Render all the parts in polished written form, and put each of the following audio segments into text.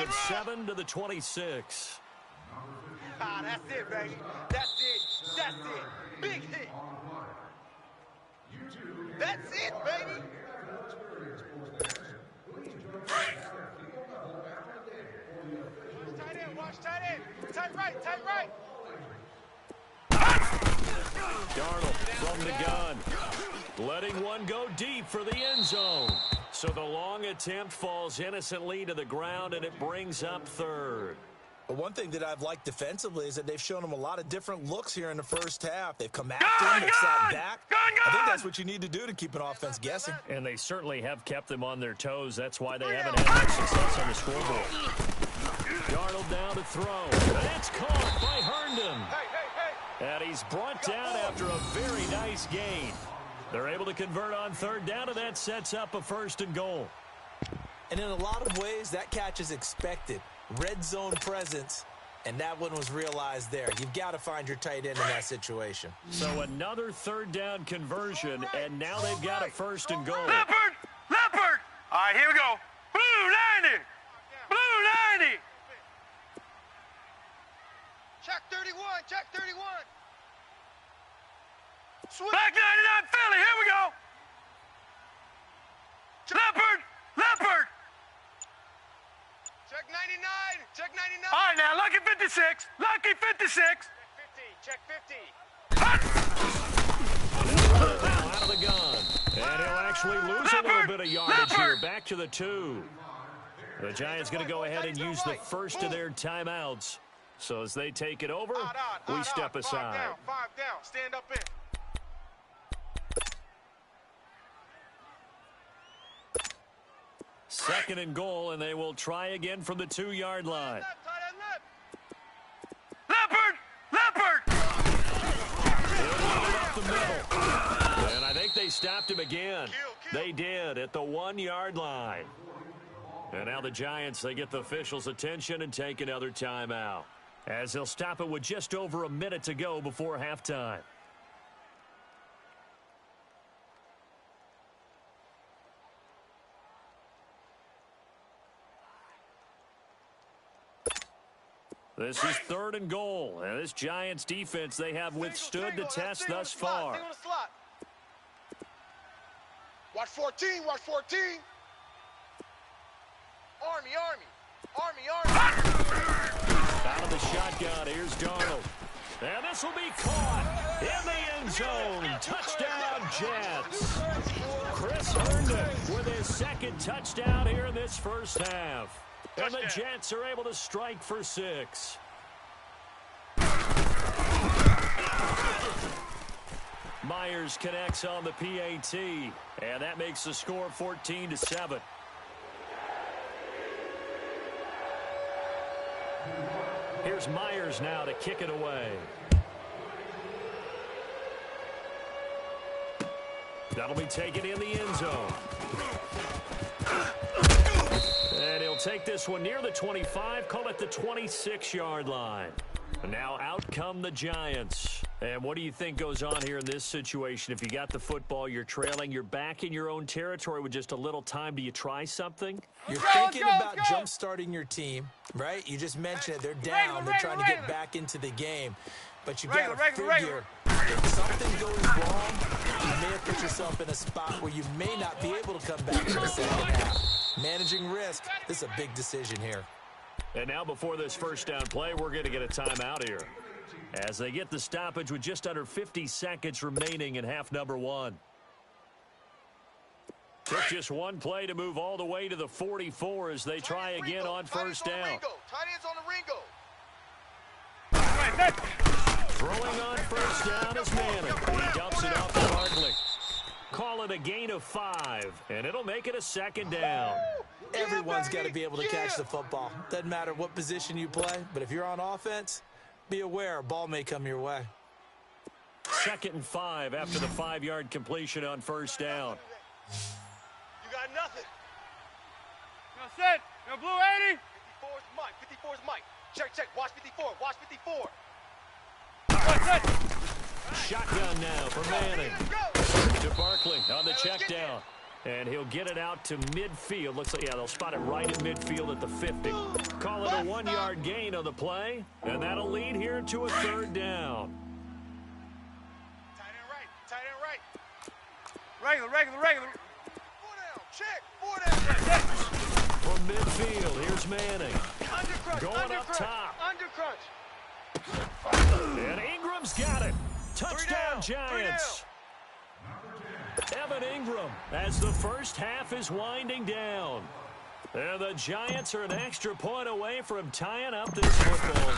it 7 to the 26. Ah, that's it, baby. That's it. That's it. Big hit. That's it, baby. Tight end, watch tight end. Tight right, tight right. Darnold from the gun, letting one go deep for the end zone. So the long attempt falls innocently to the ground, and it brings up third. But one thing that I've liked defensively is that they've shown him a lot of different looks here in the first half. They've come after him, they've sat back. I think that's what you need to do to keep an offense guessing. And they certainly have kept them on their toes. That's why they haven't had much success on the scoreboard. Darnold down to throw. And it's caught by Herndon. And he's brought down after a very nice gain. They're able to convert on third down, and that sets up a 1st and goal. And in a lot of ways, that catch is expected. Red zone presence, and that one was realized there. You've got to find your tight end in that situation. So another 3rd down conversion, and now they've got a 1st and goal. Leopard! Leopard! All right, here we go. Blue 90! Blue 90! Check 31, check 31. Back 99 Philly, here we go. Leopard! Leopard! Check 99, check 99. All right, now, lucky 56. Lucky 56. Check 50. Now out of the gun. And he'll actually lose a little bit of yardage here. Back to the 2. The Giants going to go ahead and use the first of their timeouts. So as they take it over, we step aside. 5 down, stand up in. Second and goal, and they will try again from the 2-yard line. Leopard! Leopard! Up the middle. And I think they stopped him again. They did at the 1-yard line. And now the Giants, they get the officials' attention and take another timeout, as they'll stop it with just over a minute to go before halftime. This is 3rd and goal, and this Giants defense, they have withstood the test thus far. Watch 14, watch 14. Army. Out of the shotgun, here's Darnold. And this will be caught in the end zone. Touchdown, Jets. Chris Herndon with his 2nd touchdown here in this first half. And the Jets are able to strike for 6. Myers connects on the PAT, and that makes the score 14-7. Here's Myers now to kick it away. That'll be taken in the end zone. And he'll take this one near the 25, call it the 26-yard line. And now out come the Giants. And what do you think goes on here in this situation? If you got the football, you're trailing, you're back in your own territory with just a little time. Do you try something? You're thinking about jump-starting your team, right? You just mentioned it. They're down. They're trying to get back into the game. But you got to figure, if something goes wrong, you may have put yourself in a spot where you may not be able to come back in the second half. Managing risk, this is a big decision here. And now before this first down play, we're going to get a timeout here, as they get the stoppage with just under 50 seconds remaining in half number 1. Took just one play to move all the way to the 44 as they try again on first down. Tight ends on the Ringo. Throwing on first down is Manning. He dumps it off to Barkley. Call it a gain of 5, and it'll make it a 2nd down. Everyone's got to be able to catch the football. Doesn't matter what position you play, but if you're on offense, be aware a ball may come your way. 2nd and 5 after the 5-yard completion on first down. You got nothing. No set. No blue 80. 54's Mike. 54's Mike. Check. Watch 54. Watch 54. Shotgun now for Manning. To Barkley on the check down. And he'll get it out to midfield. Looks like, yeah, they'll spot it right at midfield at the 50. Call it a 1-yard gain on the play, and that'll lead here to a 3rd down. Tight end right. Tight end right. Regular. 4 down. Check. 4 down. From midfield, here's Manning. Going up top. And Ingram's got it. Touchdown, Giants. Evan Ingram as the first half is winding down. And the Giants are an extra point away from tying up this football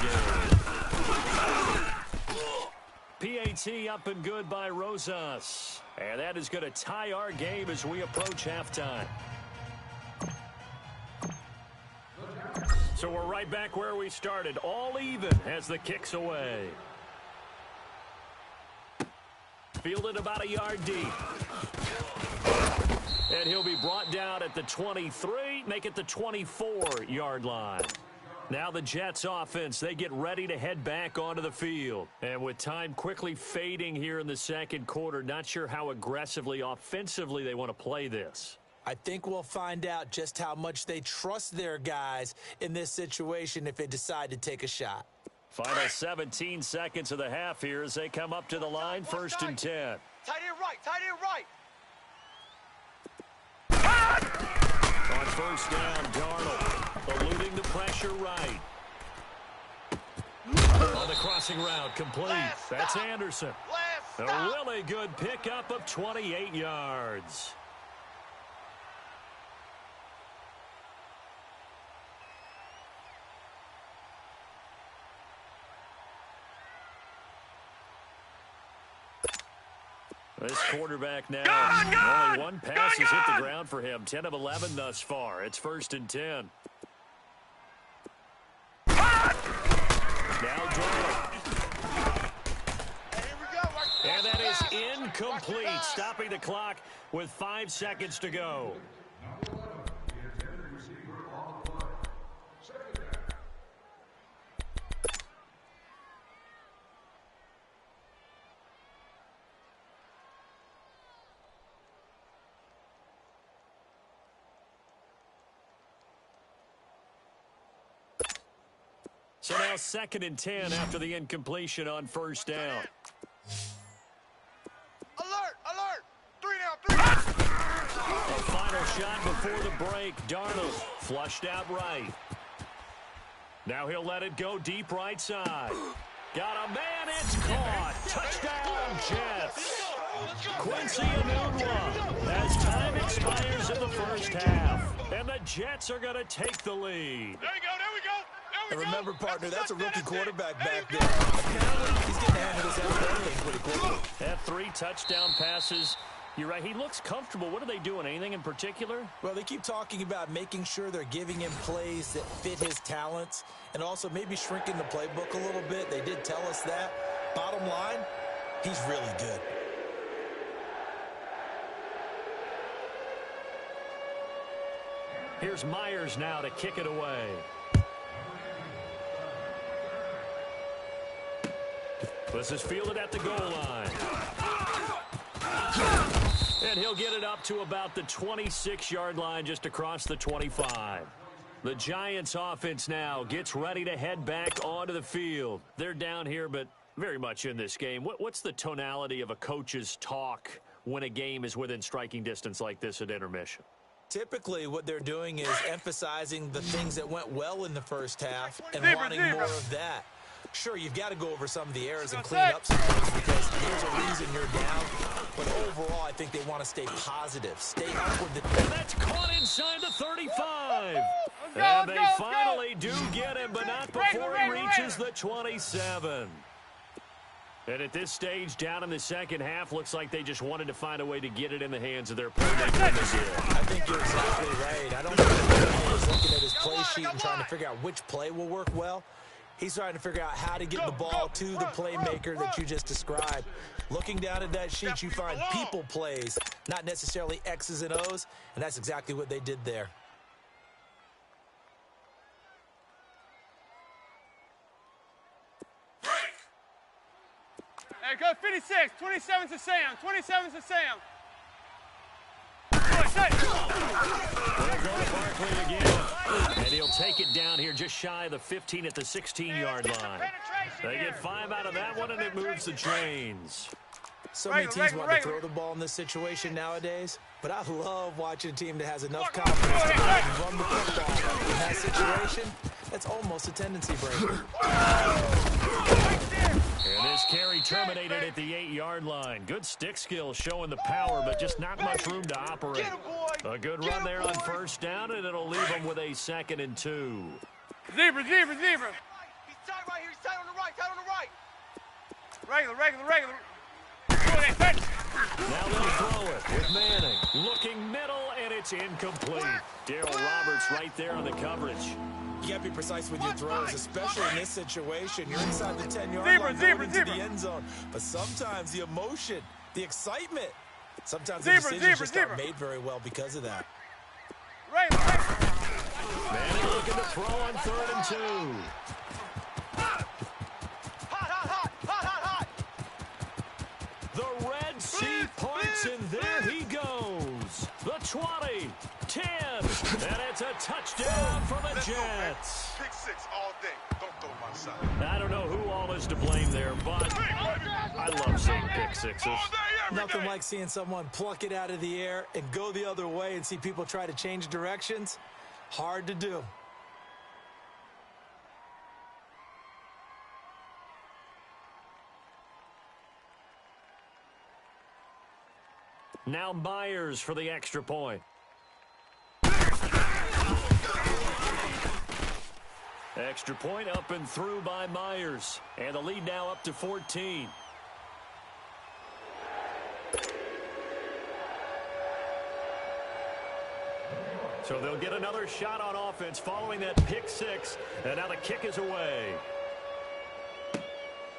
game. PAT up and good by Rosas. And that is going to tie our game as we approach halftime. So we're right back where we started, all even as the kick's away. Fielded about a yard deep. And he'll be brought down at the 23, make it the 24-yard line. Now the Jets offense, they get ready to head back onto the field. And with time quickly fading here in the second quarter, not sure how aggressively, offensively they want to play this. I think we'll find out just how much they trust their guys in this situation if they decide to take a shot. Final 17 seconds of the half here as they come up to the line, 1st and 10. Tight end right. On 1st down, Darnold eluding the pressure right. On the crossing route, complete. That's Anderson. A really good pickup of 28 yards. This quarterback now, only one pass has hit the ground for him. 10 of 11 thus far. It's 1st and 10. Now Darnold. And that is incomplete, stopping the clock with 5 seconds to go. So now 2nd and 10 after the incompletion on 1st down. Alert! 3 down. A final shot before the break. Darnold flushed out right. Now he'll let it go deep right side. Got a man, it's caught. Touchdown, Jets. Quincy Enunwa as time expires in the first half. And the Jets are going to take the lead. There we go. And remember, partner, that's a rookie quarterback back there. Apparently, he's getting to handle this everything pretty quickly. Had 3 touchdown passes. You're right, he looks comfortable. What are they doing? Anything in particular? Well, they keep talking about making sure they're giving him plays that fit his talents and also maybe shrinking the playbook a little bit. They did tell us that. Bottom line, he's really good. Here's Myers now to kick it away. This is fielded at the goal line. And he'll get it up to about the 26-yard line, just across the 25. The Giants offense now gets ready to head back onto the field. They're down here, but very much in this game. What's the tonality of a coach's talk when a game is within striking distance like this at intermission? Typically, what they're doing is emphasizing the things that went well in the first half and wanting more of that. Sure, you've got to go over some of the errors and clean up some things because there's a reason you're down. But overall, I think they want to stay positive, stay upward. And that's caught inside the 35. And they finally do get him, but not before he reaches the 27. And at this stage, down in the second half, looks like they just wanted to find a way to get it in the hands of their playmaker. I think you're exactly right. I don't think he was looking at his play sheet and trying to figure out which play will work well. He's trying to figure out how to get the ball to the playmaker that you just described. Looking down at that sheet, you find people plays, not necessarily X's and O's, and that's exactly what they did there. Hey, go 56. 27's to Sam. 27's to Sam. quickly again. And he'll take it down here just shy of the 15 at the 16-yard line. They get 5 out of that one, and it moves the chains. So many teams want to throw the ball in this situation nowadays, but I love watching a team that has enough confidence to run the football. In that situation, that's almost a tendency breaker. And this carry terminated at the 8-yard line. Good stick skill showing the power, but just not much room to operate. A good run there on first down, and it'll leave them with a 2nd and 2. Zebra. He's tight right here. He's tight on the right. Regular. Now they'll throw it with Manning. Looking middle, and it's incomplete. Darryl Roberts right there on the coverage. You got to be precise with your throws, especially in this situation. You're inside the 10-yard line going into the end zone. But sometimes the emotion, the excitement, sometimes the decisions just aren't made very well because of that. Manning looking to throw on 3rd and 2. The Red Sea parts, and there he goes. The 20, 10, and it's a touchdown for the Jets. Pick 6 all day. Don't throw my side. I don't know who all is to blame there, but I love seeing pick sixes. Nothing like seeing someone pluck it out of the air and go the other way and see people try to change directions. Hard to do. Now Myers for the extra point. Extra point up and through by Myers. And the lead now up to 14. So they'll get another shot on offense following that pick 6. And now the kick is away.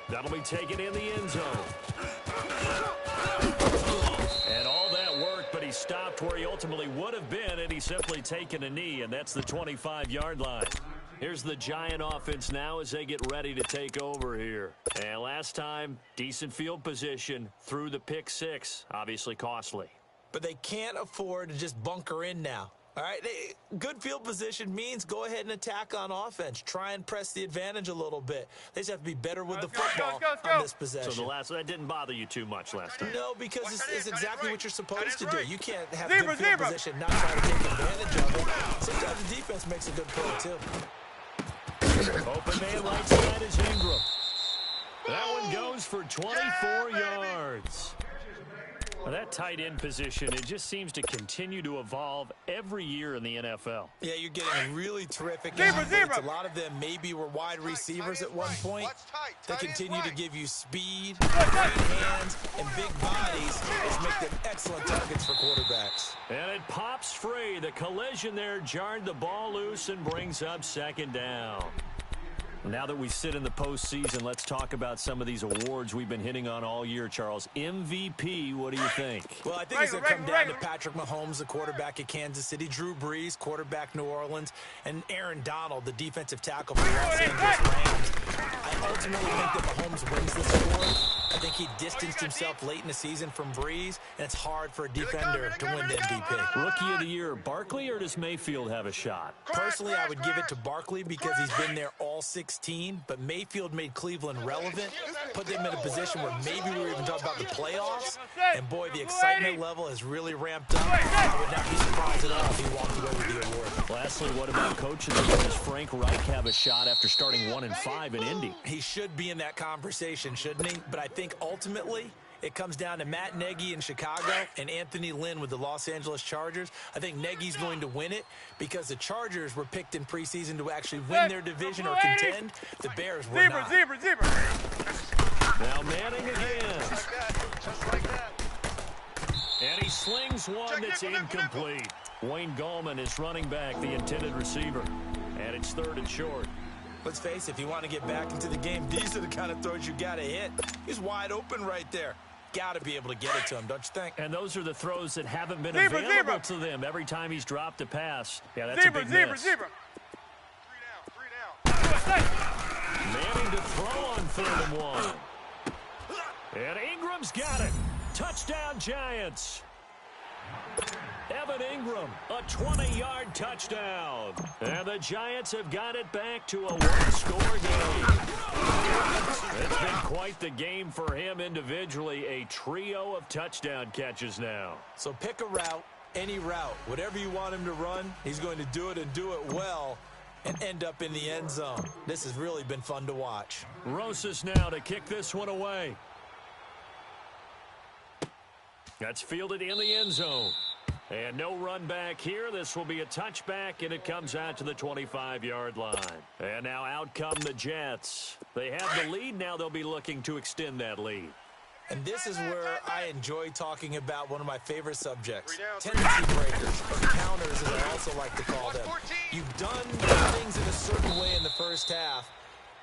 That'll be taken in the end zone. And all that work, but he stopped where he ultimately would have been, and he's simply taken a knee, and that's the 25-yard line. Here's the Giant offense now as they get ready to take over here. And last time, decent field position through the pick 6, obviously costly. But they can't afford to just bunker in now. All right, good field position means go ahead and attack on offense. Try and press the advantage a little bit. They just have to be better with the football on this possession. So that didn't bother you too much last time? No, because it's exactly what you're supposed to do. You can't have good field position, not try to take advantage of it. Sometimes the defense makes a good play, too. Open man right side is Ingram. That one goes for 24 yards. Well, that tight end position, it just seems to continue to evolve every year in the NFL. Yeah, you're getting really terrific athletes. A lot of them maybe were wide receivers at one point. They continue to give you speed, great hands, and big bodies, which make them excellent targets for quarterbacks. And it pops free. The collision there jarred the ball loose and brings up 2nd down. Now that we sit in the postseason, let's talk about some of these awards we've been hitting on all year, Charles. MVP, what do you think? Well, I think it's going to come down to Patrick Mahomes, the quarterback at Kansas City, Drew Brees, quarterback New Orleans, and Aaron Donald, the defensive tackle for the Los Angeles Rams. I ultimately think that Mahomes wins this award. I think he distanced himself late in the season from Brees, and it's hard for a defender to win the MVP. Rookie of the year, Barkley, or does Mayfield have a shot? Personally, I would give it to Barkley because he's been there all 16, but Mayfield made Cleveland relevant, put them in a position where maybe we were even talking about the playoffs, and boy, the excitement level has really ramped up. I would not be surprised at all if he walked away with the award. Lastly, what about coaching? Does Frank Reich have a shot after starting 1-5 in Indy? He should be in that conversation, shouldn't he? But I think ultimately it comes down to Matt Nagy in Chicago and Anthony Lynn with the Los Angeles Chargers. I think Nagy's going to win it because the Chargers were picked in preseason to actually win their division or contend. The Bears were not. Now Manning again. Just like that. And he slings one that's incomplete. Wayne Gallman is running back, the intended receiver. And it's 3rd and short. Let's face it, if you want to get back into the game, these are the kind of throws you got to hit. He's wide open right there. Got to be able to get it to him, don't you think? And those are the throws that haven't been available to them every time he's dropped a pass. Yeah, that's a big miss. 3 down. Manning to throw on 3rd and 1. And Ingram's got it. Touchdown, Giants. Evan Ingram, a 20-yard touchdown. And the Giants have got it back to a one-score game. It's been quite the game for him individually. A trio of touchdown catches now. So pick a route, any route. Whatever you want him to run, he's going to do it and do it well and end up in the end zone. This has really been fun to watch. Rosas now to kick this one away. That's fielded in the end zone. And no run back here. This will be a touchback, and it comes out to the 25-yard line. And now out come the Jets. They have the lead. Now they'll be looking to extend that lead. And this is where I enjoy talking about one of my favorite subjects, tendency breakers, or counters, as I also like to call them. You've done things in a certain way in the first half,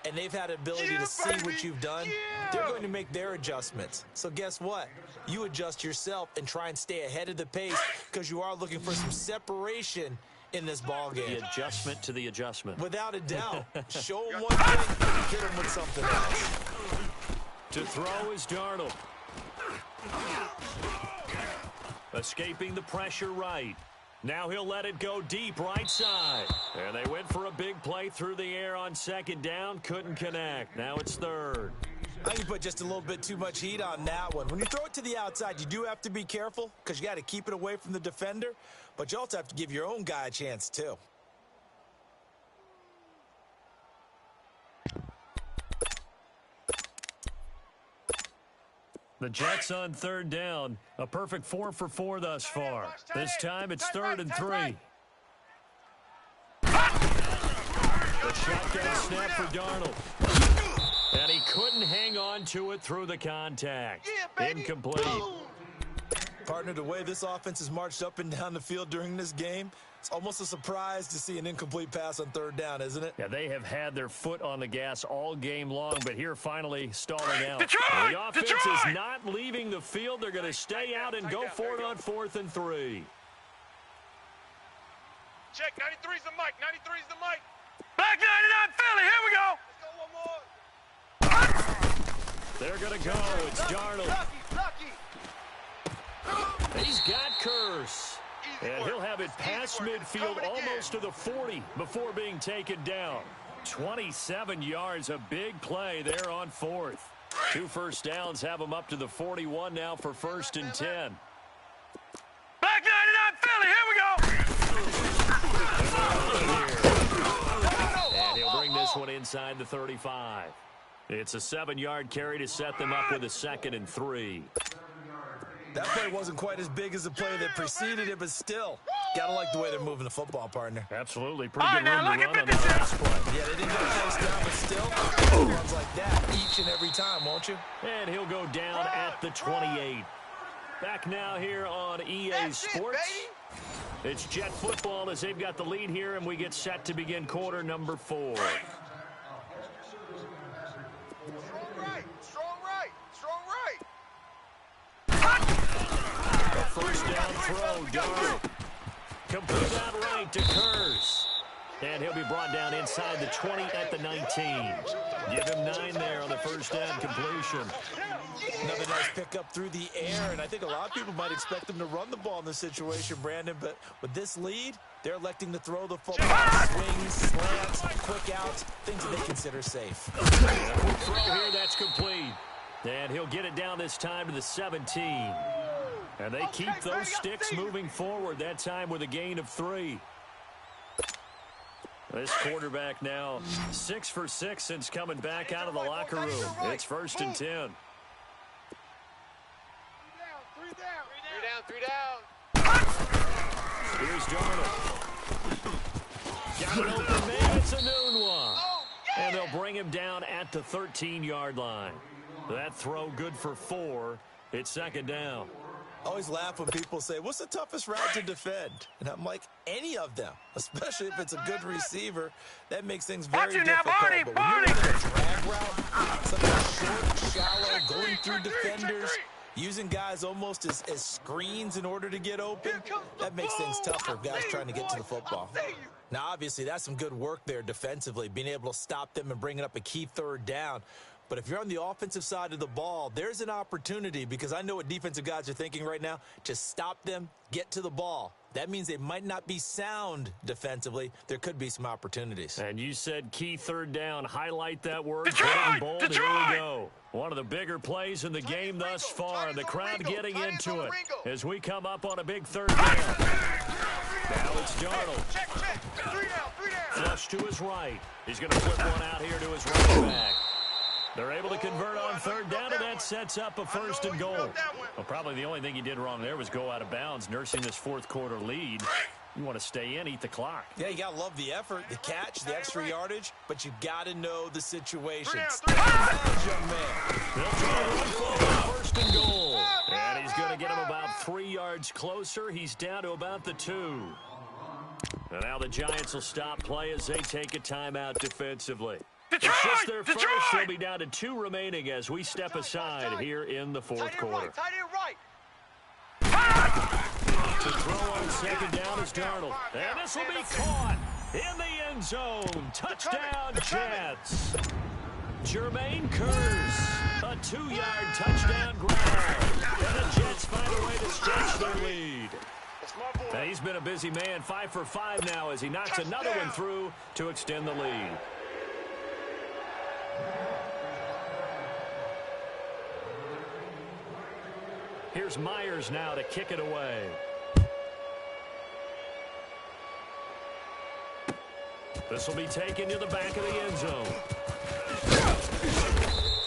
and they've had the ability to see what you've done. They're going to make their adjustments. So guess what? You adjust yourself and try and stay ahead of the pace because you are looking for some separation in this ball game. The adjustment to the adjustment. Without a doubt. Show them one thing, hit them with something else. To throw is Darnold. Escaping the pressure right. Now he'll let it go deep right side. And they went for a big play through the air on second down. Couldn't connect. Now it's third. I think you put just a little bit too much heat on that one. When you throw it to the outside, you do have to be careful because you got to keep it away from the defender. But you also have to give your own guy a chance, too. The Jets on third down. A perfect 4 for 4 thus far. This time it's 3rd and 3. The shotgun snap for Darnold. And he couldn't hang on to it through the contact. Incomplete. Partner, the way this offense has marched up and down the field during this game, it's almost a surprise to see an incomplete pass on third down, isn't it? Yeah, they have had their foot on the gas all game long, but here finally stalling out. Detroit! The offense Detroit! is not leaving the field. They're going to stay out and go for it on 4th and 3. Check, 93's the mic, 93's the mic. Back 99 Philly, here we go. Let's go one more. They're going to go. It's Darnold. Lucky. He's got Curse. And he'll have it past midfield almost to the 40 before being taken down. 27 yards, a big play there on 4th. 2 first downs have him up to the 41 now for 1st and 10. Back 99 Philly, here we go. And he'll bring this one inside the 35. It's a 7-yard carry to set them up with a 2nd and 3. That play wasn't quite as big as the play that preceded it, but still, gotta like the way they're moving the football, partner. Absolutely. Pretty All good right, room now to look run at on that last play. Yeah, they didn't get a first down, but still, runs like that each and every time, won't you? And he'll go down at the 28. Back now here on EA Sports. It's Jet football as they've got the lead here, and we get set to begin quarter number 4. Strong right, strong right, strong right. First down throw, Darnold. Complete that right to Kurz. And he'll be brought down inside the 20 at the 19. Give him 9 there on the first down completion. Another nice pickup through the air, and I think a lot of people might expect them to run the ball in this situation, Brandon, but with this lead, they're electing to throw the football. Swings, slants, quick outs, things that they consider safe. Quick throw here, that's complete. And he'll get it down this time to the 17. And they keep those sticks moving forward, that time with a gain of 3. This quarterback now 6 for 6 since coming back out of the locker room. It's 1st and 10. 3 down. Here's Darnold. Got it open man, it's a noon one. And they'll bring him down at the 13-yard line. That throw good for 4. It's 2nd down. I always laugh when people say, what's the toughest route to defend? And I'm like, any of them, especially if it's a good receiver. That makes things very difficult. Barney, But when you're running a drag route, something short, shallow, going through defenders, using guys almost as screens in order to get open, that makes things tougher, guys trying to get to the football. Now, obviously, that's some good work there defensively, being able to stop them and bringing up a key 3rd down. But if you're on the offensive side of the ball, there's an opportunity, because I know what defensive guys are thinking right now. Just stop them, get to the ball. That means they might not be sound defensively. There could be some opportunities. And you said key third down. Highlight that word. Put it in bold. Here we go. One of the bigger plays in the game thus far. The crowd getting into it as we come up on a big third down. Now it's Darnold. Check. 3 down. Flush to his right. He's going to flip one out here to his right back. They're able to convert on third down, and that sets up a first and goal. Well, probably the only thing he did wrong there was go out of bounds, nursing this fourth quarter lead. You want to stay in, eat the clock. Yeah, you got to love the effort, the catch, the extra yardage, but you got to know the situation. Three down. Young man. They'll try to run forward, first and goal. And he's going to get him about 3 yards closer. He's down to about the 2. And now the Giants will stop play as they take a timeout defensively. It's just their first. They'll be down to 2 remaining as we step aside here in the fourth quarter. Tight end right. To throw on second down is Darnold. And this will be caught in the end zone. Touchdown, Jets. Jermaine Kearse, a 2-yard touchdown grab. And the Jets find a way to stretch their lead. And he's been a busy man, 5 for 5 now as he knocks another one through to extend the lead. Here's Myers now to kick it away. This will be taken to the back of the end zone.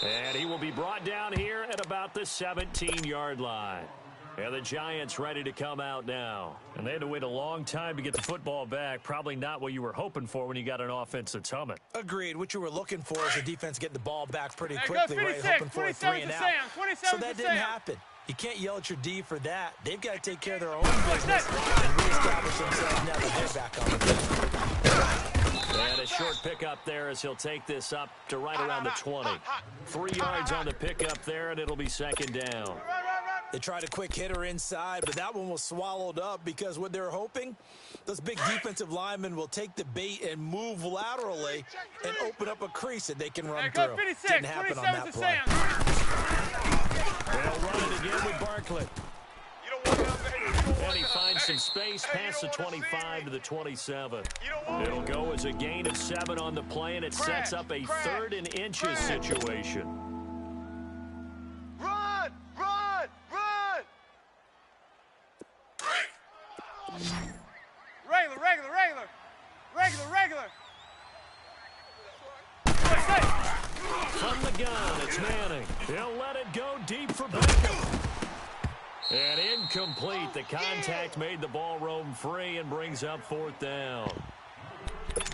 And he will be brought down here at about the 17-yard line. And the Giants ready to come out now. And they had to wait a long time to get the football back. Probably not what you were hoping for when you got an offense that's humming. Agreed. What you were looking for is the defense getting the ball back pretty quickly, right? Hoping for a 3 and out. So that didn't happen. You can't yell at your D for that. They've got to take care of their own business and reestablish themselves now that they're back on the field. And a short pickup there as he'll take this up to right around the 20. 3 yards on the pickup there, and it'll be second down. They tried a quick hitter inside, but that one was swallowed up because what they're hoping, those big defensive linemen will take the bait and move laterally and open up a crease that they can run through. Didn't happen on that play. They'll run it again with Barkley. And he finds some space past the 25 to the 27. It'll go as a gain of 7 on the play, and it sets up a 3rd and inches situation. Run! Regular. From the gun, it's Manning. He'll let it go deep for Beckham. And incomplete. The contact made the ball roam free and brings up 4th down.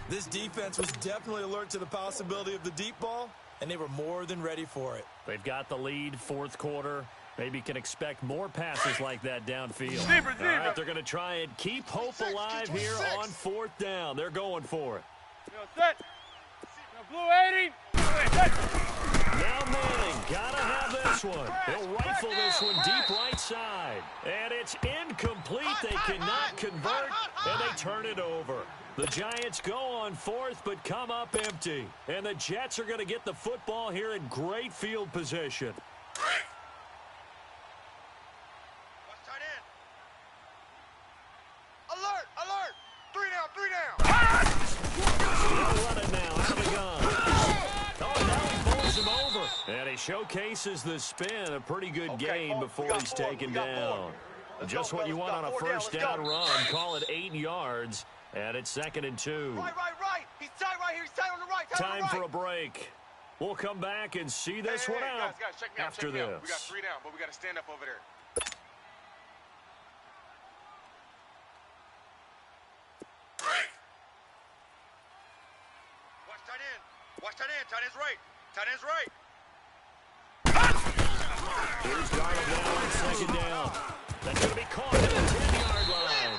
This defense was definitely alert to the possibility of the deep ball, and they were more than ready for it. They've got the lead, 4th quarter. Maybe can expect more passes like that downfield. All right, they're going to try and keep hope alive here on 4th down. They're going for it. Blue 80. Now Manning, gotta have this one. He'll rifle this one deep right side. And it's incomplete. They cannot convert, and they turn it over. The Giants go on 4th, but come up empty. And the Jets are going to get the football here in great field position. Alert! 3 down. They'll run it now out of the gun. Oh, now he bowls him over. And he showcases the spin. A pretty good game before he's taken down. Just what you want on a first down run. Call it 8 yards. And it's 2nd and 2. Right. He's tight right here. He's tight on the right. Time for a break. We'll come back and see this one out guys, check me out, after check me this. out. We got 3 down, but we got to stand up over there. Watch tight end. Tight end's right. Here's Darnold now on 2nd down. That's going to be caught at the 10-yard line.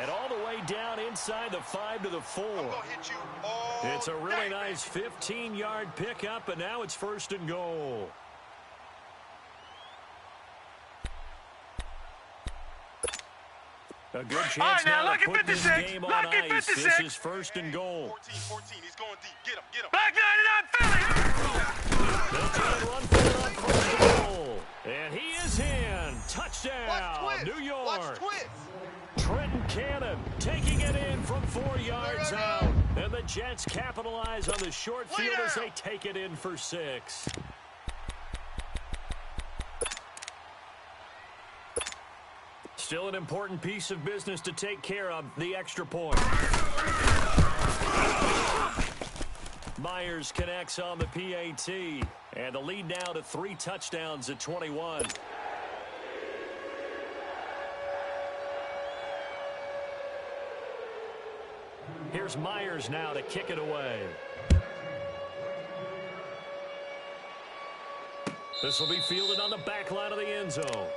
And all the way down inside the 5 to the 4. It's a really nice 15-yard pickup, and now it's 1st and goal. A good chance now to put this game on ice. 56. This is first and goal. 14, he's going deep. Get him, get him. Back 99 Philly. They'll try and run for it on first and goal. And he is in. Touchdown, New York. Watch twist. Trenton Cannon taking it in from 4 yards out. And the Jets capitalize on the short field as they take it in for 6. Still an important piece of business to take care of, the extra point. Myers connects on the PAT. And the lead now to 3 touchdowns at 21. Here's Myers now to kick it away. This will be fielded on the back line of the end zone.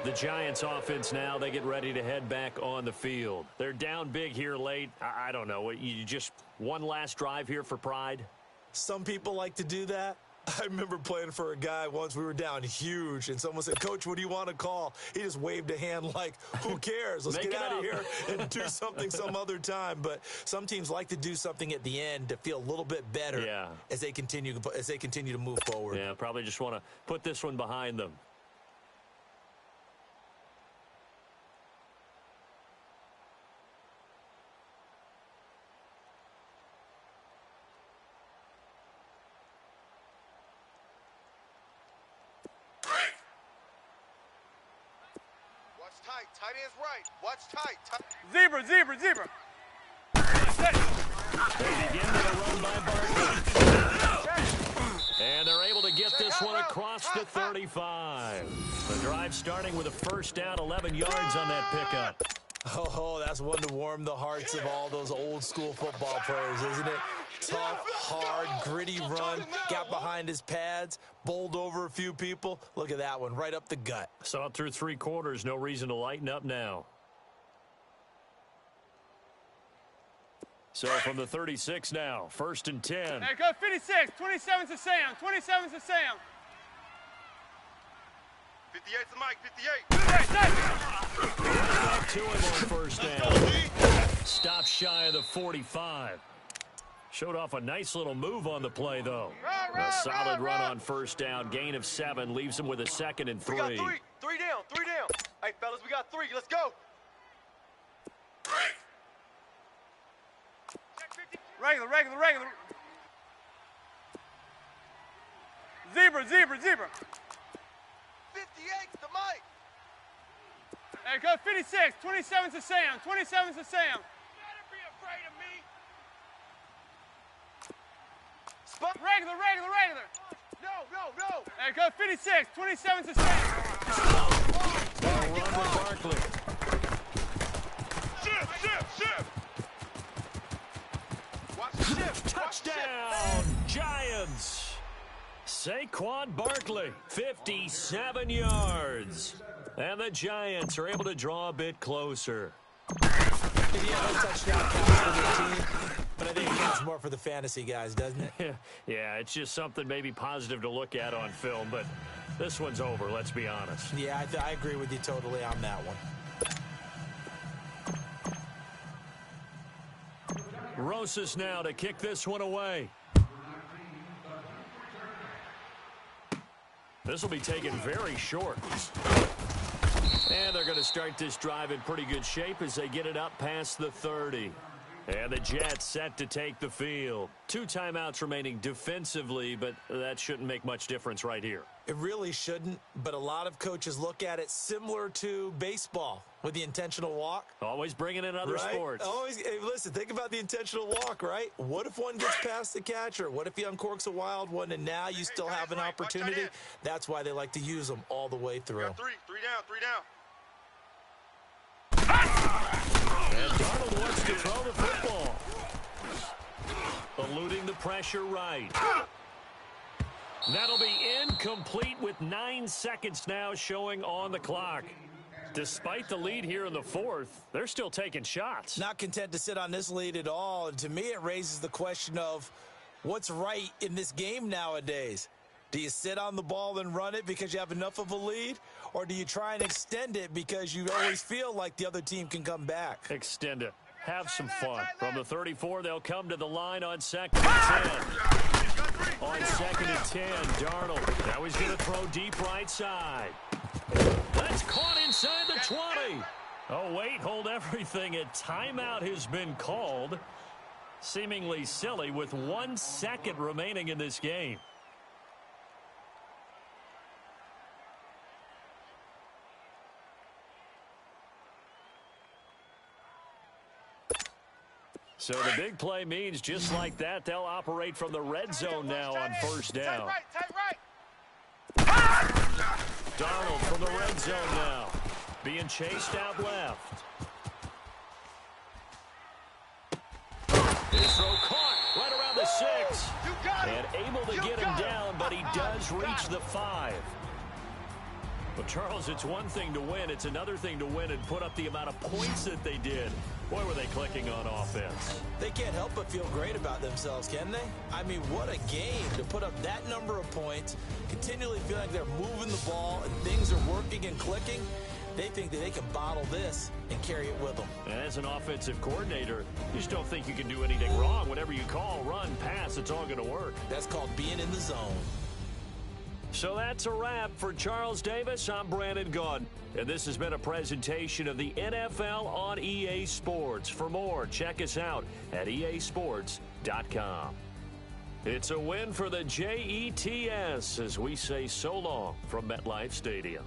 The Giants offense now, they get ready to head back on the field. They're down big here late. I don't know. You just one last drive here for pride? Some people like to do that. I remember playing for a guy once. We were down huge, and someone said, "Coach, what do you want to call?" He just waved a hand like, who cares? Let's get out of here and do something some other time. But some teams like to do something at the end to feel a little bit better as they continue to move forward. Yeah, probably just want to put this one behind them. Tight end's right. Watch tight. Zebra. They begin with a run by Barkley. And they're able to get this one across the 35. The drive starting with a first down, 11 yards on that pickup. Oh, that's one to warm the hearts of all those old school football players, isn't it? Tough, hard, gritty run, got behind his pads, bowled over a few people. Look at that one, right up the gut. Saw it through 3 quarters, no reason to lighten up now. So from the 36 now, first and 10. Hey, go 56, 27's to Sam, 27's to Sam. 58's the Mike, 58. Back to him on first down. Stop shy of the 45. Showed off a nice little move on the play, though. A solid run on first down. Gain of 7 leaves him with a 2nd and 3. We got 3. 3 down. Hey, fellas, we got 3. Let's go. Regular. Zebra. 58's the Mike. Hey, go 56, 27's to Sam, 27's to Sam. You better be afraid of me. Regular. No. Hey, go 56, 27's to Sam. Run with Barkley. Shift. Watch the shift. Touchdown, Giants. Saquon Barkley, 57 yards. And the Giants are able to draw a bit closer. No touchdown counts for their team, but I think it counts more for the fantasy guys, doesn't it? Yeah, it's just something maybe positive to look at on film, but this one's over, let's be honest. Yeah, I agree with you totally on that one. Rosas now to kick this one away. This will be taken very short. And they're going to start this drive in pretty good shape as they get it up past the 30. And the Jets set to take the field. 2 timeouts remaining defensively, but that shouldn't make much difference right here. It really shouldn't, but a lot of coaches look at it similar to baseball with the intentional walk. Always bringing in other sports. Always. Hey, listen, think about the intentional walk, right? What if one gets past the catcher? What if he uncorks a wild one and now you still have an opportunity? That's why they like to use them all the way through. We got 3 down. And Darnold wants to throw the football. Eluding the pressure right. That'll be incomplete with 9 seconds now showing on the clock. Despite the lead here in the 4th, they're still taking shots. Not content to sit on this lead at all. And to me, it raises the question of what's right in this game nowadays. Do you sit on the ball and run it because you have enough of a lead? Or do you try and extend it because you always feel like the other team can come back? Extend it. Have some fun. From the 34, they'll come to the line on 2nd and 10. On 2nd and 10, Darnold. Now he's going to throw deep right side. That's caught inside the 20. Oh, wait, hold everything. A timeout has been called. Seemingly silly with 1 second remaining in this game. So the big play means just like that, they'll operate from the red zone now on 1st down. Darnold from the red zone now. Being chased out left. His throw caught right around the 6. And able to get him down, but he does reach the 5. Well, Charles, it's one thing to win. It's another thing to win and put up the amount of points that they did. Boy, were they clicking on offense. They can't help but feel great about themselves, can they? I mean, what a game to put up that number of points, continually feel like they're moving the ball and things are working and clicking. They think that they can bottle this and carry it with them. And as an offensive coordinator, you just don't think you can do anything wrong. Whatever you call, run, pass, it's all going to work. That's called being in the zone. So that's a wrap for Charles Davis. I'm Brandon Gaudin, and this has been a presentation of the NFL on EA Sports. For more, check us out at easports.com. It's a win for the Jets as we say so long from MetLife Stadium.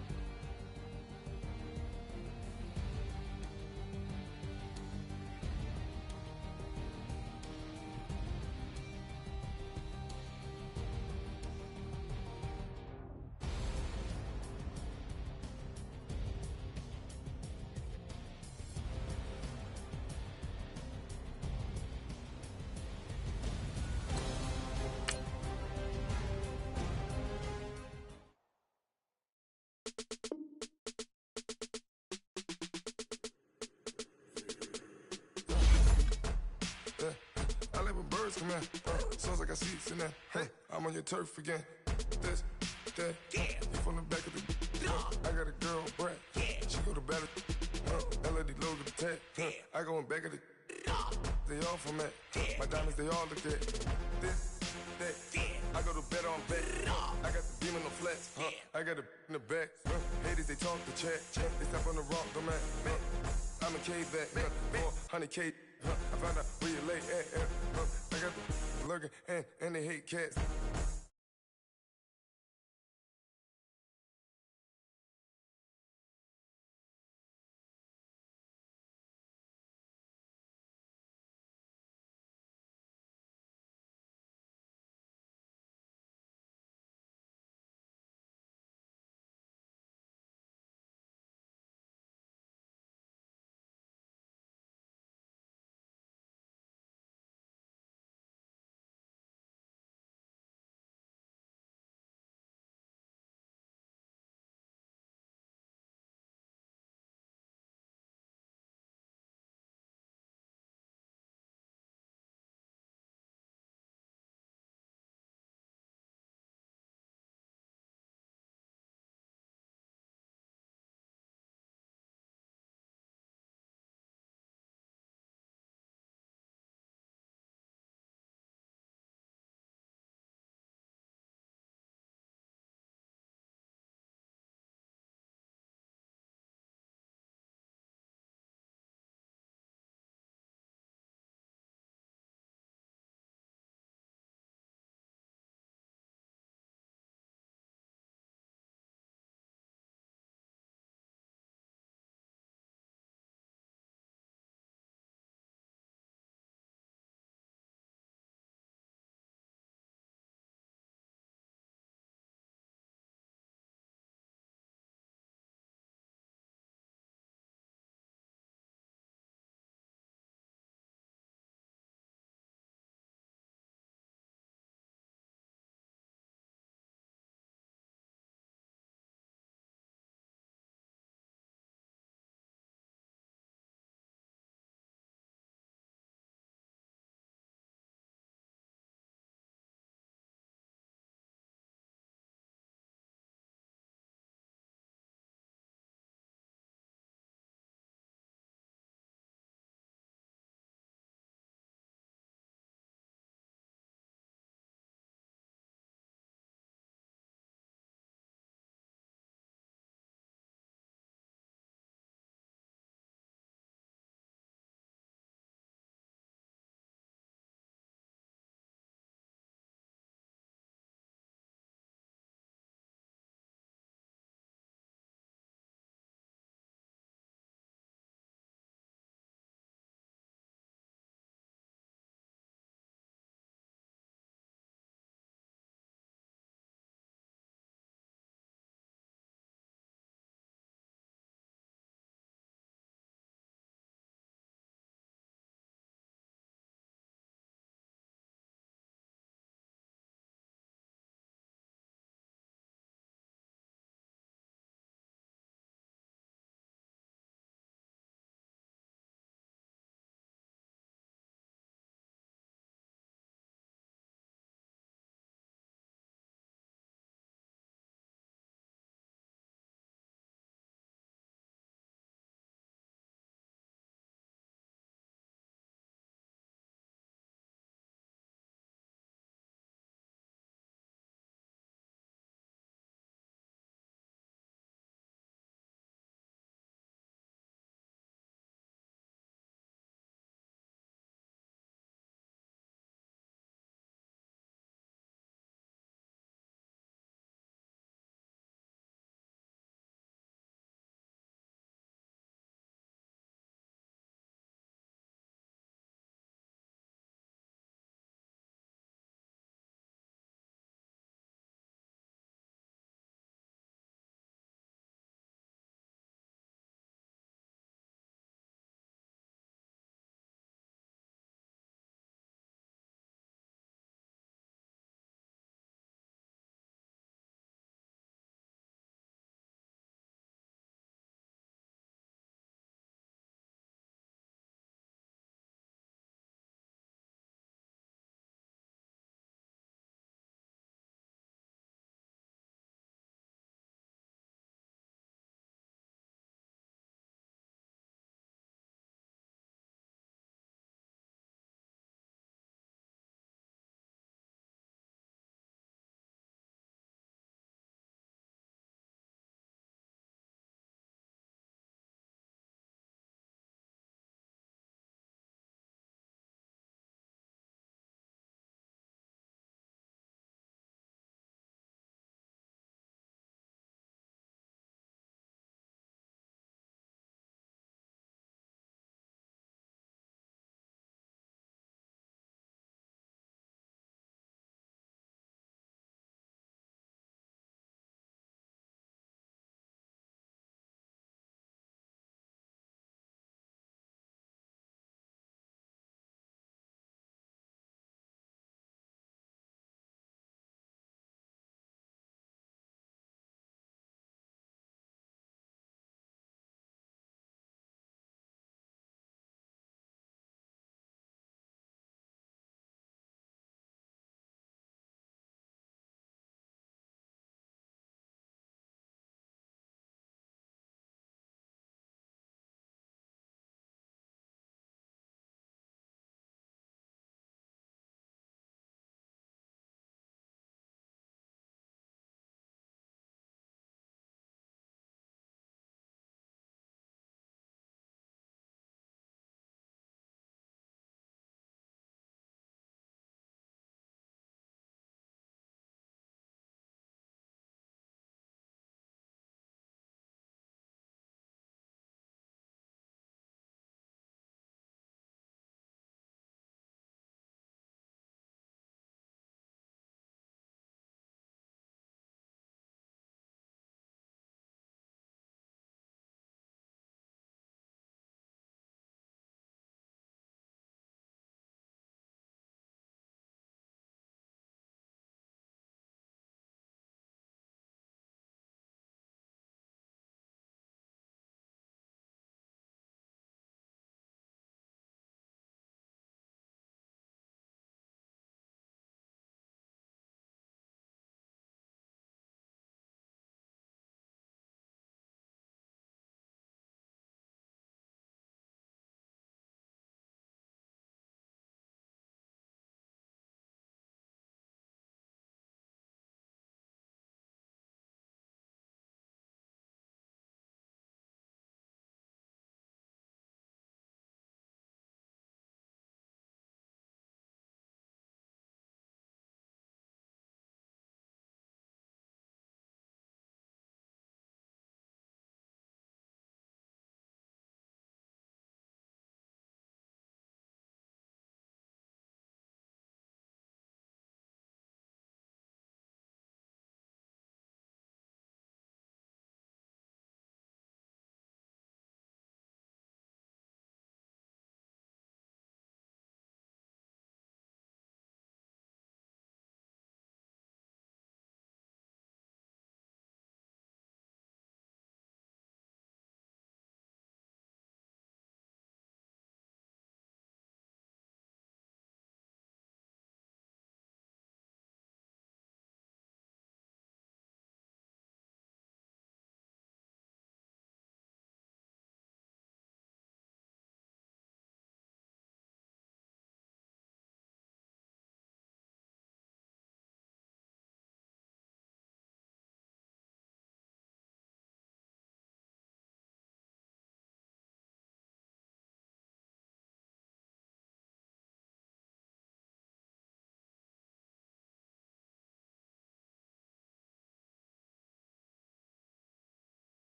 Come here, sounds like I see it in there. Hey, I'm on your turf again. This, that, you from the back of the. I got a girl, Brad. She go to battle. LED logo the tag. I go in back of the. They all from that. My diamonds, they all look at. This, that. I go to bet on bet. I got the beam on the flats. I got it in the back. Haters, they talk the chat. They step on the rock, the man. I'm a K-back. 400K. I found out where you lay at. I got the lurking and they hate cats.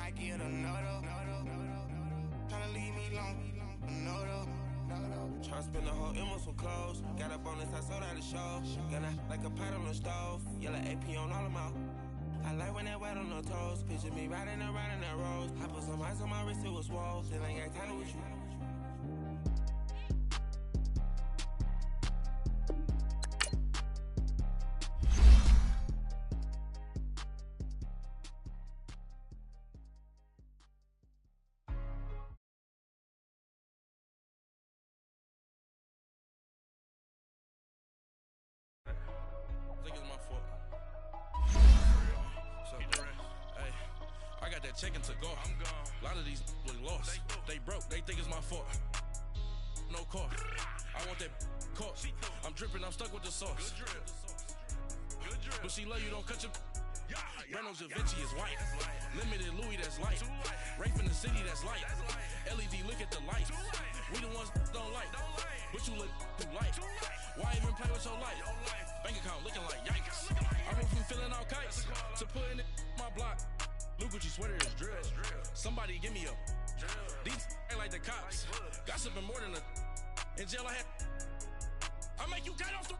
might get another. Tryna leave me long, another. Tryna spend the whole M on some clothes. Got up on this, I sold out the show. Got like a pot on the stove. Yellow AP on all of my. I like when that wet on the toes. Picture me riding around in that rose. I put some ice on my wrist, it was swole. Still ain't got time with you. Checking to go. I'm gone. A lot of these look lost. They broke. They think it's my fault. No car. I want that caught. I'm dripping. I'm stuck with the sauce. Good drip. But she love you. Don't cut your. Reynolds Da Vinci is white. Limited Louis, that's light. Rafe in the city, that's light. LED, look at the light. We the ones don't like. But you look too light. Why even play with your life? Bank account looking like yikes. I went from filling out kites to putting it in my block. Look what you sweater is drill. Somebody give me a. These ain't like the cops. Gossiping more than a. In jail I had. I make you get off the.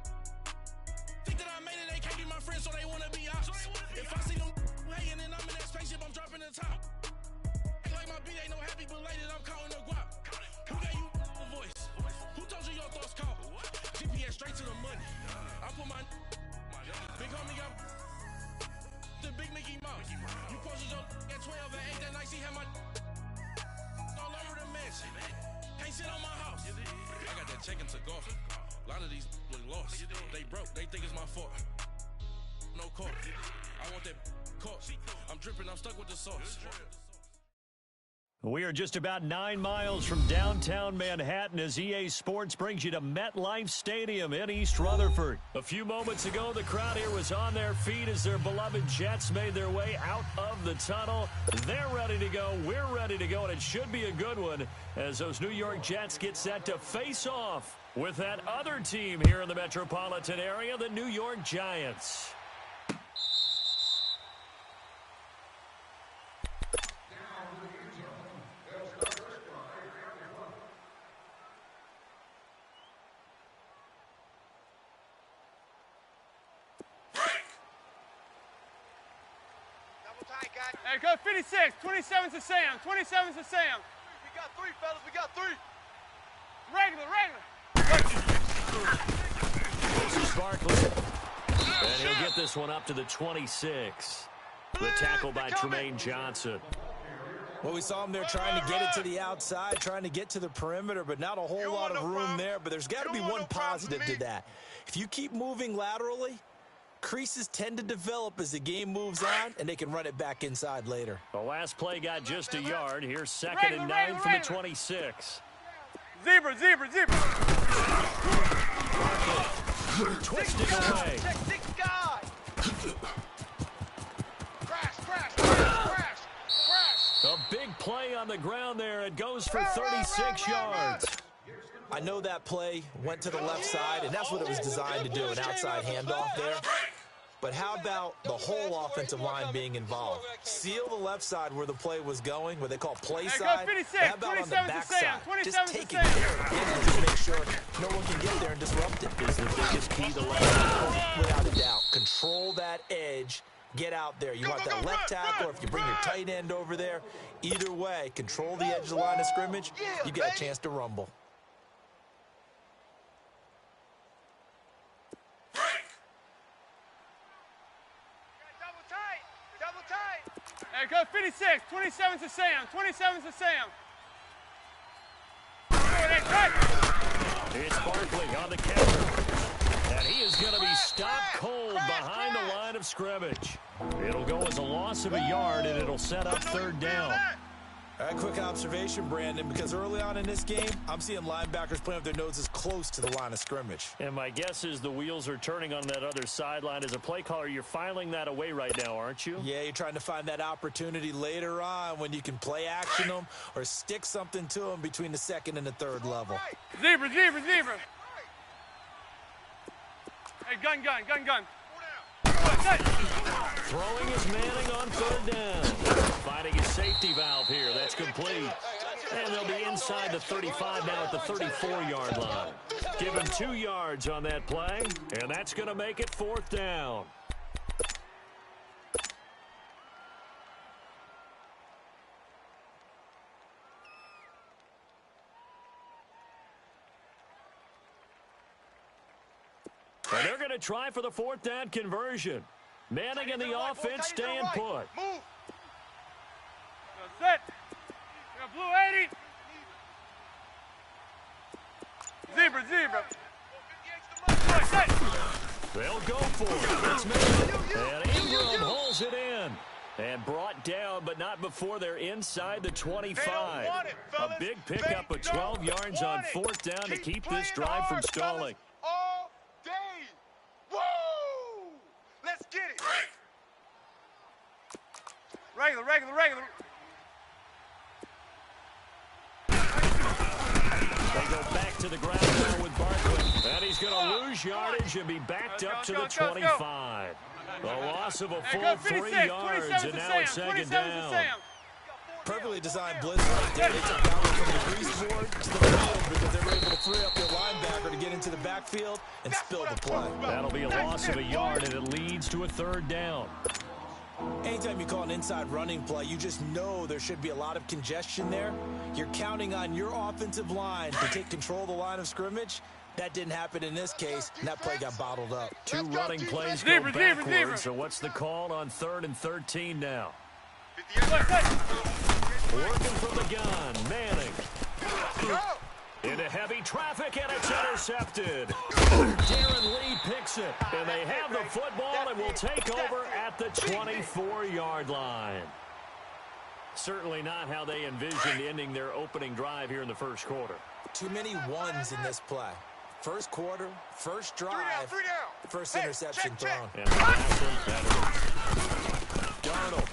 Think that I made it, they can't be my friends, so they wanna be ops. If I see them hating and I'm in that spaceship, I'm dropping the top. Ain't like my beat ain't no happy belated, I'm counting the guap. Who gave you a voice? Who told you your thoughts count? GPS straight to the money. I put my. Big homie got. The big Mickey Mouse. You posted your at 12 and 8 that night, she had my all over the mansion. Can't sit on my house. I got that check into golf. A lot of these look lost. They broke, they think it's my fault. No car. I want that caught. I'm dripping, I'm stuck with the sauce. We are just about 9 miles from downtown Manhattan as EA Sports brings you to MetLife Stadium in East Rutherford. A few moments ago, the crowd here was on their feet as their beloved Jets made their way out of the tunnel. They're ready to go. We're ready to go, and it should be a good one as those New York Jets get set to face off with that other team here in the metropolitan area, the New York Giants. Hey, go 56. 27's to Sam. 27's to Sam. We got 3, fellas. We got 3. Regular. This is Barkley. And he'll get this one up to the 26. The tackle by Tremaine Johnson. Well, we saw him there trying to get it to the outside, trying to get to the perimeter, but not a whole lot of room there. But there's got to be one positive to that. If you keep moving laterally, creases tend to develop as the game moves on, and they can run it back inside later. The last play got just a yard. Here's 2nd and 9 from the 26. Zebra. Twisting away. Six guy. Crash. A big play on the ground there. It goes for 36 yards. I know that play went to the left side, and that's what it was designed to do, an outside handoff there. But how about the whole offensive line being involved? Seal the left side where the play was going, what they call play side. How about on the back side? Just taking care of it and just make sure no one can get there and disrupt it. Is the biggest key to left. Without a doubt. Control that edge. Get out there. You want that left tackle, or if you bring your tight end over there. Either way, control the edge of the line of scrimmage. You get a chance to rumble. Hey, go 56. 27's to Sam. 27's to Sam. It's Barkley on the counter. And he is going to be stopped cold behind the line of scrimmage. It'll go as a loss of a yard, and it'll set up 3rd down. All right, quick observation, Brandon, because early on in this game, I'm seeing linebackers playing with their noses close to the line of scrimmage. And my guess is the wheels are turning on that other sideline. As a play caller, you're filing that away right now, aren't you? Yeah, you're trying to find that opportunity later on when you can play action them or stick something to them between the 2nd and the 3rd level. Zebra. Hey, gun. Throwing is Manning on 3rd down. Finding his safety safety valve here. That's complete. And they'll be inside the 35 now at the 34-yard line. Give him 2 yards on that play, and that's going to make it 4th down. And they're going to try for the 4th down conversion. Manning and the offense staying put. Move. Set. Blue 80. Zebra. They'll go for it. And Ingram holds it in. And brought down, but not before they're inside the 25. A big pickup of 12 yards on 4th down to keep this drive from stalling. All day. Woo! Let's get it. Regular. They go back to the ground now with Barkley. And he's going to lose yardage and be backed up to the 25. A loss of a full 3 yards, and now it's 2nd down. Perfectly designed blitz right there. They took that one from the grease board to the field because they were able to free up their linebacker to get into the backfield and spill the play. That'll be a loss of a yard, and it leads to a 3rd down. Anytime you call an inside running play, you just know there should be a lot of congestion there. You're counting on your offensive line to take control of the line of scrimmage. That didn't happen in this case, and that play got bottled up. 2 running plays go backwards, so what's the call on 3rd and 13 now? Working from the gun, Manning. Into heavy traffic, and it's intercepted. Darren Lee picks it, and they have the football and will take over at the 24-yard line. Certainly not how they envisioned ending their opening drive here in the first quarter. Too many ones in this play. First quarter, first drive, first interception thrown. And Darnold.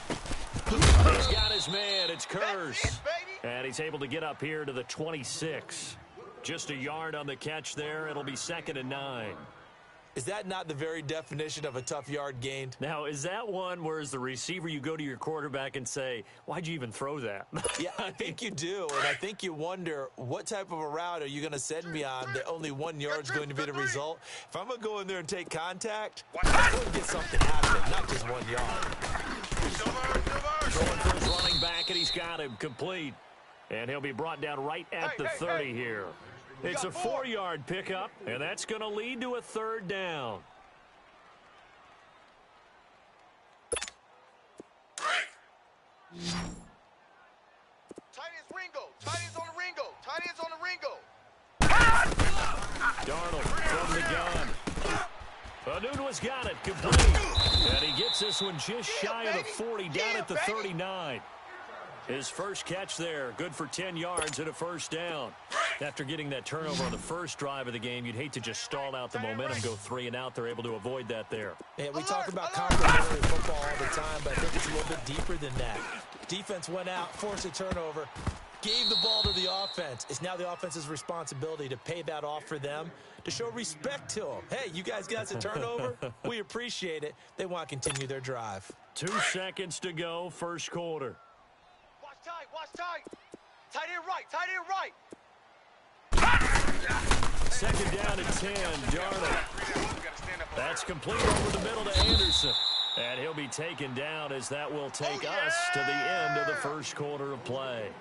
He's got his man. It's Kurz. And he's able to get up here to the 26. Just a yard on the catch there. It'll be 2nd and 9. Is that not the very definition of a tough yard gained? Now, is that one where as the receiver you go to your quarterback and say, why'd you even throw that? Yeah, I think you do. And I think you wonder, what type of a route are you going to send me on that only 1 yard's going to be the result? If I'm going to go in there and take contact, I'm going to get something out of it, not just 1 yard. Throwing for his running back, and he's got him complete. And he'll be brought down right at the 30 here. It's a 4-yard pickup, and that's going to lead to a 3rd down. Tight ends Ringo. Tight ends on the Ringo. Tight ends on the Ringo. Darnold from the gun. Anunua's got it, complete. And he gets this one just shy of the 40, down at the 39. His first catch there, good for 10 yards and a 1st down. After getting that turnover on the first drive of the game, you'd hate to just stall out the momentum, go 3 and out. They're able to avoid that there. Yeah, we talk about complementary football all the time, but I think it's a little bit deeper than that. Defense went out, forced a turnover, gave the ball to the offense. It's now the offense's responsibility to pay that off for them, to show respect to them. Hey, you guys got a turnover? We appreciate it. They want to continue their drive. 2 seconds to go, first quarter. Watch tight. Tight end right. 2nd down and 10, Darnold. That's complete over the middle to Anderson. And he'll be taken down as that will take us to the end of the first quarter of play.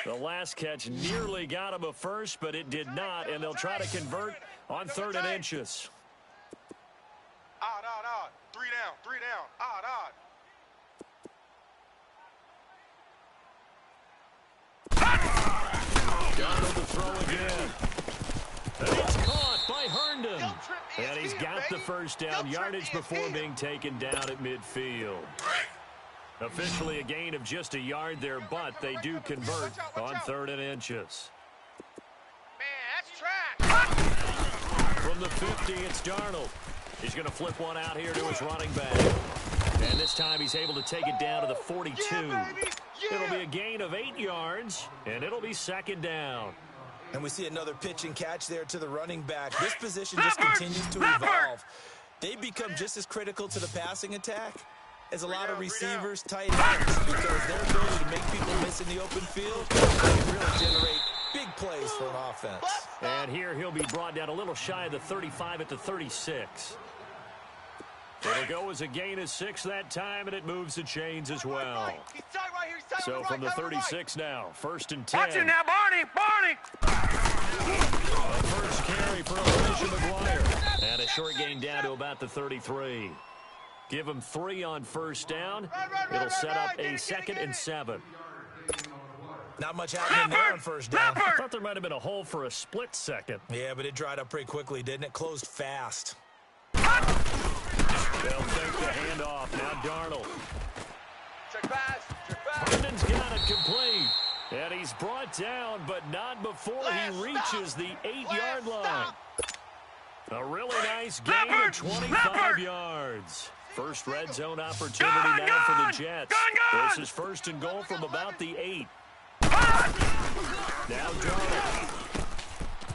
The last catch nearly got him a first, but it did not, and they'll try to convert on 3rd and inches. Odd. 3 down. Odd. Darnold to throw again. And it's caught by Herndon. And he's got the 1st down yardage before being taken down at midfield. Officially a gain of just a yard there, but they do convert on 3rd and inches. Man, that's trash. From the 50, it's Darnold. He's going to flip one out here to his running back. And this time he's able to take it down to the 42. It'll be a gain of 8 yards, and it'll be second down. And we see another pitch and catch there to the running back. This position just continues to evolve. They become just as critical to the passing attack as a lot of receivers, tight ends, because their ability to make people miss in the open field can really generate big plays for an offense. And here he'll be brought down a little shy of the 35 at the 36. It'll go as a gain of 6 that time, and it moves the chains as well. So from the 36 now, 1st and 10. Watch it now, Barney! A first carry for Elijah McGuire. And a short gain down to about the 33. Give him 3 on 1st down. It'll set up a 2nd and 7. Not much happening there on 1st down. I thought there might have been a hole for a split second. Yeah, but it dried up pretty quickly, didn't it? Closed fast. They'll take the handoff. Now Darnold. Check pass. Herndon's got it complete. And he's brought down, but not before he reaches the 8-yard line. A really nice gain of 25 yards. First red zone opportunity now for the Jets. This is 1st and goal from about the 8. Now Darnold.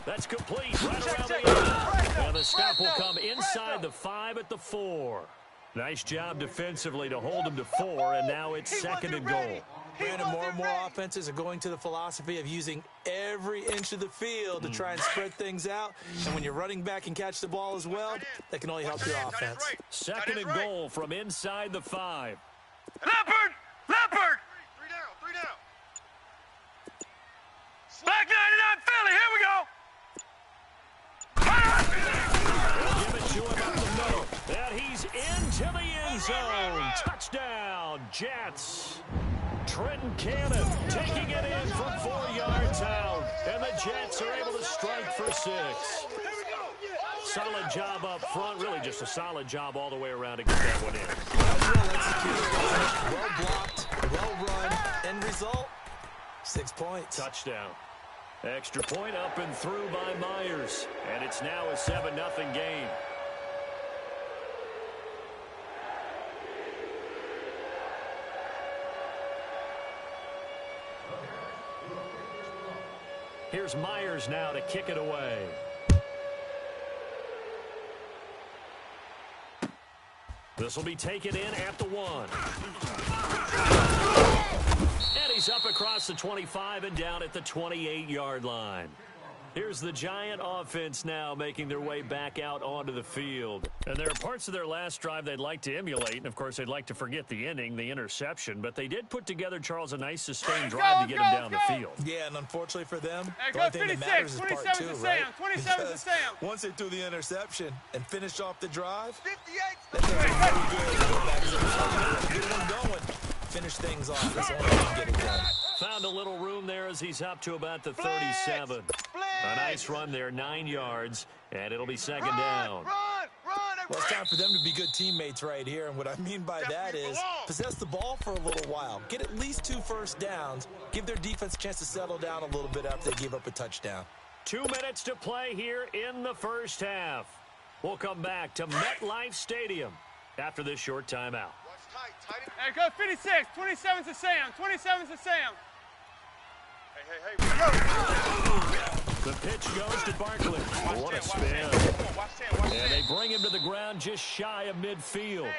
That's complete right around the 8. And the stop will come inside the 5 at the 4. Nice job defensively to hold him to 4, and now it's 2nd and goal. Brandon, more and more offenses are going to the philosophy of using every inch of the field to try and spread things out. And when you're running back and catch the ball as well, that can only help your offense. 2nd and goal from inside the 5. Leopard! Three down. Black 99 Philly, here we go! Give it to him up the middle. And he's into the end zone. Touchdown, Jets. Trenton Cannon taking it in from 4 yards out. And the Jets are able to strike for 6. Solid job up front. Really just a solid job all the way around to get that one in. Well blocked, well run, end result, 6 points. Touchdown. Extra point up and through by Myers. And it's now a 7-0 game. Here's Myers now to kick it away. This will be taken in at the 1. And he's up across the 25 and down at the 28-yard line. Here's the Giant offense now making their way back out onto the field. And there are parts of their last drive they'd like to emulate. And, of course, they'd like to forget the ending, the interception. But they did put together, Charles, a nice sustained drive to get them down the field. Yeah, and unfortunately for them, Hey, the only thing that matters is part 2, right? 27 to Sam. Once they threw the interception and finished off the drive, 58. that doesn't really good one going. Finish things off. That's the only way to get it done. Found a little room there as he's up to about the 37. A nice run there, 9 yards, and it'll be second down. Well, it's time for them to be good teammates right here, and what I mean by that is possess the ball for a little while. Get at least 2 first downs. Give their defense a chance to settle down a little bit after they give up a touchdown. 2 minutes to play here in the first half. We'll come back to MetLife Stadium after this short timeout. Hey, go 56. 27 to Sam. 27 to Sam. Hey. The pitch goes to Barkley. What a spin. And they bring him to the ground just shy of midfield.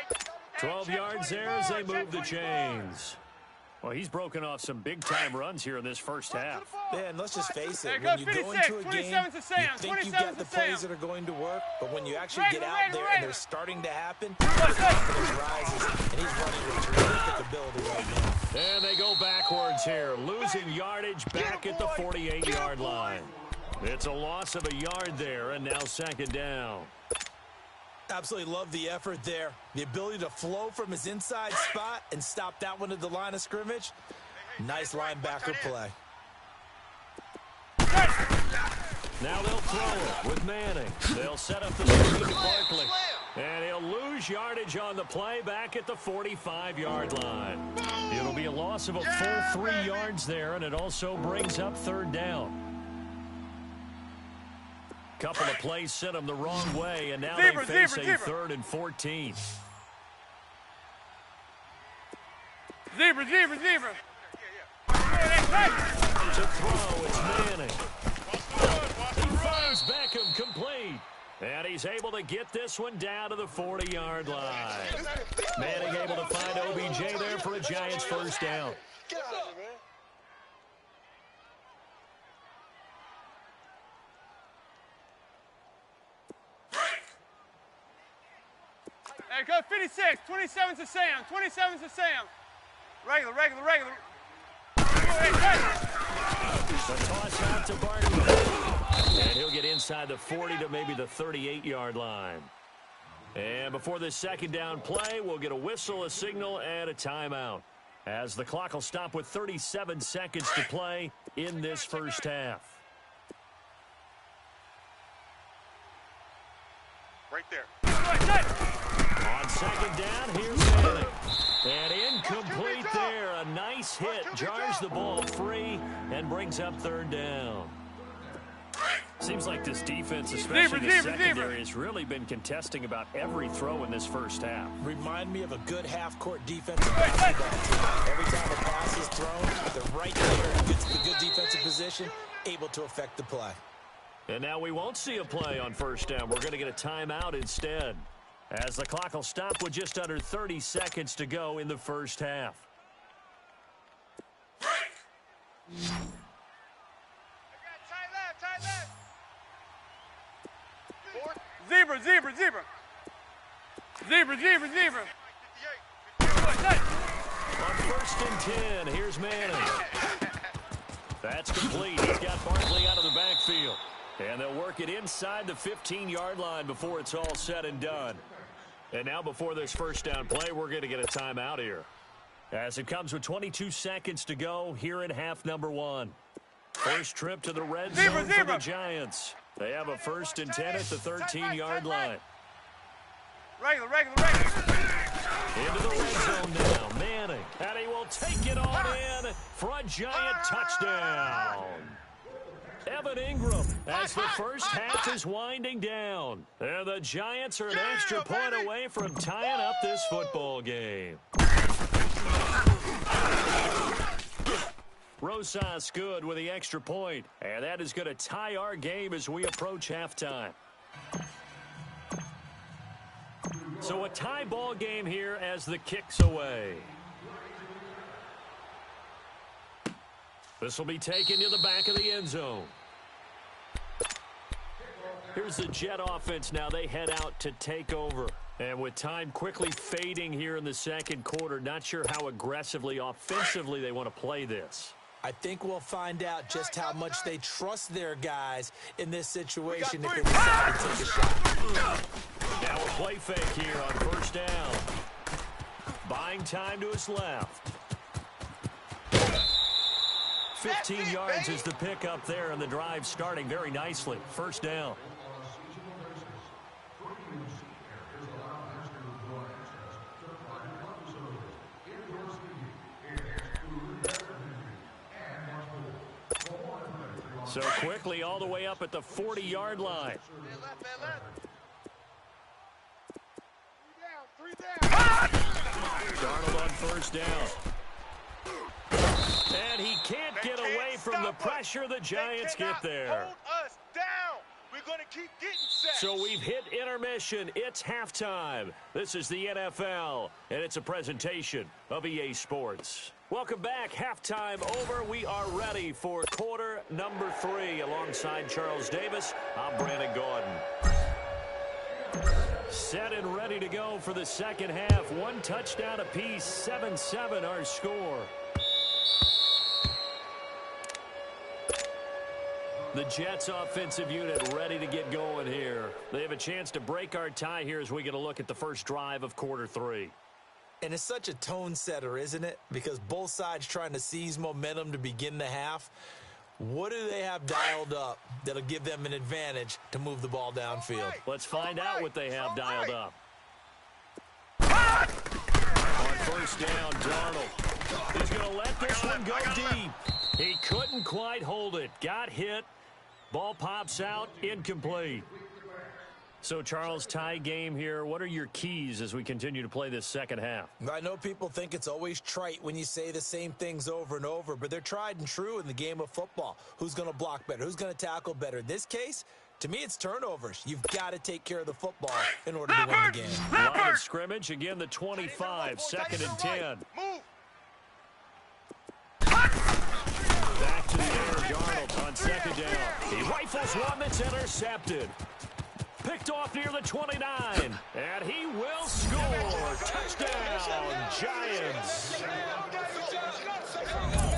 12 yards there as they move the chains. Well, he's broken off some big-time runs here in this first half. Yeah, and let's just face it. When you go into a game, you think you've got the plays that are going to work, but when you actually get out there and they're starting to happen, your confidence rises, and he's running with terrific ability right now. And they go backwards here, losing yardage back at the 48-yard line. It's a loss of a yard there, and now second down. Absolutely love the effort there. The ability to flow from his inside spot and stop that one at the line of scrimmage. Nice linebacker play. Now they'll throw it with Manning. They'll set up the screen to Barkley. And he'll lose yardage on the play back at the 45-yard line. It'll be a loss of a full 3 yards there, and it also brings up third down. Couple of plays sent them the wrong way, and now they face a 3rd and 14. Zebra. To throw, it's Manning. He finds Beckham complete. And he's able to get this one down to the 40-yard line. Manning able to find OBJ there for a Giants first down. Get out of here, man. Hey, go 56. 27's to Sam. 27's to Sam. Regular. The toss out to Barkley. And he'll get inside the 40 to maybe the 38-yard line. And before this second down play, we'll get a whistle, a signal, and a timeout, as the clock will stop with 37 seconds to play in this first half. Right there. On second down, here's Manning. And incomplete there. A nice hit. Jars the ball free and brings up third down. Seems like this defense, especially the secondary, has really been contesting about every throw in this first half. Remind me of a good half-court defensive basketball team. Every time a pass is thrown, they're right there, gets the good defensive position, able to affect the play. And now we won't see a play on first down. We're going to get a timeout instead, as the clock will stop with just under 30 seconds to go in the first half. Tight left. Zebra. On first and 10, here's Manning. That's complete. He's got Barkley out of the backfield. And they'll work it inside the 15-yard line before it's all said and done. And now before this first down play, we're going to get a timeout here, as it comes with 22 seconds to go here in half number one. First trip to the red zone for the Giants. They have a first and 10 at the 13-yard line. Regular. Into the red zone now. Manning. And he will take it all in for a Giant touchdown. Evan Ingram as the first half is winding down. And the Giants are an extra point away from tying up this football game. Rosas good with the extra point, and that is going to tie our game as we approach halftime. So a tie ball game here as the kick's away. This will be taken to the back of the end zone. Here's the Jet offense now. They head out to take over. And with time quickly fading here in the second quarter, not sure how aggressively, offensively they want to play this. I think we'll find out just how much they trust their guys in this situation if they decide to take a shot. Now a play fake here on first down. Buying time to his left. 15 yards is the pickup there, and the drive starting very nicely. First down. So quickly all the way up at the 40-yard line. Darnold on first down. And he can't get away from the pressure. The Giants get there. Hold us down. We're going to keep getting set. So we've hit intermission. It's halftime. This is the NFL, and it's a presentation of EA Sports. Welcome back. Halftime over. We are ready for quarter number 3. Alongside Charles Davis, I'm Brandon Gordon. Set and ready to go for the second half. One touchdown apiece. 7-7 our score. The Jets offensive unit ready to get going here. They have a chance to break our tie here as we get a look at the first drive of quarter 3. And it's such a tone setter, isn't it? Because both sides trying to seize momentum to begin the half. What do they have dialed up that'll give them an advantage to move the ball downfield? Let's find out what they have dialed up. On first down, Darnold. He's going to let this one go deep. He couldn't quite hold it. Got hit. Ball pops out. Incomplete. So, Charles, tie game here. What are your keys as we continue to play this second half? I know people think it's always trite when you say the same things over and over, but they're tried and true in the game of football. Who's going to block better? Who's going to tackle better? In this case, to me, it's turnovers. You've got to take care of the football in order to win the game. Line of scrimmage, again, the 25, second and 10. Move. Back to the air, Darnold on second down. He rifles one that's intercepted. Picked off near the 29, and he will score. Touchdown, Giants.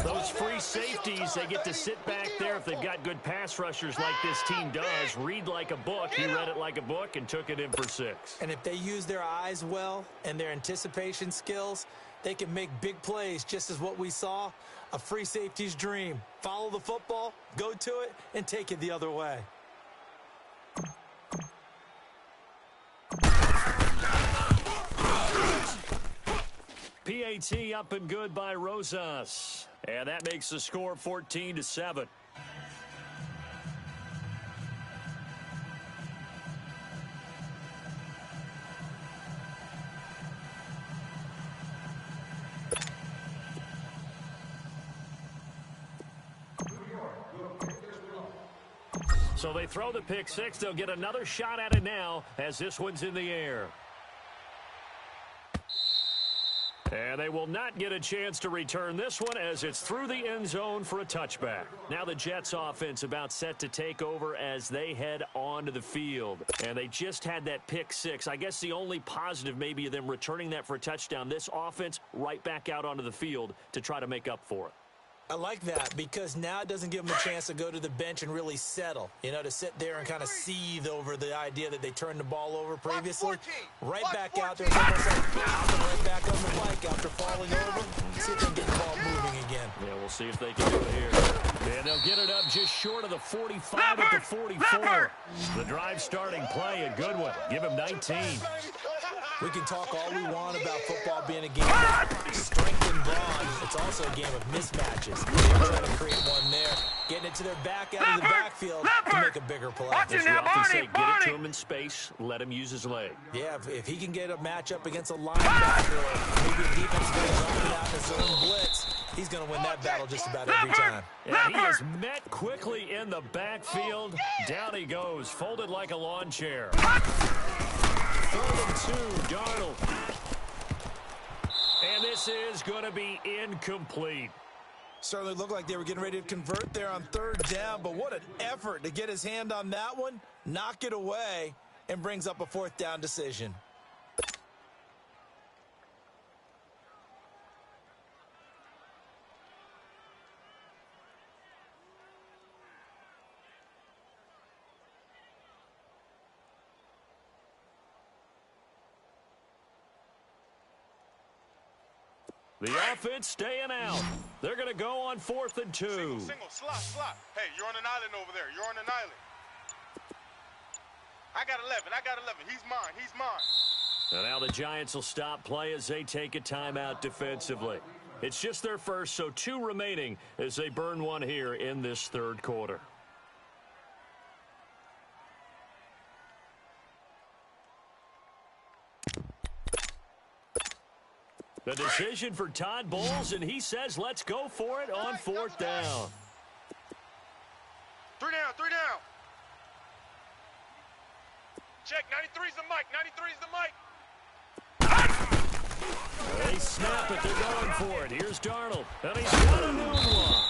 Those free safeties, they get to sit back there if they've got good pass rushers like this team does. Read like a book. He read it like a book and took it in for 6. And if they use their eyes well and their anticipation skills, they can make big plays, just as what we saw. A free safety's dream. Follow the football, go to it, and take it the other way. PAT up and good by Rosas. And that makes the score 14-7. So they throw the pick 6. They'll get another shot at it now as this one's in the air. And they will not get a chance to return this one as it's through the end zone for a touchback. Now the Jets offense about set to take over as they head onto the field. And they just had that pick 6. I guess the only positive maybe of them returning that for a touchdown. This offense right back out onto the field to try to make up for it. I like that because now it doesn't give them a chance to go to the bench and really settle, you know, to sit there and kind of seethe over the idea that they turned the ball over previously. Right back out there, it's almost like hopping right back on the bike after falling over. See if they can get the ball moving again. Yeah, we'll see if they can do it here. And they'll get it up just short of the 45 at the 44. The drive starting play, a good one. Give him 19. We can talk all we want about football being a game of strength and brawn. It's also a game of mismatches. They're trying to create one there, getting it to their back out of the backfield to make a bigger play. As we often say, get it to him in space, let him use his leg. Yeah, if he can get a matchup against a linebacker or maybe a defense going to drop it out in his own blitz, he's going to win that battle just about every time. And he is met quickly in the backfield. Down he goes, folded like a lawn chair. 3rd and 2, Darnold. And this is going to be incomplete. Certainly looked like they were getting ready to convert there on 3rd down, but what an effort to get his hand on that one, knock it away, and brings up a 4th down decision. The offense staying out. They're going to go on 4th and 2. Single, slot. Hey, you're on an island over there. You're on an island. I got 11. He's mine. And now the Giants will stop play as they take a timeout defensively. It's just their first, so 2 remaining as they burn one here in this 3rd quarter. The decision for Todd Bowles, and he says let's go for it on 4th down. 3 down. Check, 93's the mic. They snap it, they're going for it. Here's Darnold, and he's got a new one.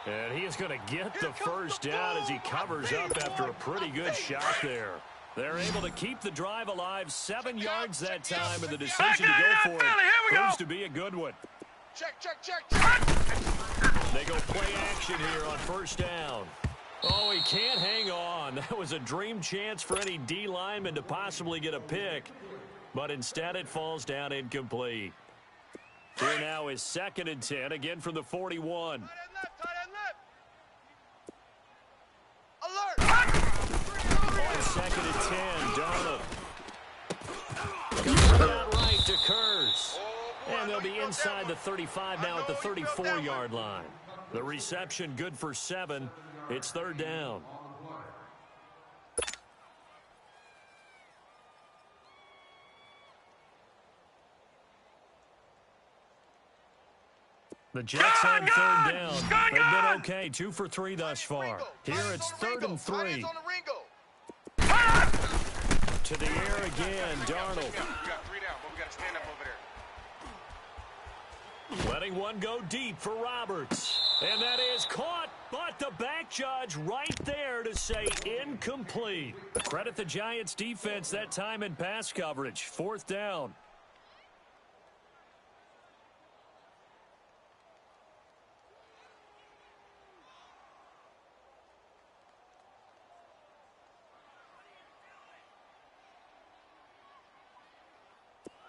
And he is going to get the first down as he covers up after a pretty good shot there. They're able to keep the drive alive, 7 yards that time, and the decision to go for it proves to be a good one. Check. They go play action here on 1st down. Oh, he can't hang on. That was a dream chance for any D lineman to possibly get a pick, but instead it falls down incomplete. Here now is 2nd and 10, again from the 41. Tight end left. Alert! On 2nd and 10, Darnold. Goes out right to Kurtz. And they'll be inside the 35 now at the 34-yard line. The reception good for 7. It's 3rd down. The Jets on third down. They've been okay, 2 for 3 thus far. Here it's 3rd and 3. To the air again, Darnold. We got 3 down, but we got to stand up over there. Letting one go deep for Roberts. And that is caught, but the back judge right there to say incomplete. Credit the Giants defense that time in pass coverage. 4th down.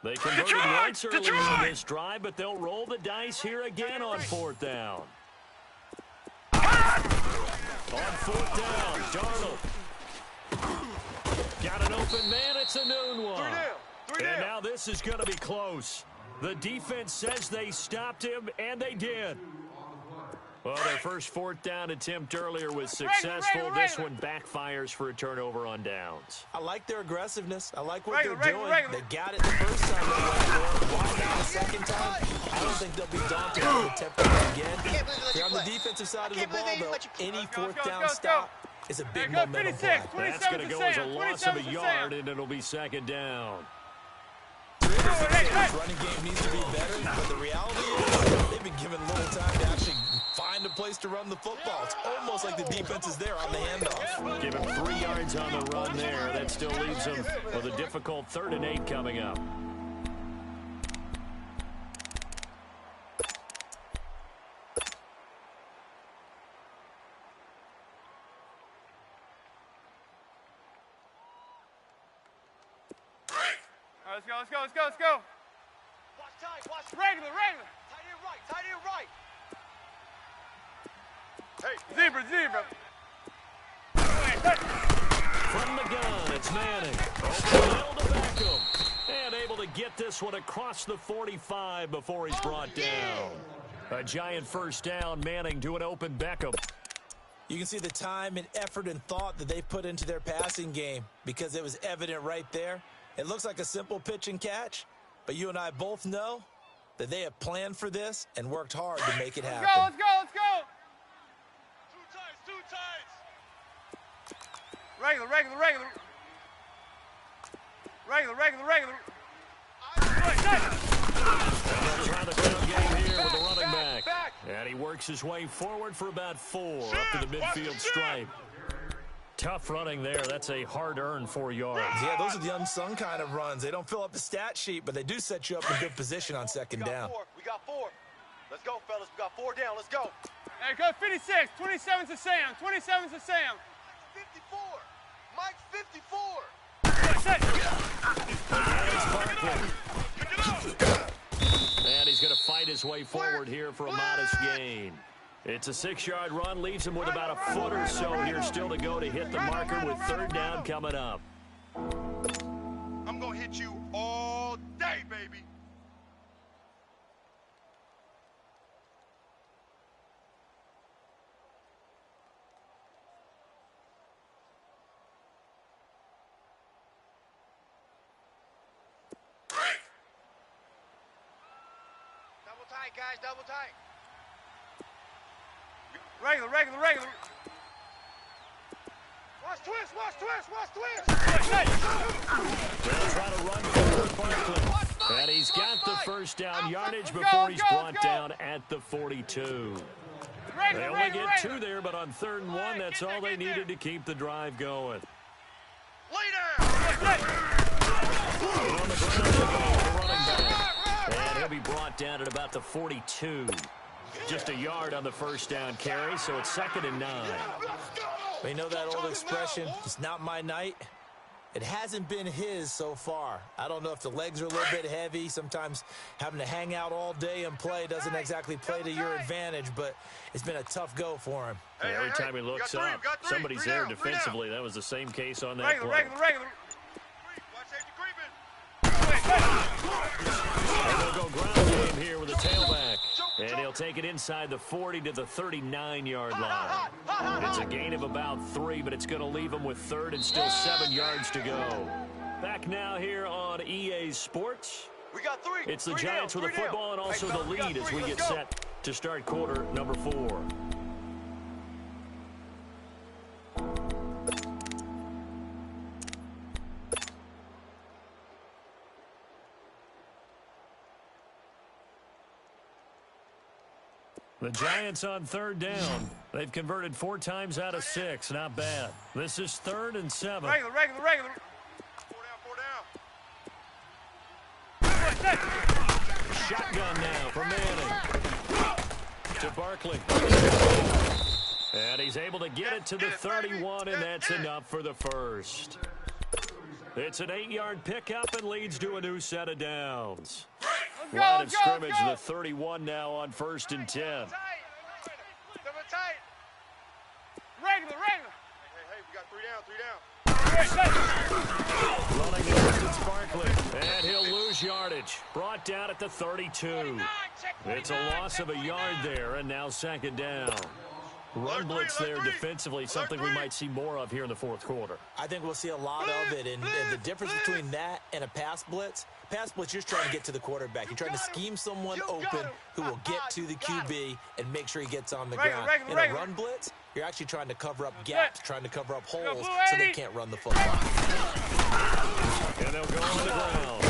They converted once earlier in this drive, but they'll roll the dice here again on 4th down. On 4th down, Darnold. Got an open man. It's a noon one. And now this is going to be close. The defense says they stopped him, and they did. Well, their first 4th down attempt earlier was successful. This one backfires for a turnover on downs. I like their aggressiveness. I like what they're doing. They got it the first time they went for it. Why not the second time? I don't think they'll be daunted to attempt it again. They're on the defensive side of the ball, though. Any 4th down stop is a big momentum play. That's going to go as a loss of a yard, and it'll be 2nd down. Running game needs to be better, but the reality is they've been given little time to actually find a place to run the football. It's almost like the defense is there on the handoff. Give him 3 yards on the run there. That still leaves him with a difficult 3rd and 8 coming up. Let's go. Watch tight, watch regular. Tight end right. Hey, zebra. From the gun, it's Manning. Over the middle to Beckham. And able to get this one across the 45 before he's brought down. A giant 1st down, Manning to an open Beckham. You can see the time and effort and thought that they put into their passing game because it was evident right there. It looks like a simple pitch and catch, but you and I both know that they have planned for this and worked hard to make it happen. Let's go. Two tights. Regular. Trying to ground game here with the running back. And he works his way forward for about 4 up to the midfield stripe. Tough running there. That's a hard-earned 4 yards. Yeah, those are the unsung kind of runs. They don't fill up the stat sheet, but they do set you up in good position on 2nd down. We got 4. Let's go, fellas. We got 4 down. Let's go. Hey, go 56. 27's to Sam. 54. Mike's 54. And he's going to fight his way forward here for a modest gain. It's a 6-yard run, leaves him with about a foot or so here still to go to hit the marker with 3rd down coming up. I'm going to hit you all day, baby. Double tight, guys, double tight. Regular. Watch twist. They'll try to run forward Barkley. And he's got the 1st down yardage before he's brought down at the 42. They only get 2 there, but on 3rd and 1, that's all they needed to keep the drive going. Lay down. On the ground, they go with the running back. And he'll be brought down at about the 42. Just a yard on the 1st down carry, so it's 2nd and 9. You know that old expression, it's not my night? It hasn't been his so far. I don't know if the legs are a little bit heavy. Sometimes having to hang out all day and play doesn't exactly play to your advantage, but it's been a tough go for him. Every time he looks up, somebody's there defensively. That was the same case on that play. Regular. And they'll go ground game here with a tailback. And he'll take it inside the 40 to the 39-yard line. It's a gain of about 3, but it's going to leave him with 3rd and still 7 yards to go. Back now here on EA Sports. We got 3. It's the Giants with the football and also the lead as we get set to start quarter number 4. The Giants on 3rd down. They've converted 4 times out of 6. Not bad. This is 3rd and 7. Regular. 4 down. Shotgun now for Manning. To Barkley. And he's able to get it to the 31, and that's enough for the first. It's an 8-yard pickup and leads to a new set of downs. Line of scrimmage, the 31 now on 1st and 10. Tight. Regular. Hey, we got 3 down. Running the distance, Barkley. And he'll lose yardage. Brought down at the 32. It's a loss of a yard there, and now 2nd down. Run blitz there defensively, something we might see more of here in the 4th quarter. I think we'll see a lot of it, and the difference between that and a pass blitz, you're just trying to get to the quarterback. You're trying to scheme someone open who will get to the QB and make sure he gets on the ground. In a run blitz, you're actually trying to cover up gaps, trying to cover up holes so they can't run the football. And they'll go on the ground.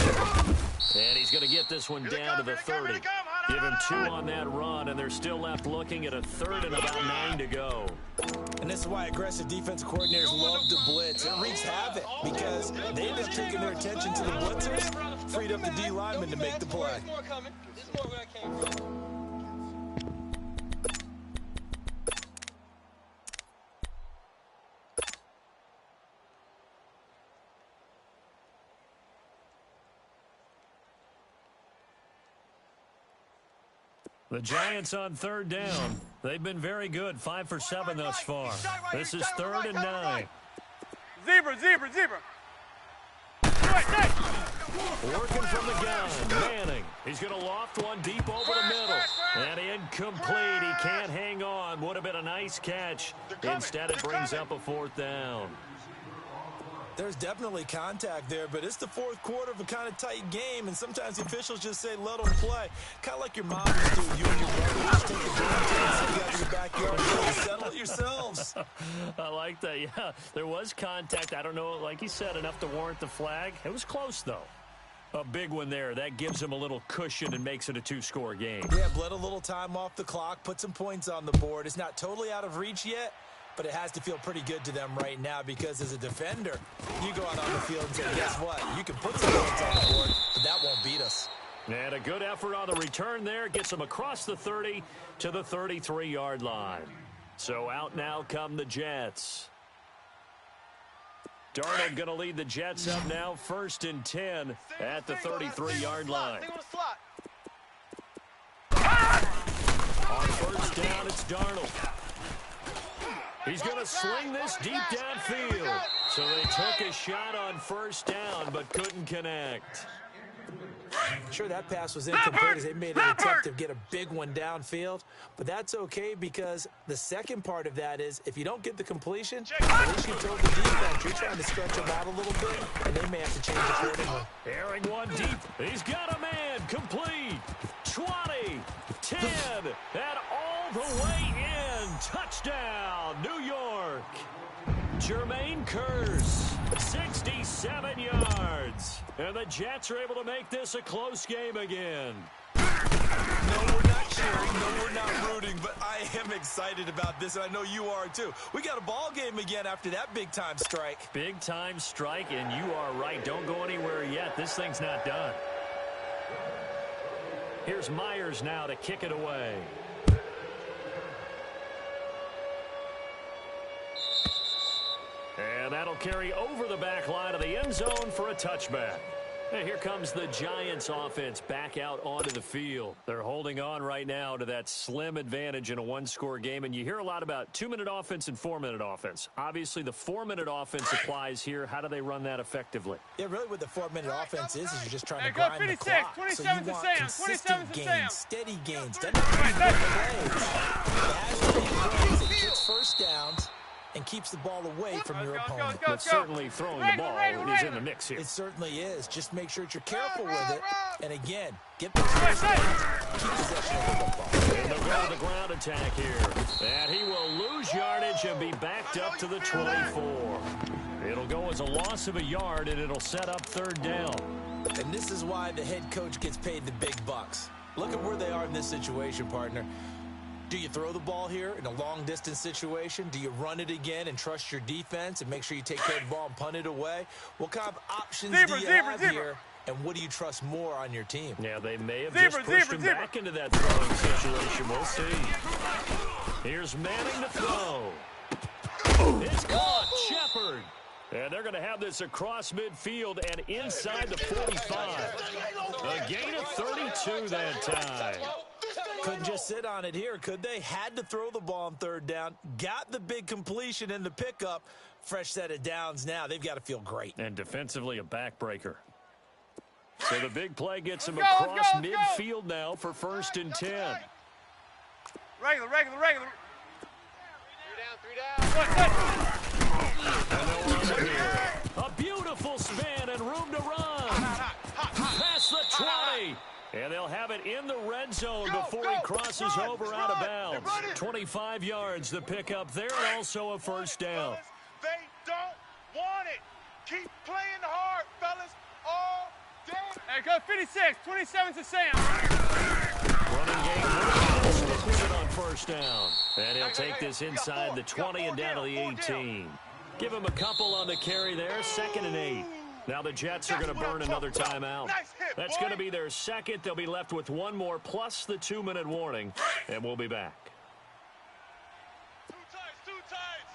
And he's going to get this one down to the 30. Give him 2 on that run, and they're still left looking at a 3rd and about 9 to go. And this is why aggressive defensive coordinators love to blitz. It wreaks havoc because they end up taking their attention to the blitzers, freed up the D lineman to make the play. The Giants on 3rd down. They've been very good, 5 for 7 thus far. This is 3rd and 9. Zebra. Working from the gun, Manning. He's going to loft one deep over the middle. And incomplete. He can't hang on. Would have been a nice catch. Instead, it brings up a 4th down. There's definitely contact there, but it's the 4th quarter of a kind of tight game, and sometimes the officials just say, let them play. Kind of like your mom used to. You and your brother just take the damn thing and send you out to your backyard and settle it yourselves. I like that, yeah. There was contact. I don't know, like you said, enough to warrant the flag. It was close, though. A big one there. That gives him a little cushion and makes it a 2-score game. Yeah, bled a little time off the clock, put some points on the board. It's not totally out of reach yet, but it has to feel pretty good to them right now because as a defender, you go out on the field and say, guess what? You can put some points on the board, but that won't beat us. And a good effort on the return there. Gets them across the 30 to the 33-yard line. So out now come the Jets. Darnold going to lead the Jets up now, 1st and 10 at the 33-yard line. On 1st down, it's Darnold. He's going to sling this deep downfield. So they took a shot on 1st down, but couldn't connect. Sure, that pass was incomplete as they made an attempt to get a big one downfield, but that's okay because the second part of that is if you don't get the completion, at least you told the defense you're trying to stretch them out a little bit, and they may have to change accordingly. Airing one deep. He's got a man. Complete. 20, 10, and all the way in. Touchdown, New York. Jermaine Kearse, 67 yards. And the Jets are able to make this a close game again. No, we're not cheering. No, we're not rooting. But I am excited about this, and I know you are too. We got a ball game again after that big-time strike. Big-time strike, and you are right. Don't go anywhere yet. This thing's not done. Here's Myers now to kick it away. And that'll carry over the back line of the end zone for a touchback. And here comes the Giants offense back out onto the field. They're holding on right now to that slim advantage in a 1-score game. And you hear a lot about 2-minute offense and 4-minute offense. Obviously, the 4-minute offense applies here. How do they run that effectively? Yeah, really what the 4-minute offense is you're just trying to grind the clock. So you want consistent gains, steady gains. Doesn't have to be big plays. It has to be plays that gets 1st downs and keeps the ball away from your opponent. But certainly throwing the ball is in the mix here. It certainly is. Just make sure that you're careful with it. And again, get the first down, keep possession of the football. And they'll attack here. And he will lose yardage and be backed up to the 24. It'll go as a loss of a yard, and it'll set up third down. And this is why the head coach gets paid the big bucks. Look at where they are in this situation, partner. Do you throw the ball here in a long-distance situation? Do you run it again and trust your defense and make sure you take care of the ball and punt it away? What kind of options do you have here, and what do you trust more on your team? Yeah, they may have just pushed him back into that throwing situation. We'll see. Here's Manning to throw. It's caught. Shepard. And they're going to have this across midfield and inside the 45. A gain of 32 that time. Couldn't just sit on it here, could they? Had to throw the ball on third down. Got the big completion in the pickup. Fresh set of downs now. They've got to feel great. And defensively a backbreaker. So the big play gets him across midfield now for 1st and 10. Regular. A beautiful spin and room to run. Past the 20. And they'll have it in the red zone before he crosses over out of bounds. 25 yards the pickup there, and also a first down. They don't want it. Keep playing hard, fellas, all day. Hey, go 56, 27 to Sam. Running game, stick with it on first down. And he'll take this inside the 20 and down to the 18. Give him a couple on the carry there, 2nd and 8. Now the Jets are going to burn another timeout. That's going to be their second. They'll be left with one more plus the 2-minute warning, and we'll be back. Two tights.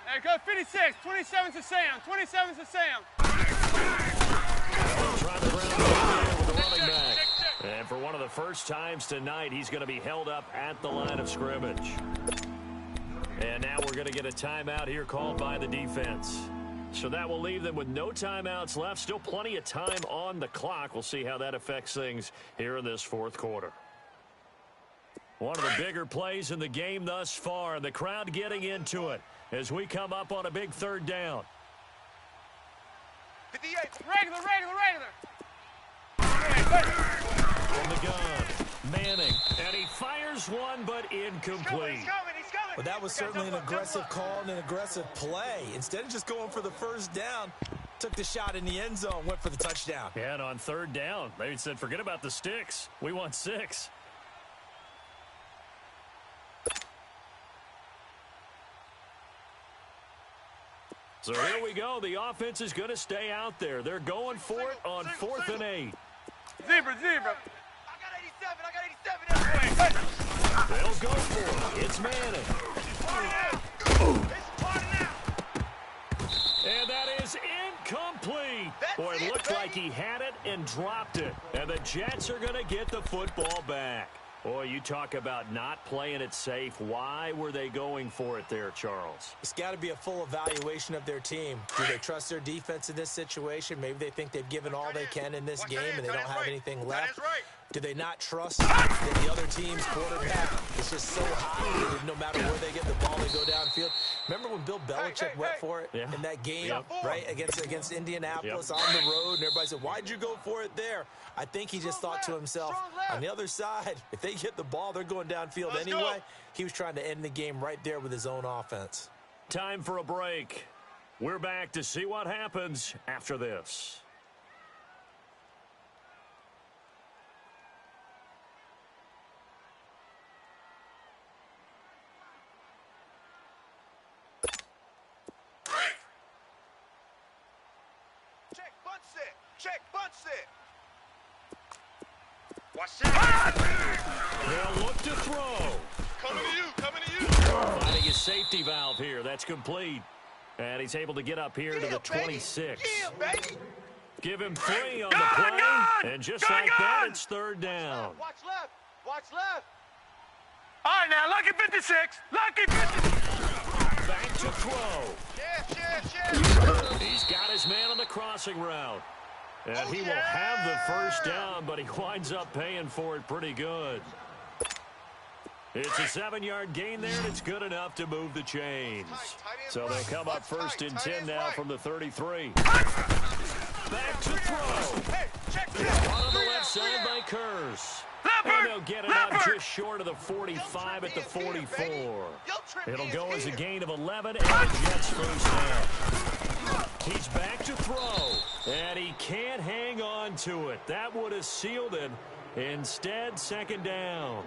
Hey, go 56, 27 to Sam, 27 to Sam. Try the ground there with the running back. And for one of the first times tonight, he's going to be held up at the line of scrimmage. And now we're going to get a timeout here called by the defense. So that will leave them with no timeouts left. Still plenty of time on the clock. We'll see how that affects things here in this 4th quarter. One of the bigger plays in the game thus far. And the crowd getting into it as we come up on a big 3rd down. 58. Regular. From the gun, Manning. And he fires one, but incomplete. He's coming. Well, that was certainly an aggressive call and an aggressive play. Instead of just going for the first down, took the shot in the end zone, went for the touchdown. Yeah, and on 3rd down, they said, forget about the sticks. We want 6. So here we go. The offense is going to stay out there. They're going for it on 4th and 8. Zebra. I got 87. They'll go for it. It's Manning. And that is incomplete. Boy, it looked like he had it and dropped it. And the Jets are going to get the football back. Boy, you talk about not playing it safe. Why were they going for it there, Charles? It's got to be a full evaluation of their team. Do they trust their defense in this situation? Maybe they think they've given all they can in this game and they don't have anything left. Do they not trust that the other team's quarterback is just so hot that no matter where they get the ball, they go downfield? Remember when Bill Belichick went for it in that game, right, against Indianapolis on the road, and everybody said, why'd you go for it there? I think he just thought to himself, on the other side, if they get the ball, they're going downfield anyway. He was trying to end the game right there with his own offense. Time for a break. We're back to see what happens after this. Check, bunt set. Watch that. They'll look to throw. Coming to you. Finding his safety valve here. That's complete. And he's able to get up here to the 26. Give him 3 on the play. And just like that, it's 3rd down. Watch left. All right, now, lucky 56. Lucky 56. Back to throw. Yes. He's got his man on the crossing route. And he will have the first down, but he winds up paying for it pretty good. It's a 7-yard gain there, and it's good enough to move the chains. So they'll come up 1st and 10 now from the 33. Back to throw. On the left side by Kurz. And they'll get it out just short of the 45 at the 44. It'll go as a gain of 11 and the Jets first down. He's back to throw, and he can't hang on to it. That would have sealed it. Instead, second down.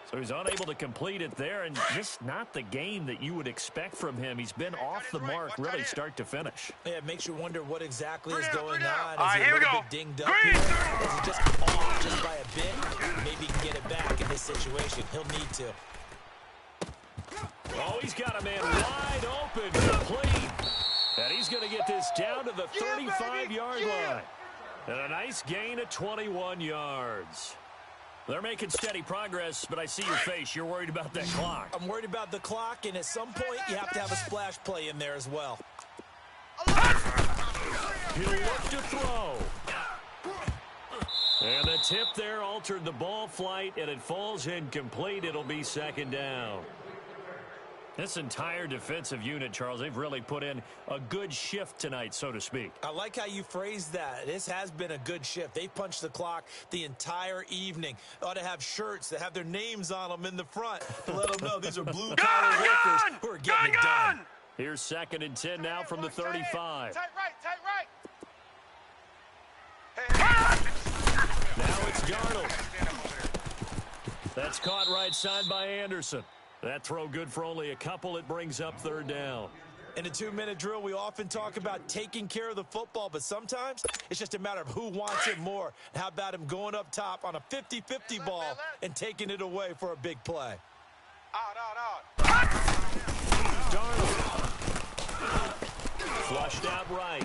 So he's unable to complete it there, and just not the game that you would expect from him. He's been off the mark really start to finish. Yeah, it makes you wonder what exactly is going on. All right, here we go. Dinged up here? Is it just off just by a bit? Maybe he can get it back in this situation. He'll need to. Oh, he's got a man wide open, complete. And he's going to get this down to the 35-yard line. And a nice gain of 21 yards. They're making steady progress, but I see your face. You're worried about that clock. I'm worried about the clock, and at some point, you have to have a splash play in there as well. He'll look to throw. And the tip there altered the ball flight, and it falls incomplete. It'll be second down. This entire defensive unit, Charles, they've really put in a good shift tonight, so to speak. I like how you phrased that. This has been a good shift. They punched the clock the entire evening. They ought to have shirts that have their names on them in the front to let them know these are blue-collar workers who are getting it done. Here's second and 10 now from the 35. Tight right. Now it's Darnold. That's caught right side by Anderson. That throw good for only a couple. It brings up third down. In a 2-minute drill, we often talk about taking care of the football, but sometimes it's just a matter of who wants it more. How about him going up top on a 50-50 ball and taking it away for a big play? Out. Darnold. Flushed out right.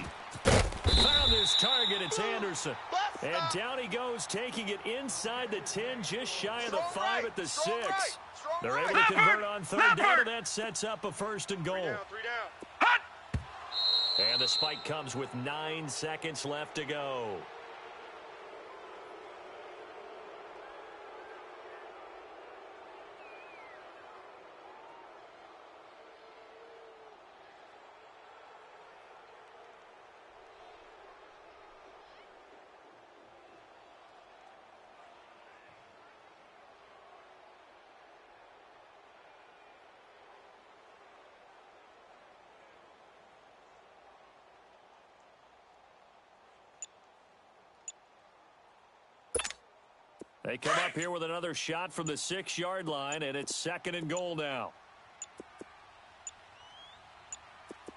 Found his target. It's Anderson. And down he goes, taking it inside the 10, just shy of the 5 at the 6. They're able to convert on third down, and that sets up a first and goal. 3 down. And the spike comes with 9 seconds left to go. They come up here with another shot from the 6-yard line, and it's second and goal now.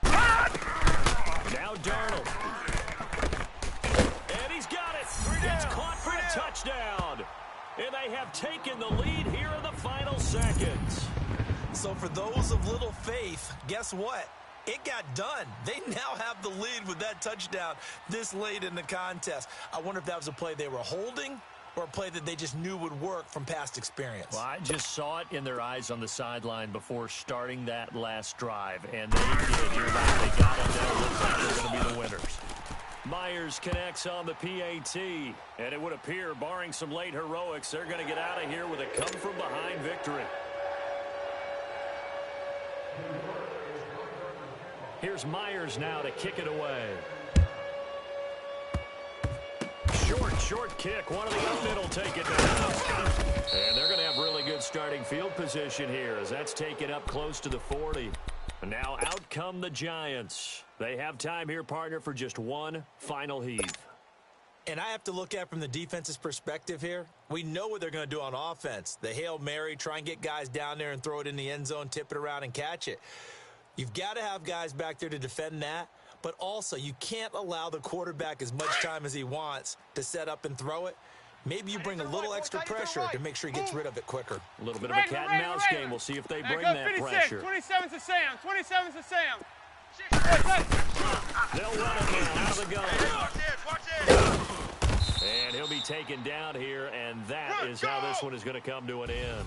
Now Darnold. And he's got it. It's caught for a touchdown. And they have taken the lead here in the final seconds. So for those of little faith, guess what? It got done. They now have the lead with that touchdown this late in the contest. I wonder if that was a play they were holding or a play that they just knew would work from past experience. Well, I just saw it in their eyes on the sideline before starting that last drive, and they did. You're right. They got it there. Looks like they're going to be the winners. Myers connects on the PAT, and it would appear, barring some late heroics, they're going to get out of here with a come-from-behind victory. Here's Myers now to kick it away. Short kick. One of the up will take it down. And they're going to have really good starting field position here as that's taken up close to the 40. And now out come the Giants. They have time here, partner, for just one final heave. And I have to look at from the defense's perspective here. We know what they're going to do on offense. The Hail Mary, try and get guys down there and throw it in the end zone, tip it around and catch it. You've got to have guys back there to defend that. But also, you can't allow the quarterback as much time as he wants to set up and throw it. Maybe you bring a little extra pressure to make sure he gets rid of it quicker. A little bit of a cat and mouse game. We'll see if they bring that pressure. 27's to Sam. 27's to Sam. They'll run it now out of the gun. Watch it. And he'll be taken down here, and that is how this one is going to come to an end.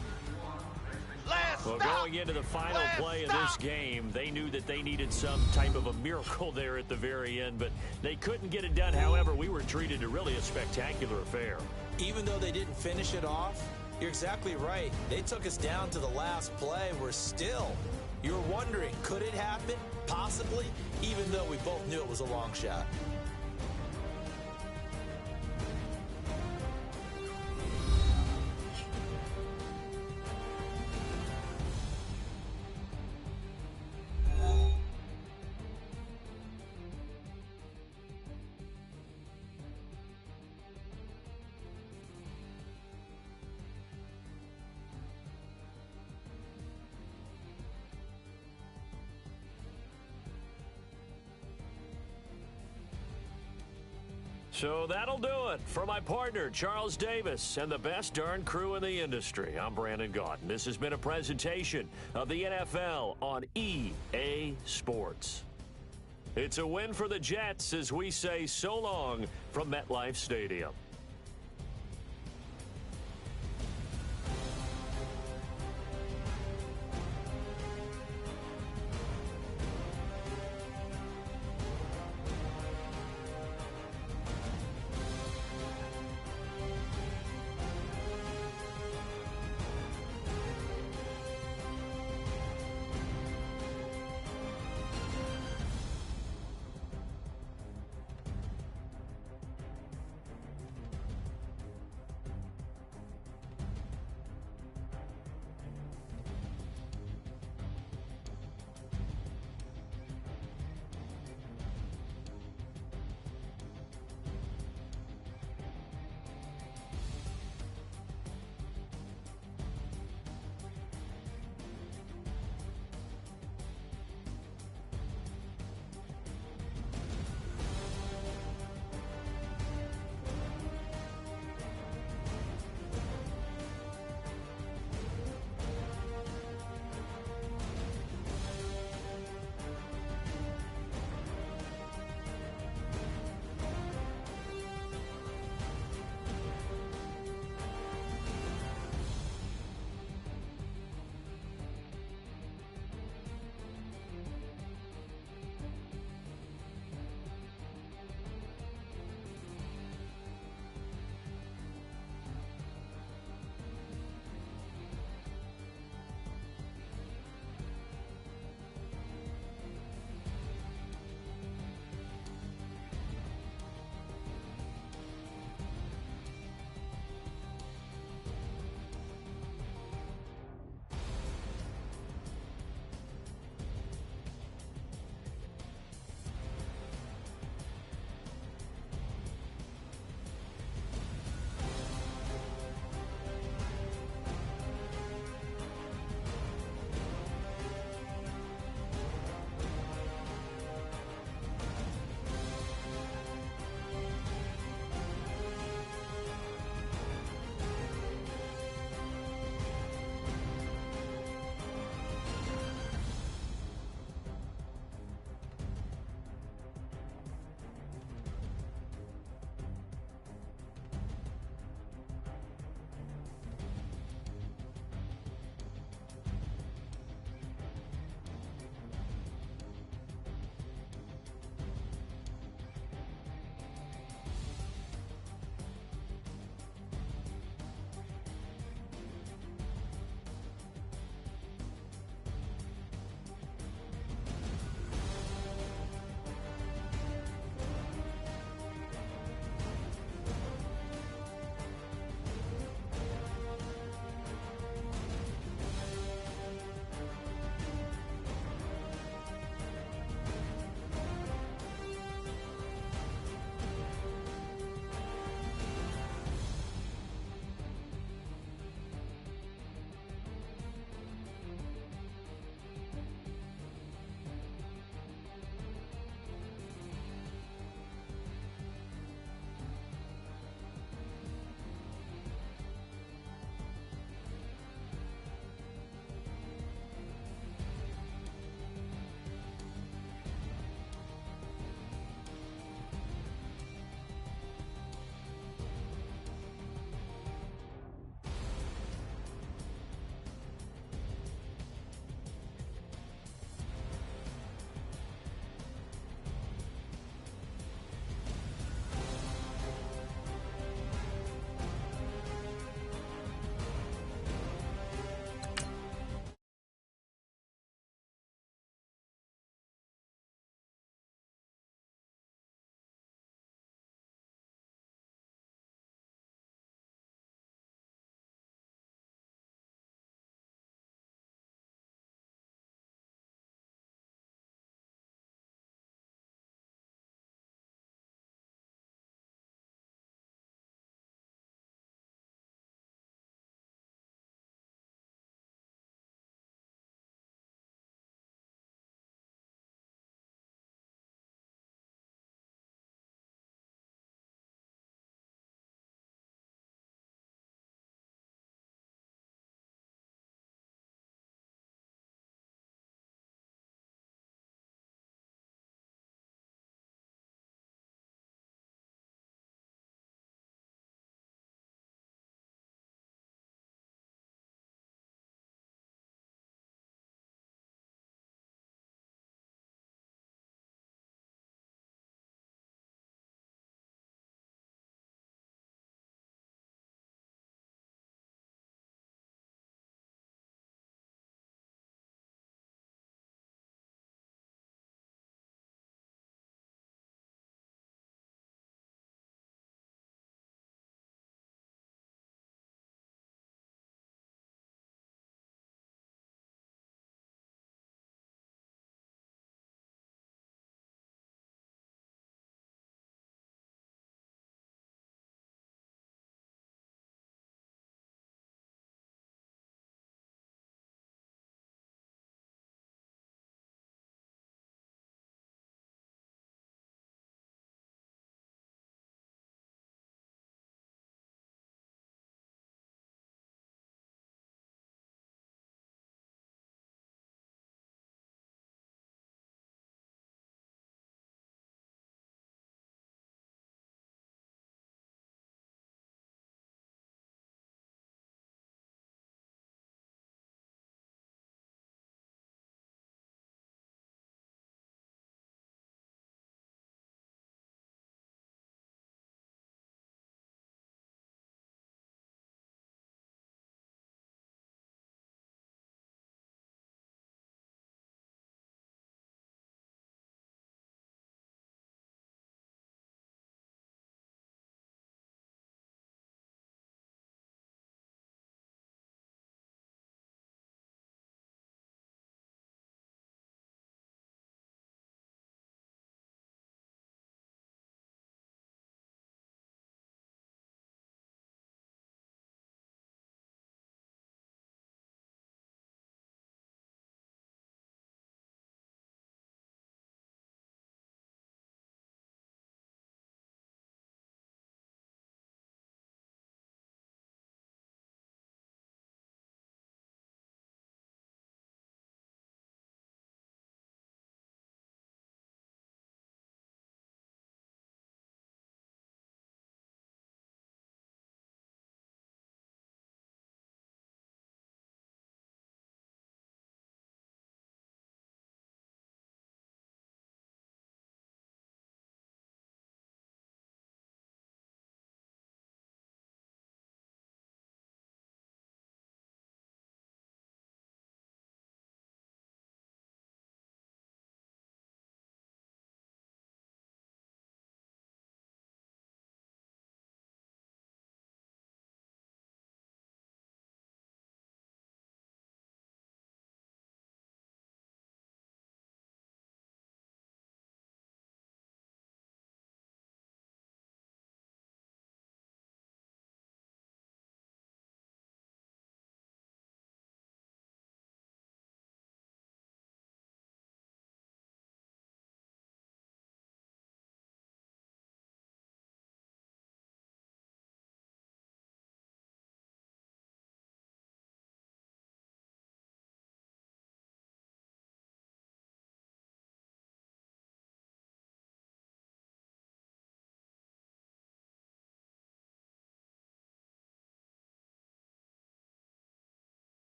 Well, going into the final play of this game, they knew that they needed some type of a miracle there at the very end, but they couldn't get it done. However, we were treated to really a spectacular affair. Even though they didn't finish it off, you're exactly right. They took us down to the last play. We're still, you're wondering, could it happen? Possibly, even though we both knew it was a long shot. So that'll do it for my partner, Charles Davis, and the best darn crew in the industry. I'm Brandon Gaudin. This has been a presentation of the NFL on EA Sports. It's a win for the Jets as we say so long from MetLife Stadium.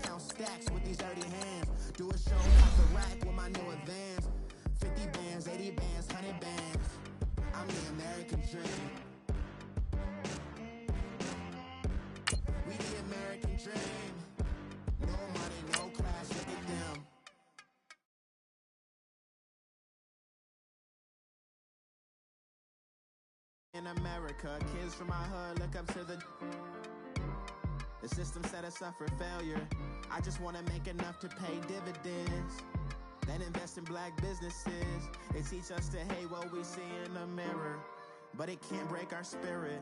Count stacks with these dirty hands. Do a show off the rack with my new advance. 50 bands, 80 bands, 100 bands. I'm the American dream. We the American dream. No money, no class, look at them. In America, kids from my hood look up to the system set us up for failure. I just want to make enough to pay dividends, then invest in black businesses. They teach us to hate what we see in the mirror, but it can't break our spirit.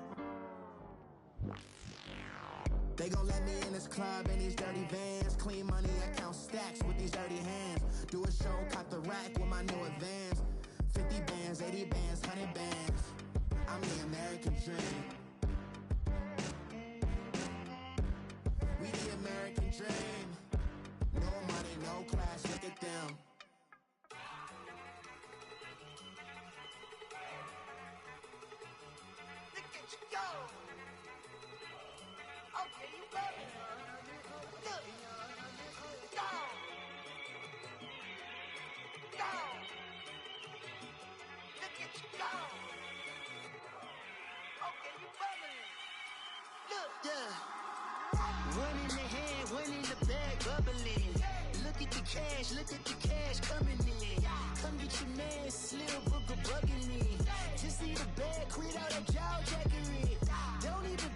They gon' let me in this club in these dirty vans. Clean money, I count stacks with these dirty hands. Do a show, cop the rack with my new advance. 50 bands, 80 bands, 100 bands. I'm the American dream. We the American dream. No money, no class, look at them. Look at you go. Okay, you got it. Look. Go. Go. Look at you go. Okay, you bubbling. Look. Yeah. One in the hand, one in the bag, bubbling. Look at the cash coming in. Come get your man, Slim Booker bugging me. Just need a bag, quit all that jaw jackery. Don't even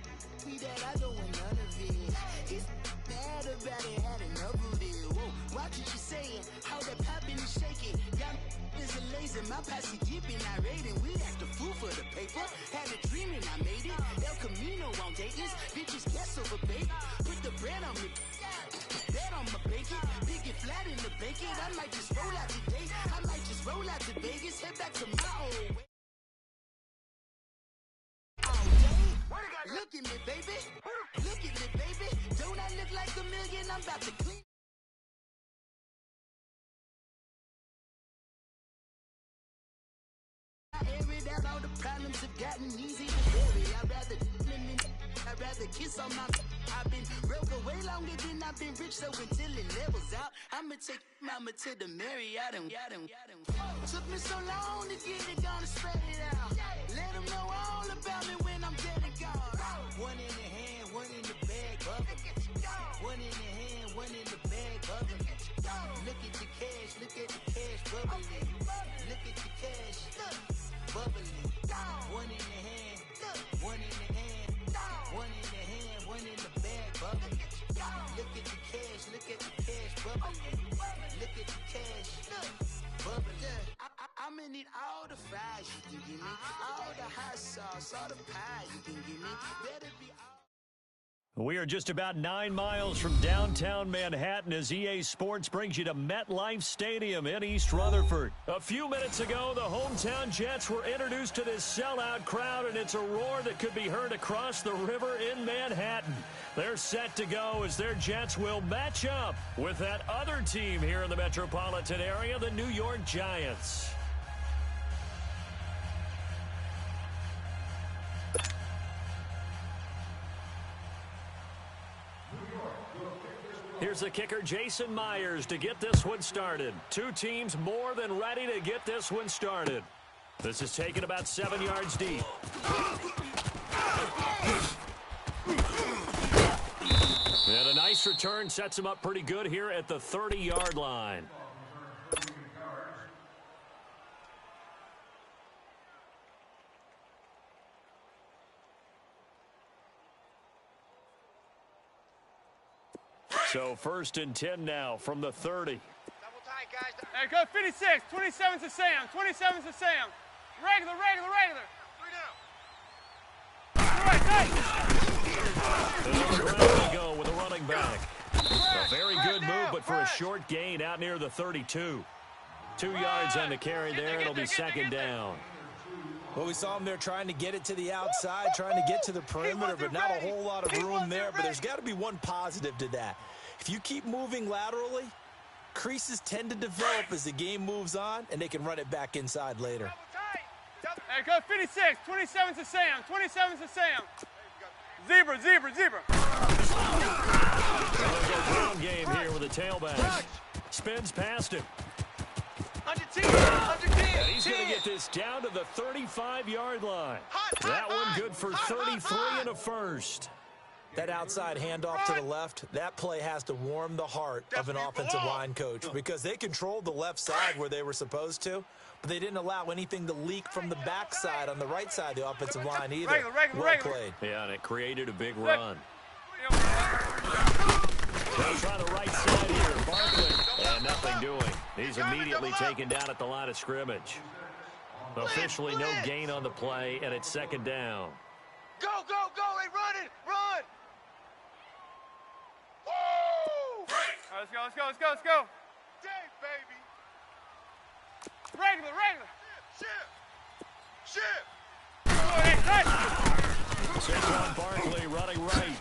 be that, I don't want none of it. He's mad about it, had enough of it. Whoa, watch what you saying, how that poppin' and shaking. Y'all is a lazy, my posse dipping, I raiding. We act the fool for the paper. Had a dream and I made it. El Camino on Dayton's, bitches guess over baby. Put the bread on me, bet on my bacon. Big it flat in the bacon. I might just roll out today. I might just roll out to Vegas, head back to my old way. All day, look at me, baby. Look at me, baby. Don't I look like a million? I'm about to clean. I air it out, all the problems have gotten easy to bury. I'd rather kiss on my. I've been broke way longer than I've been rich, so until it levels out, I'ma take mama to the Marriott and took me so long to get it, gonna spread it out. Let them know all about me when I'm dead and gone. One in the hand, one in the bag, bubbling. One in the hand, one in the bag, bubbling. Look at the cash, bubbling. Look at the cash, bubbling. One in the hand, one in the hand, one in the hand, one in the bag, bubbling. Look at the cash, bubbling. Look at the cash, bubbling. I'ma need all the fries you can give me, all the hot sauce, all the pie you can give me. Better be all. We are just about 9 miles from downtown Manhattan as EA Sports brings you to MetLife Stadium in East Rutherford. A few minutes ago, the hometown Jets were introduced to this sellout crowd, and it's a roar that could be heard across the river in Manhattan. They're set to go as their Jets will match up with that other team here in the metropolitan area, the New York Giants. Here's the kicker, Jason Myers, to get this one started. Two teams more than ready to get this one started. This is taken about 7 yards deep. And a nice return sets him up pretty good here at the 30-yard line. So 1st and 10 now from the 30. Double tight, guys. Hey, go 56. 27's to Sam. 27's to Sam. Regular. 3 down. All right, tight. And on the ground we go with a running back. A very good move, but for a short gain out near the 32. 2 yards on the carry there. It'll be second down. Well, we saw him there trying to get it to the outside, trying to get to the perimeter, but not a whole lot of room there. But there's got to be one positive to that. If you keep moving laterally, creases tend to develop as the game moves on, and they can run it back inside later. Hey, go 56. 27's to Sam. 27's to Sam. Zebra. Ground game here with a tailback. Spins past him. Under 10. And he's going to get this down to the 35-yard line. That one good for 33 and a first. That outside handoff to the left, that play has to warm the heart of an offensive line coach because they controlled the left side where they were supposed to, but they didn't allow anything to leak from the backside on the right side of the offensive line either. Well played. Yeah, and it created a big run. They'll try the right side here. Barkley. And nothing doing. He's immediately taken down at the line of scrimmage. Officially no gain on the play, and it's second down. Go, go, go. Hey, run it. Run. Woo! All right, let's go. Dang, baby. Regular. Ship. Saquon Barkley running right.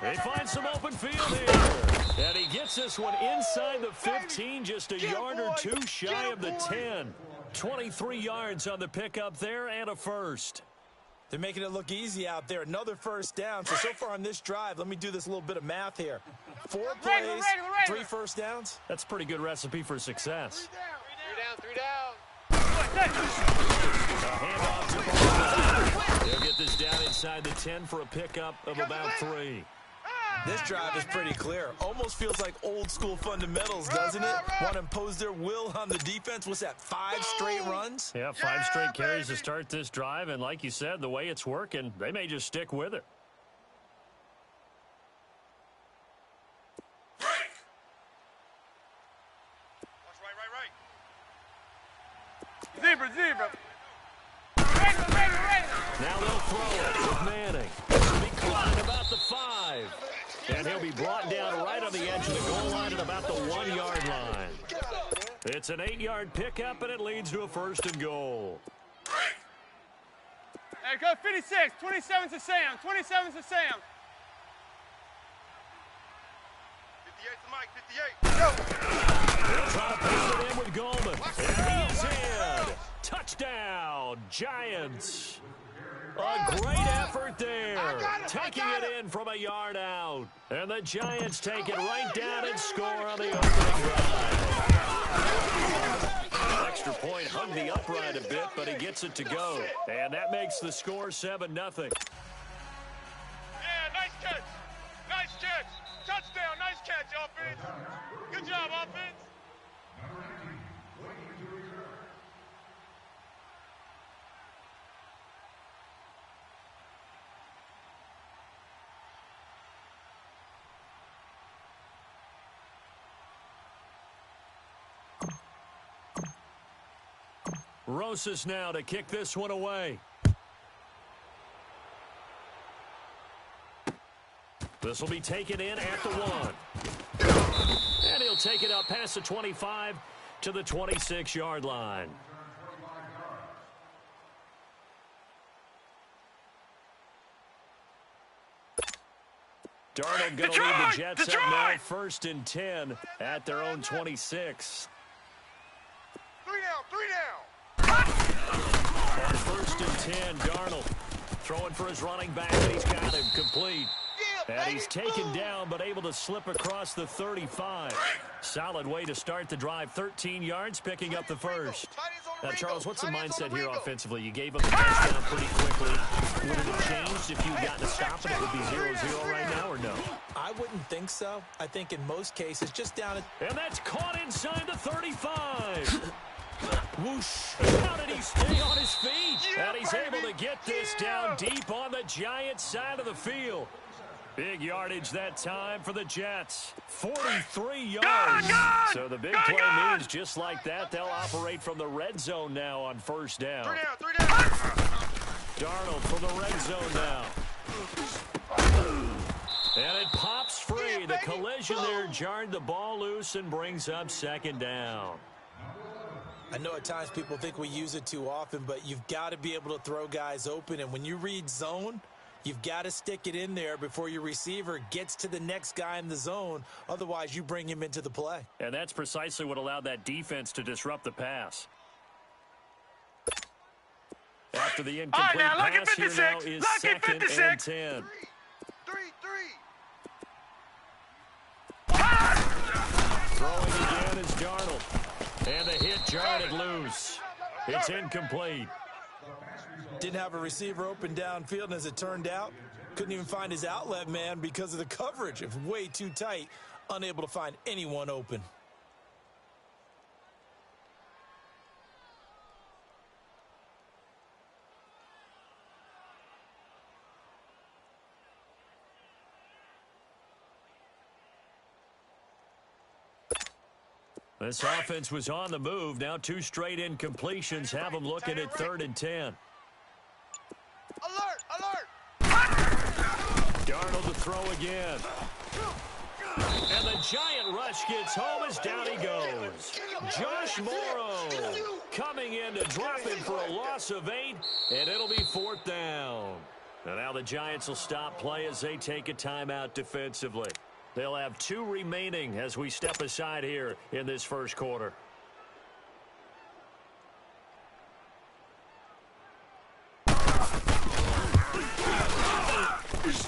They find some open field here. And he gets this one inside the 15, just a yard or two shy of the 10. 23 yards on the pickup there and a first. They're making it look easy out there. Another first down. So far on this drive, let me do this little bit of math here. 4 plays, 3 first downs. That's a pretty good recipe for success. 3 down. A handoff to Barkley. He'll get this down inside the 10 for a pickup of about 3. This drive is pretty clear. Almost feels like old school fundamentals, doesn't it? Want to impose their will on the defense. What's that, 5 straight runs? Yeah, 5 straight carries to start this drive. And like you said, the way it's working, they may just stick with it. Zebra. Now they'll throw it with Manning. This will be Klein about the 5. And he'll be brought down right on the edge of the goal line at about the 1-yard line. It's an 8-yard pickup, and it leads to a first and goal. Hey, go 56. 27's to Sam. 27's to Sam. 58's to Mike. 58. Go. They'll try to pass it in with Goldman. And he's in. Touchdown, Giants. A great effort there. Taking it in from a yard out. And the Giants take it right down and score on the opening drive. Extra point hung the upright a bit, but he gets it to go. And that makes the score 7-0. Yeah, nice catch. Nice catch. Touchdown. Nice catch, offense. Good job, offense. Rosas now to kick this one away. This will be taken in at the 1. And he'll take it up past the 25 to the 26-yard line. Darnold going to lead the Jets up now, 1st and 10 at their own 26. 3 down. On 1st and 10, Darnold throwing for his running back, and he's got him complete. And he's taken down, but able to slip across the 35. Solid way to start the drive. 13 yards, picking up the first. Now, Charles, what's the mindset here offensively? You gave up the touchdown pretty quickly. Would it have changed if you had gotten a stop and it would be 0-0 right now, or no? I wouldn't think so. I think in most cases, just down at... And that's caught inside the 35. Whoosh. How did he stay on his feet? And he's able to get this down deep on the Giants side of the field. Big yardage that time for the Jets. 43 yards. So the big play means just like that, they'll operate from the red zone now on 1st down. 3 down. Darnold from the red zone now. And it pops free. The collision there jarred the ball loose and brings up 2nd down. I know at times people think we use it too often, but you've got to be able to throw guys open. And when you read zone, you've got to stick it in there before your receiver gets to the next guy in the zone. Otherwise, you bring him into the play. And that's precisely what allowed that defense to disrupt the pass. After the incomplete pass here now is 2nd and 10. 3. Throwing again is Darnold. And the hit jarred it loose. It's incomplete. Didn't have a receiver open downfield, and as it turned out, couldn't even find his outlet man because of the coverage. It was way too tight, unable to find anyone open. This offense was on the move. Now 2 straight incompletions have them looking at 3rd and 10. Alert! Alert! Darnold to throw again. And the giant rush gets home as down he goes. Josh Morrow coming in to drop him for a loss of 8, and it'll be 4th down. And now the Giants will stop play as they take a timeout defensively. They'll have 2 remaining as we step aside here in this first quarter.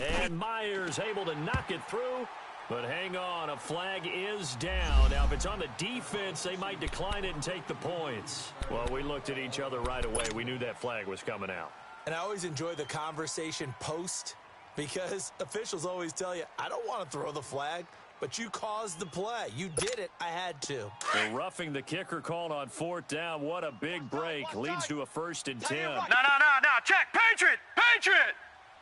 And Myers able to knock it through, but hang on, a flag is down. Now, if it's on the defense, they might decline it and take the points. Well, we looked at each other right away. We knew that flag was coming out. And I always enjoy the conversation post, because officials always tell you, I don't want to throw the flag, but you caused the play. You did it. I had to. The roughing the kicker called on 4th down. What a big break. Leads to a 1st and 10. No. Check. Patriot.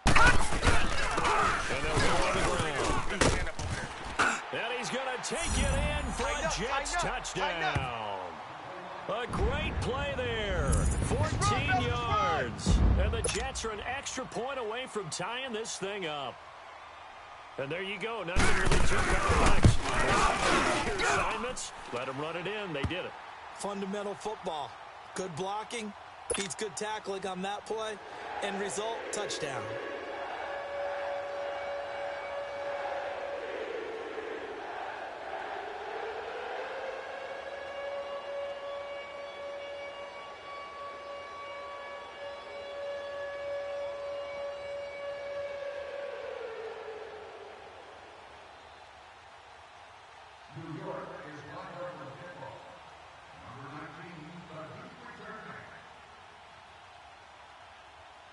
And they'll go on the ground. And he's going to take it in for a Jets touchdown. A great play there. 14 yards. And the Jets are an extra point away from tying this thing up. And there you go. Nothing really too complex. Assignments, let them run it in. They did it. Fundamental football. Good blocking, beats good tackling on that play. End result, touchdown.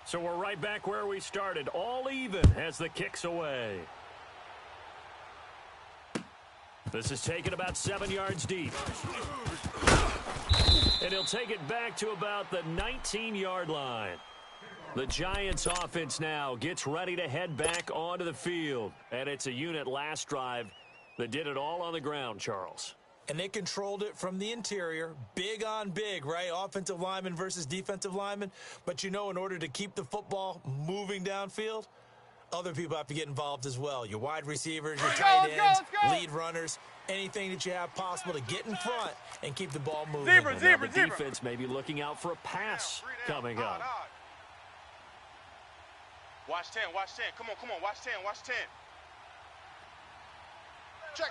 So we're right back where we started, all even as the kick's away. This is taken about 7 yards deep. And he'll take it back to about the 19-yard line. The Giants offense now gets ready to head back onto the field. And it's a unit last drive that did it all on the ground, Charles. And they controlled it from the interior, big on big, right? Offensive lineman versus defensive lineman. But, you know, in order to keep the football moving downfield, other people have to get involved as well. Your wide receivers, your tight ends, lead runners, anything that you have possible to get in front and keep the ball moving. The defense may be looking out for a pass coming up. Watch 10. Come on. Watch 10. Check.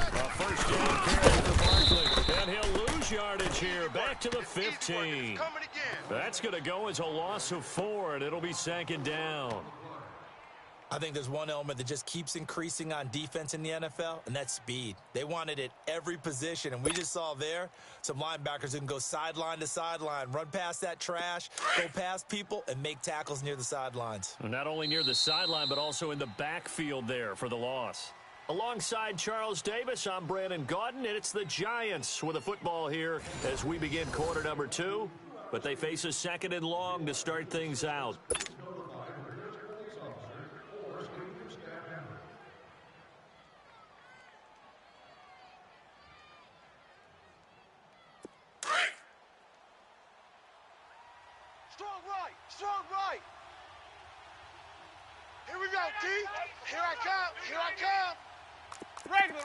A first down carry for Barkley, and he'll lose yardage here, back to the 15. That's going to go as a loss of 4, and it'll be 2nd down. I think there's one element that just keeps increasing on defense in the NFL, and that's speed. They want it at every position, and we just saw there some linebackers who can go sideline to sideline, run past that trash, go past people, and make tackles near the sidelines. Not only near the sideline, but also in the backfield there for the loss. Alongside Charles Davis, I'm Brandon Gaudin, and it's the Giants with a football here as we begin quarter number 2. But they face a 2nd and long to start things out. Strong right. Here we go, D. Here I come. Regular.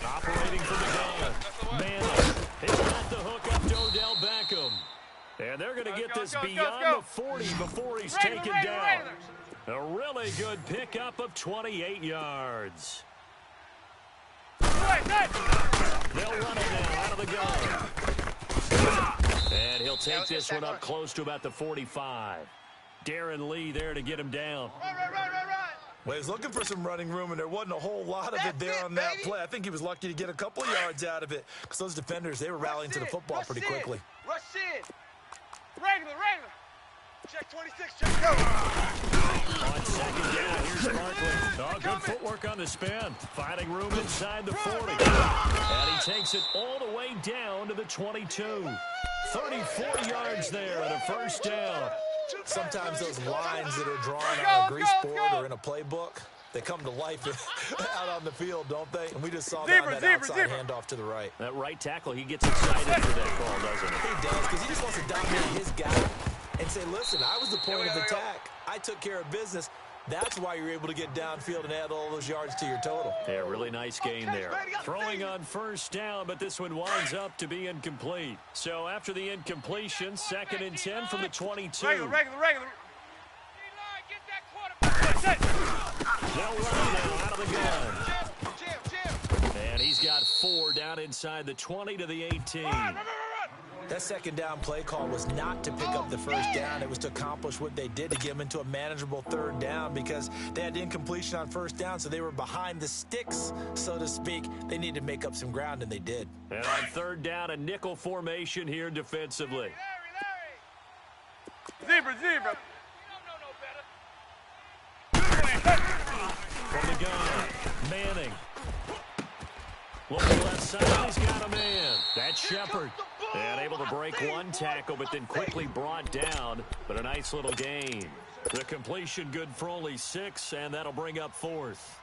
Operating from the gun. Man, he's got the hook up to Odell Beckham. And they're going to get this beyond the 40 before he's taken down. A really good pickup of 28 yards. They'll run it now out of the gun. And he'll take this one up close to about the 45. Darren Lee there to get him down. Well, he was looking for some running room, and there wasn't a whole lot of it there on that play. I think he was lucky to get a couple of yards out of it because those defenders, they were rallying to the football pretty quickly. Rush in. Regular. Check 26, check go. On second down, here's Barkley. Oh, good footwork on the spin. Finding room inside the 40. And he takes it all the way down to the 22. 34 yards there and a first down. Sometimes those lines that are drawn on a grease board or in a playbook, they come to life out on the field, don't they? And we just saw that on that outside handoff to the right. That right tackle, he gets excited for that call, doesn't he? He does, because he just wants to dominate his guy and say, listen, I was the point of attack. I took care of business. That's why you're able to get downfield and add all those yards to your total. Yeah, really nice gain there. Throwing on first down, but this one winds up to be incomplete. So after the incompletion, 2nd and 10 from the 22. Regular. They'll run now out of the gun. And he's got 4 down inside the 20 to the 18. That second down play call was not to pick up the first down. It was to accomplish what they did to get them into a manageable 3rd down because they had incompletion on first down, so they were behind the sticks, so to speak. They needed to make up some ground, and they did. And on 3rd down, a nickel formation here defensively. Zebra. From the gun, Manning. Looking left side, he's got a man. That's Shepard. And able to break one tackle, but then quickly brought down. But a nice little gain. The completion good for only 6, and that'll bring up 4th.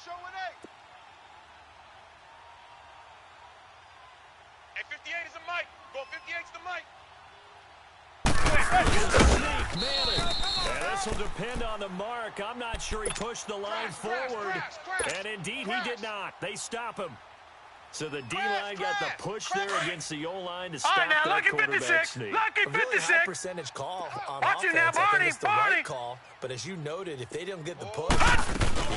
Showing eight. Hey, 58 is a mic. Go 58's the mic. Sneak, Manning. And this will depend on the mark. I'm not sure he pushed the line forward. And indeed, he did not. They stop him. So the D-line got the push there against the O-line to stop that quarterback sneak. A really high percentage call on offense. I think it's the right call. But as you noted, if they didn't get the push, he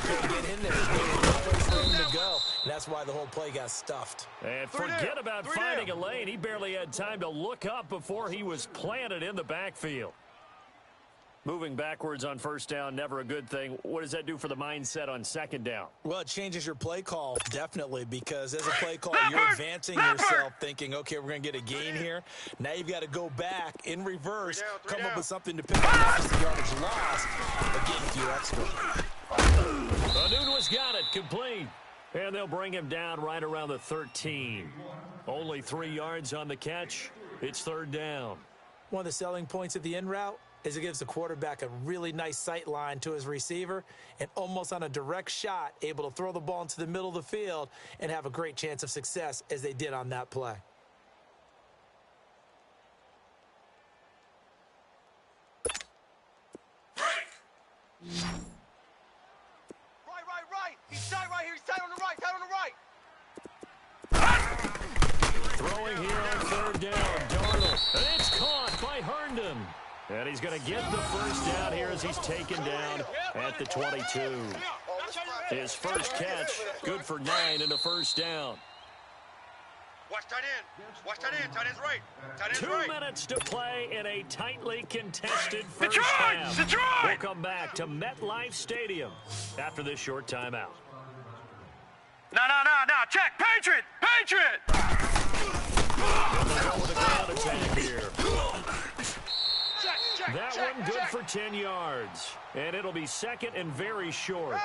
couldn't get in there. There was no place for him to go. And that's why the whole play got stuffed. And forget about finding a lane. He barely had time to look up before he was planted in the backfield. Moving backwards on first down, never a good thing. What does that do for the mindset on 2nd down? Well, it changes your play call, definitely, because as a play call, you're advancing yourself thinking, okay, we're going to get a gain here. Now you've got to go back in reverse, come up with something to pick up not just the yardage loss, but gain a few extra. Nunez got it, complete. And they'll bring him down right around the 13. Only 3 yards on the catch. It's 3rd down. One of the selling points of the in route is it gives the quarterback a really nice sight line to his receiver and almost on a direct shot able to throw the ball into the middle of the field and have a great chance of success as they did on that play. Right. He's tight right here. He's tight on the right. Throwing here on 3rd down. Darnold. And it's caught by Herndon. And he's going to get the first down here as he's taken down at the 22. His first catch, good for 9 and a first down. Watch tight end. Tight end's right. 2 minutes to play in a tightly contested first half. We'll come back to MetLife Stadium after this short timeout. No. Check. Patriot. And they'll go with a ground attack here. That one good for 10 yards. And it'll be 2nd and very short.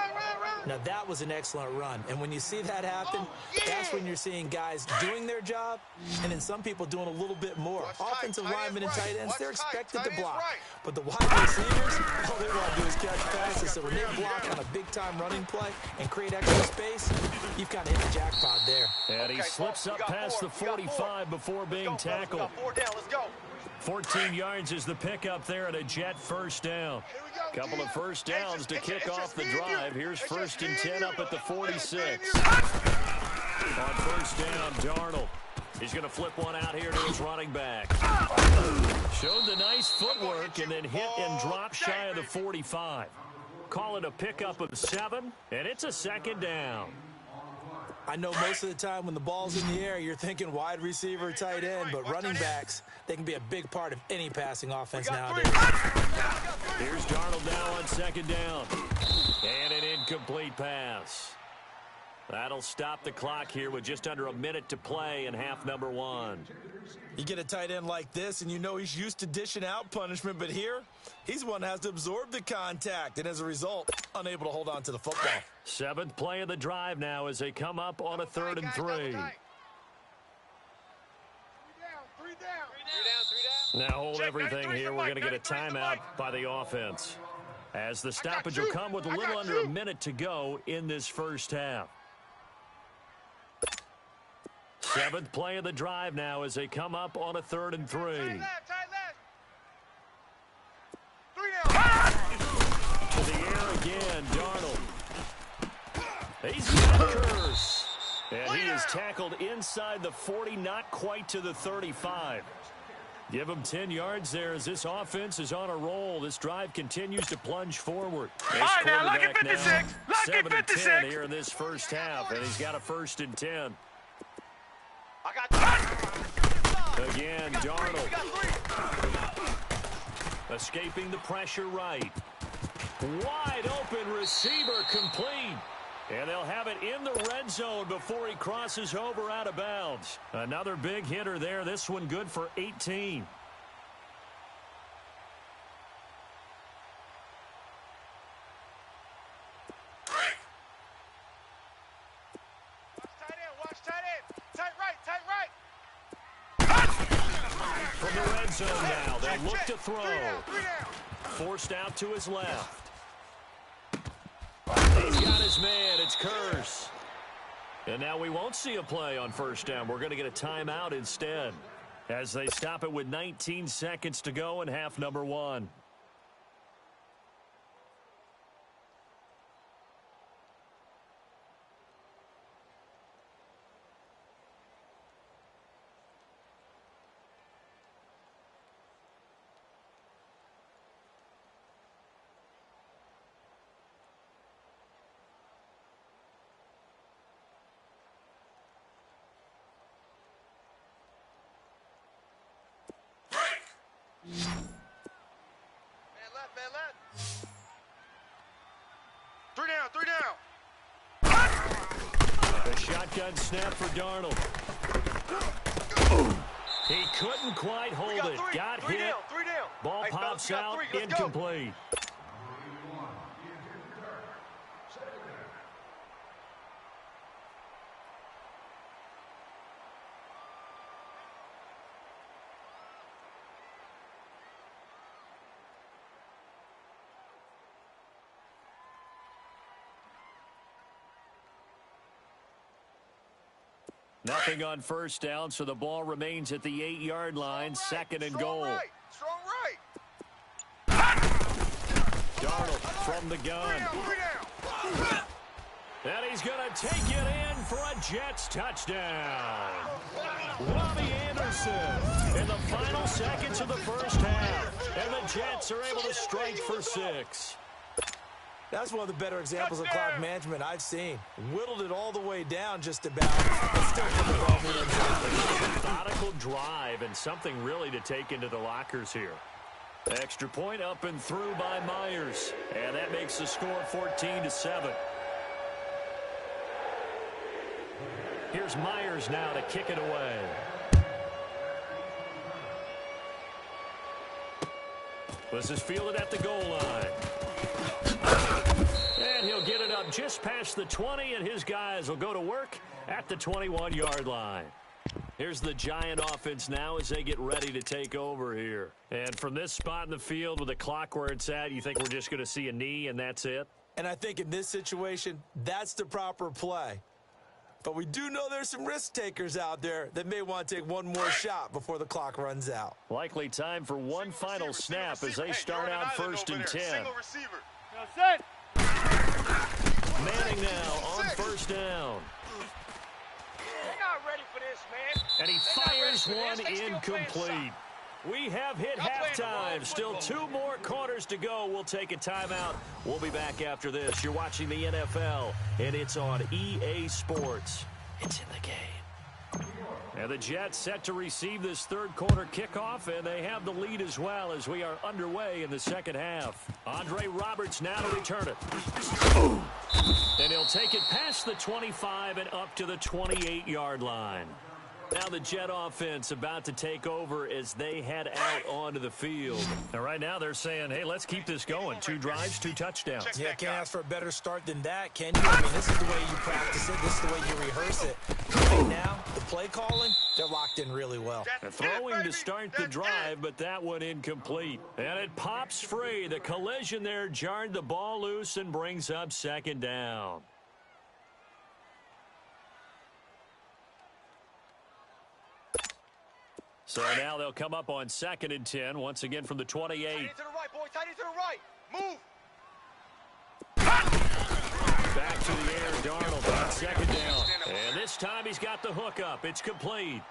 Now, that was an excellent run. And when you see that happen, that's when you're seeing guys doing their job and then some people doing a little bit more. Offensive linemen and tight ends, they're expected to block. But the wide receivers, all they want to do is catch passes. So when they block on a big-time running play and create extra space, you've kind of hit the jackpot there. And he slips up past the 45 before being tackled. 4 down. Let's go. 14 yards is the pickup there and a Jet first down. Couple of first downs to kick off the drive. Here's 1st and 10 up at the 46. On first down, Darnold. He's going to flip one out here to his running back. Showed the nice footwork and then hit and drop shy of the 45. Call it a pickup of 7, and it's a 2nd down. I know most of the time when the ball's in the air, you're thinking wide receiver, tight end, but running backs, they can be a big part of any passing offense nowadays. Here's Darnold now on second down. And an incomplete pass. That'll stop the clock here with just under a minute to play in half number one. You get a tight end like this, and you know he's used to dishing out punishment, but here, he's the one that has to absorb the contact, and as a result, unable to hold on to the football. Seventh play of the drive now as they come up on a 3rd and 3. Three down. Now hold everything here. We're going to get a timeout by the offense, as the stoppage will come with a little under a minute to go in this first half. 7th play of the drive now as they come up on a 3rd and 3. Tight left. To the air again, Darnold. He's got a curse. And he is tackled inside the 40, not quite to the 35. Give him 10 yards there as this offense is on a roll. This drive continues to plunge forward. All right, now, lucky 56. Lucky 7 and 10 here in this first half, and he's got a 1st and 10. Again, Darnold. Escaping the pressure right. Wide open receiver complete. And they'll have it in the red zone before he crosses over out of bounds. Another big hitter there. This one good for 18. Watch tight end. Tight right. From the red zone now, they'll look to throw. Forced out to his left. He's got his man. It's Curse. And now we won't see a play on 1st down. We're going to get a timeout instead as they stop it with 19 seconds to go in half number one. Man left. 3 down. The shotgun snap for Darnold. He couldn't quite hold it. Got hit. 3 down. Ball Hey, pops fellas, out. let's go. Incomplete. Nothing on 1st down, so the ball remains at the 8-yard line. 2nd and goal. Strong right. Darnold from the gun. 3 down. And he's going to take it in for a Jets touchdown. Robbie Anderson in the final seconds of the first half. And the Jets are able to strike for 6. That's one of the better examples of clock management I've seen. Whittled it all the way down just about. Still put the ball in the end zone. Methodical drive and something really to take into the lockers here. Extra point up and through by Myers. And that makes the score 14-7. Here's Myers now to kick it away. This is fielded at the goal line. And he'll get it up just past the 20, and his guys will go to work at the 21-yard line. Here's the Giant offense now as they get ready to take over here. And from this spot in the field with the clock where it's at, you think we're just going to see a knee and that's it? And I think in this situation, that's the proper play. But we do know there's some risk takers out there that may want to take one more shot before the clock runs out. Likely time for one final snap as they start out 1st and 10. Single receiver. Manning now on 1st down. They're not ready for this, man. And he fires one incomplete. We have hit halftime. Still 2 more quarters to go. We'll take a timeout. We'll be back after this. You're watching the NFL, and it's on EA Sports. It's in the game. And the Jets set to receive this third quarter kickoff, and they have the lead as well as we are underway in the second half. Andre Roberts now to return it. And he'll take it past the 25 and up to the 28-yard line. Now the Jet offense about to take over as they head out onto the field. And right now they're saying, hey, let's keep this going. 2 drives, 2 touchdowns. Yeah, can't ask for a better start than that, can you? I mean, this is the way you practice it. This is the way you rehearse it. Right now, the play calling, they're locked in really well. And throwing to start the drive, but that one incomplete. And it pops free. The collision there jarred the ball loose and brings up second down. So now they'll come up on 2nd and 10, once again from the 28. Tight end to the right, boy. Tight end to the right. Move. Back to the air, Darnold on 2nd down. And this time he's got the hook up. It's complete.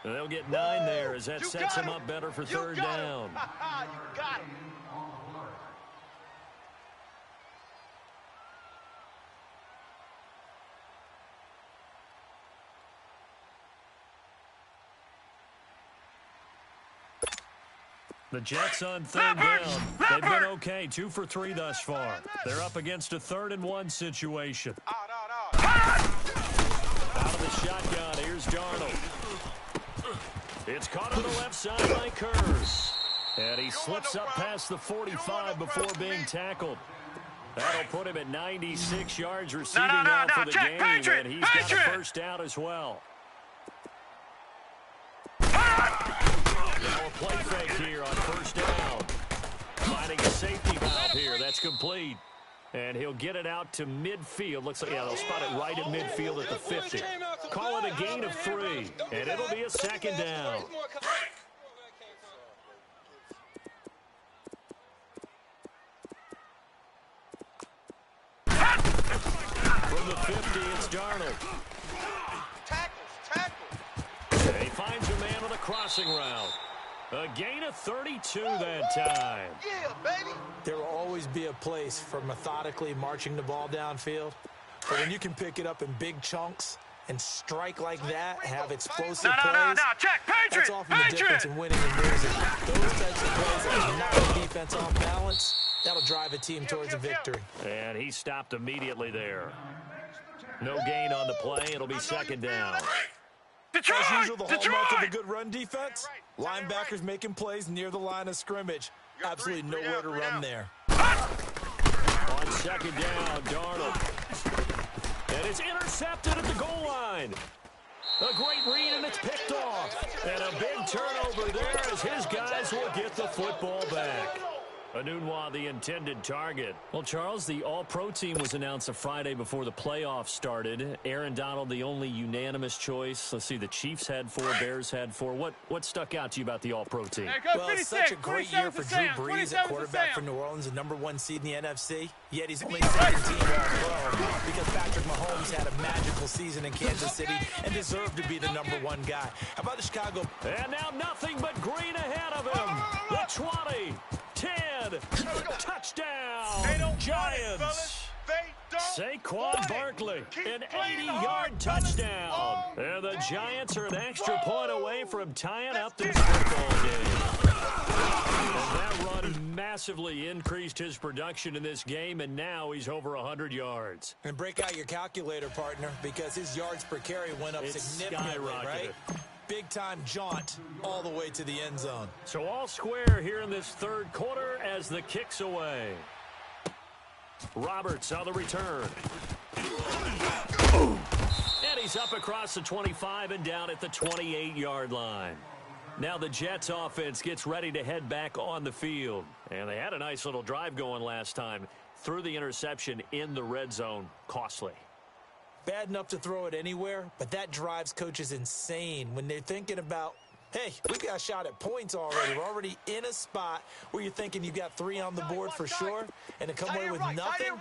And they'll get 9 there as that sets him up better for 3rd down. You got him. The Jets on 3rd down. They've been okay, 2 for 3 thus far. They're up against a 3rd and 1 situation. Out of the shotgun, here's Darnold. It's caught on the left side by Kurz. And he slips up past the 45 before being tackled. That'll put him at 96 yards receiving now for the game, and he's got a 1st down as well. Now a play fake here on 1st down. Finding a safety valve here. That's complete. And he'll get it out to midfield. Looks like, yeah, they'll spot it right at midfield at the 50. Call it a gain of 3, and it'll be a 2nd down. From the 50, it's Darnold. And he finds a man with a crossing route. A gain of 32 that time. Yeah, baby. There will always be a place for methodically marching the ball downfield. But when you can pick it up in big chunks and strike like that, have explosive plays, that's often the difference in winning and losing. Those types of plays that knock the defense off balance, that'll drive a team towards a victory. And he stopped immediately there. No gain on the play. It'll be 2nd down. As usual, the hallmark of a good run defense, linebackers making plays near the line of scrimmage. Absolutely nowhere to run there. On 2nd down, Darnold. And it's intercepted at the goal line. A great read, and it's picked off. And a big turnover there as his guys will get the football back. Anunwa, the intended target. Well, Charles, the All-Pro team was announced a Friday before the playoffs started. Aaron Donald, the only unanimous choice. Let's see, the Chiefs had 4, Bears had 4. What stuck out to you about the All-Pro team? Well, it's such a great year for Drew Brees at quarterback for New Orleans, the #1 seed in the NFC. Yet he's only 17 All-Pro because Patrick Mahomes had a magical season in Kansas City and deserved to be the #1 guy. How about the Chicago? And now nothing but green ahead of him. The 20. 10, touchdown, Giants. Saquon Barkley, an 80-yard touchdown. And the Giants are an extra point away from tying up this football game. And that run massively increased his production in this game, and now he's over 100 yards. And break out your calculator, partner, because his yards per carry went up significantly, right? Big-time jaunt all the way to the end zone. So all square here in this 3rd quarter as the kick's away. Roberts on the return. And he's up across the 25 and down at the 28-yard line. Now the Jets offense gets ready to head back on the field. And they had a nice little drive going last time. Threw the interception in the red zone. Costly. Bad enough to throw it anywhere, but that drives coaches insane when they're thinking about, hey, we got a shot at points already. We're already in a spot where you're thinking you got 3 on the board for sure, and to come away with nothing,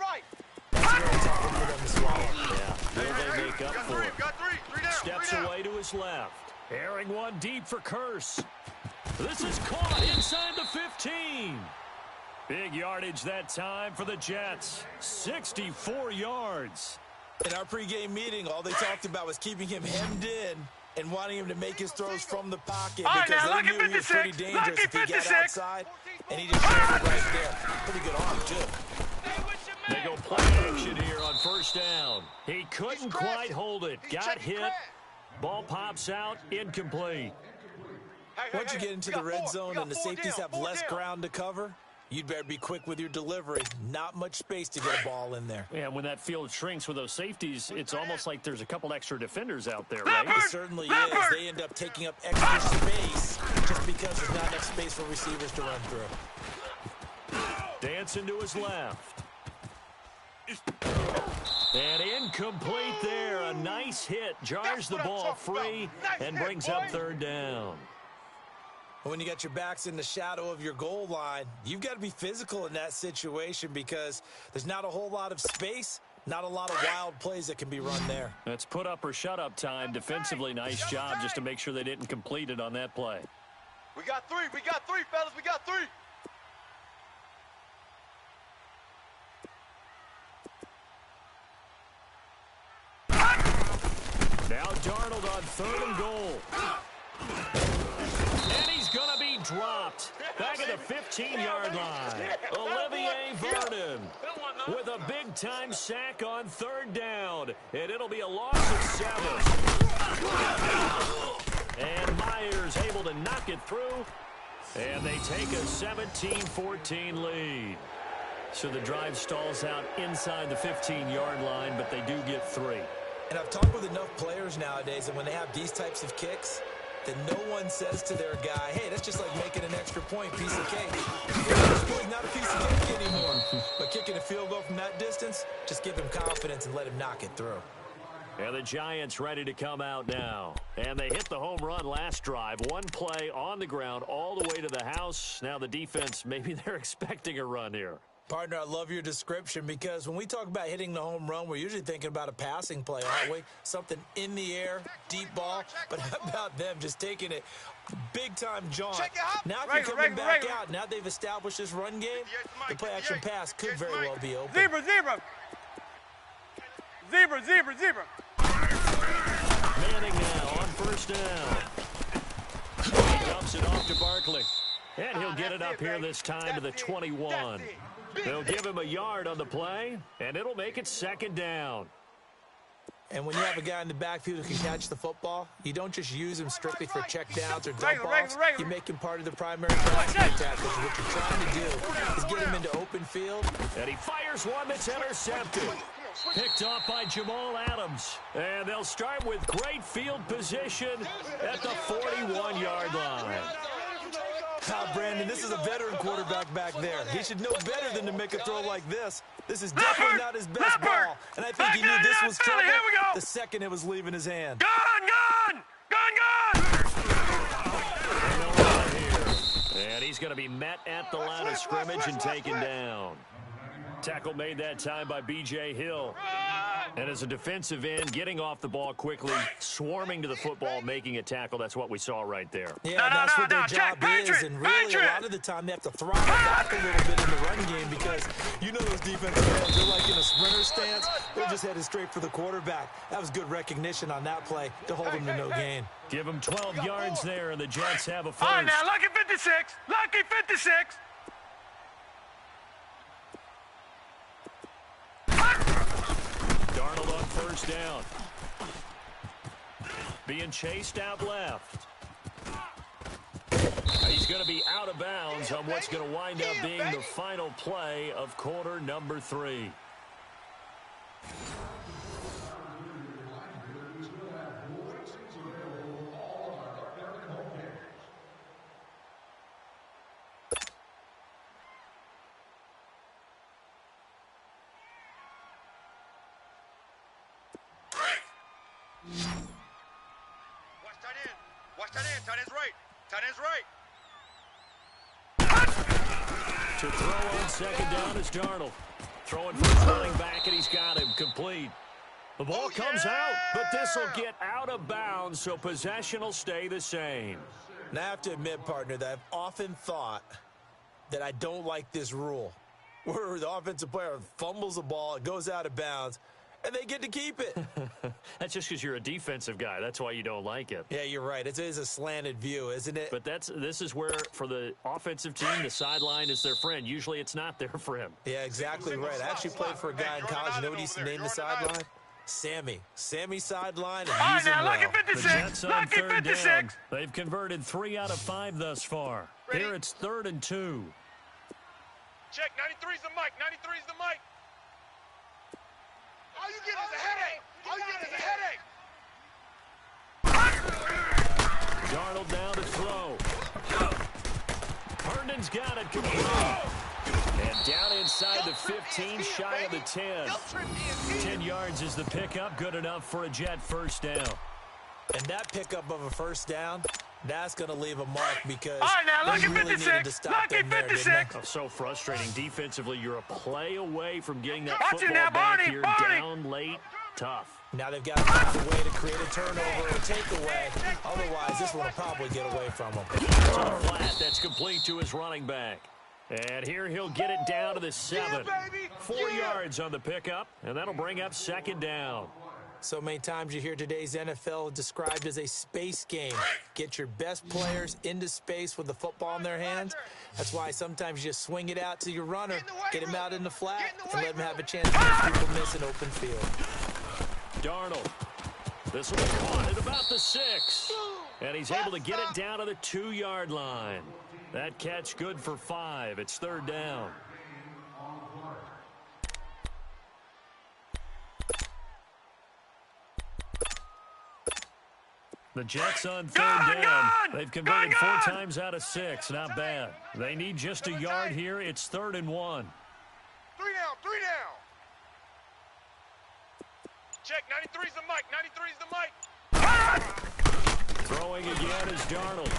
that's very tough for them to swallow. Yeah, will they make up for it? Steps away to his left. Airing one deep for Kurz. This is caught inside the 15. Big yardage that time for the Jets. 64 yards. In our pregame meeting, all they talked about was keeping him hemmed in and wanting him to make his throws from the pocket because they knew he was pretty dangerous if he got outside, and he just showed it right there. Pretty good arm, too. They go play action here on first down. He couldn't quite hold it. Got hit. Ball pops out, incomplete. Once you get into the red zone and the safeties have less ground to cover, you'd better be quick with your delivery. Not much space to get a ball in there. Yeah, when that field shrinks with those safeties, it's almost like there's a couple extra defenders out there, right? It certainly is. They end up taking up extra space just because there's not enough space for receivers to run through. Dancing to his left. And incomplete there. A nice hit. Jars the ball free and brings up third down. When you got your backs in the shadow of your goal line, you've got to be physical in that situation because there's not a whole lot of space, not a lot of wild plays that can be run there. That's put up or shut up time. Defensively, nice job just to make sure they didn't complete it on that play. We got three, fellas. We got three. Now Darnold on third and goal. And he's going to be dropped back at the 15-yard line. Olivier Vernon with a big-time sack on third down. And it'll be a loss of 7. And Myers able to knock it through. And they take a 17-14 lead. So the drive stalls out inside the 15-yard line, but they do get 3. And I've talked with enough players nowadays, and when they have these types of kicks, that no one says to their guy, hey, that's just like making an extra point, piece of cake. It's not a piece of cake anymore. But kicking a field goal from that distance, just give him confidence and let him knock it through. And the Giants ready to come out now. And they hit the home run last drive. One play on the ground all the way to the house. Now the defense, maybe they're expecting a run here. Partner, I love your description because when we talk about hitting the home run, we're usually thinking about a passing play, aren't we? Something in the air, deep ball. But how about them just taking it big-time jaunt? Now if you're coming back out, now they've established this run game, the play-action pass could very well be open. Zebra. Manning now on first down. He dumps it off to Barkley. And he'll get it up here this time to the 21. They'll give him a yard on the play, and it'll make it second down. And when you have a guy in the backfield who can catch the football, you don't just use him strictly for checkdowns or dump offs. You make him part of the primary passing attack. What you're trying to do is get him into open field. And he fires one that's intercepted. Picked off by Jamal Adams. And they'll start with great field position at the 41-yard line. Brandon, this is a veteran quarterback back there. He should know better than to make a throw like this. This is definitely not his best ball. And I think he knew this was trouble the second it was leaving his hand. Gone! And he's going to be met at the line of scrimmage and taken down. Tackle made that time by B.J. Hill. And as a defensive end, getting off the ball quickly, swarming to the football, making a tackle. That's what we saw right there. Yeah, that's what their job is. And really, a lot of the time, they have to throttle back a little bit in the run game because you know those defensive ends, they're like in a sprinter stance. They're just headed straight for the quarterback. That was good recognition on that play to hold him to no gain. Give him 12 yards there, and the Jets have a first. All right, now, lucky 56. Lucky 56. Darnold on first down. Being chased out left. He's going to be out of bounds on what's going to wind up being the final play of quarter number 3. Watch tight end. Tight end's right. Tight end's right. To throw on second down is Darnold. Throwing for his running back, and he's got him complete. The ball comes out, but this will get out of bounds, so possession will stay the same. Now, I have to admit, partner, that I've often thought that I don't like this rule, where the offensive player fumbles the ball, it goes out of bounds, and they get to keep it. That's just because you're a defensive guy. That's why you don't like it. Yeah, you're right. It is a slanted view, isn't it? But this is where, for the offensive team, the sideline is their friend. Usually it's not there for him. Yeah, exactly right. I actually played for a guy in college. You know what he used to name the sideline? Sammy. Sammy sideline. And All right, use him now, well. lucky The 56. Jets on Lucky 3rd 56. down. They've converted 3 out of 5 thus far. Ready? Here it's 3rd and 2. Check, 93's the mic, 93's the mic. All you get is a headache. All you get is a headache. Darnold down to throw. Herndon's got it complete. And down inside the 15, shy of the 10. 10 yards is the pickup, good enough for a Jet first down. And that pickup of a first down, that's going to leave a mark because All right, now, they lucky really needed to 56. stop Lucky them there, didn't they? 56. Oh, so frustrating. Defensively, you're a play away from getting that Watch it football now, back Barney, here. Barney. Down late, tough. Now they've got to find a way to create a turnover or takeaway. Otherwise, this one will probably get away from them. To the flat, that's complete to his running back. And here he'll get it down to the 7. 4 yards on the pickup, and that'll bring up 2nd down. So many times you hear today's NFL described as a space game. Get your best players into space with the football in their hands. That's why sometimes you just swing it out to your runner, get him out in the flat, and let him have a chance to make people miss an open field. Darnold. This will be caught at about the 6. And he's able to get it down to the 2-yard line. That catch good for 5. It's 3rd down. The Jets on 3rd down. They've converted 4 times out of 6. Not bad. They need just a yard here. It's 3rd and 1. 3 down, 3 down. Check, 93's the mic, 93's the mic. Throwing again is Darnold.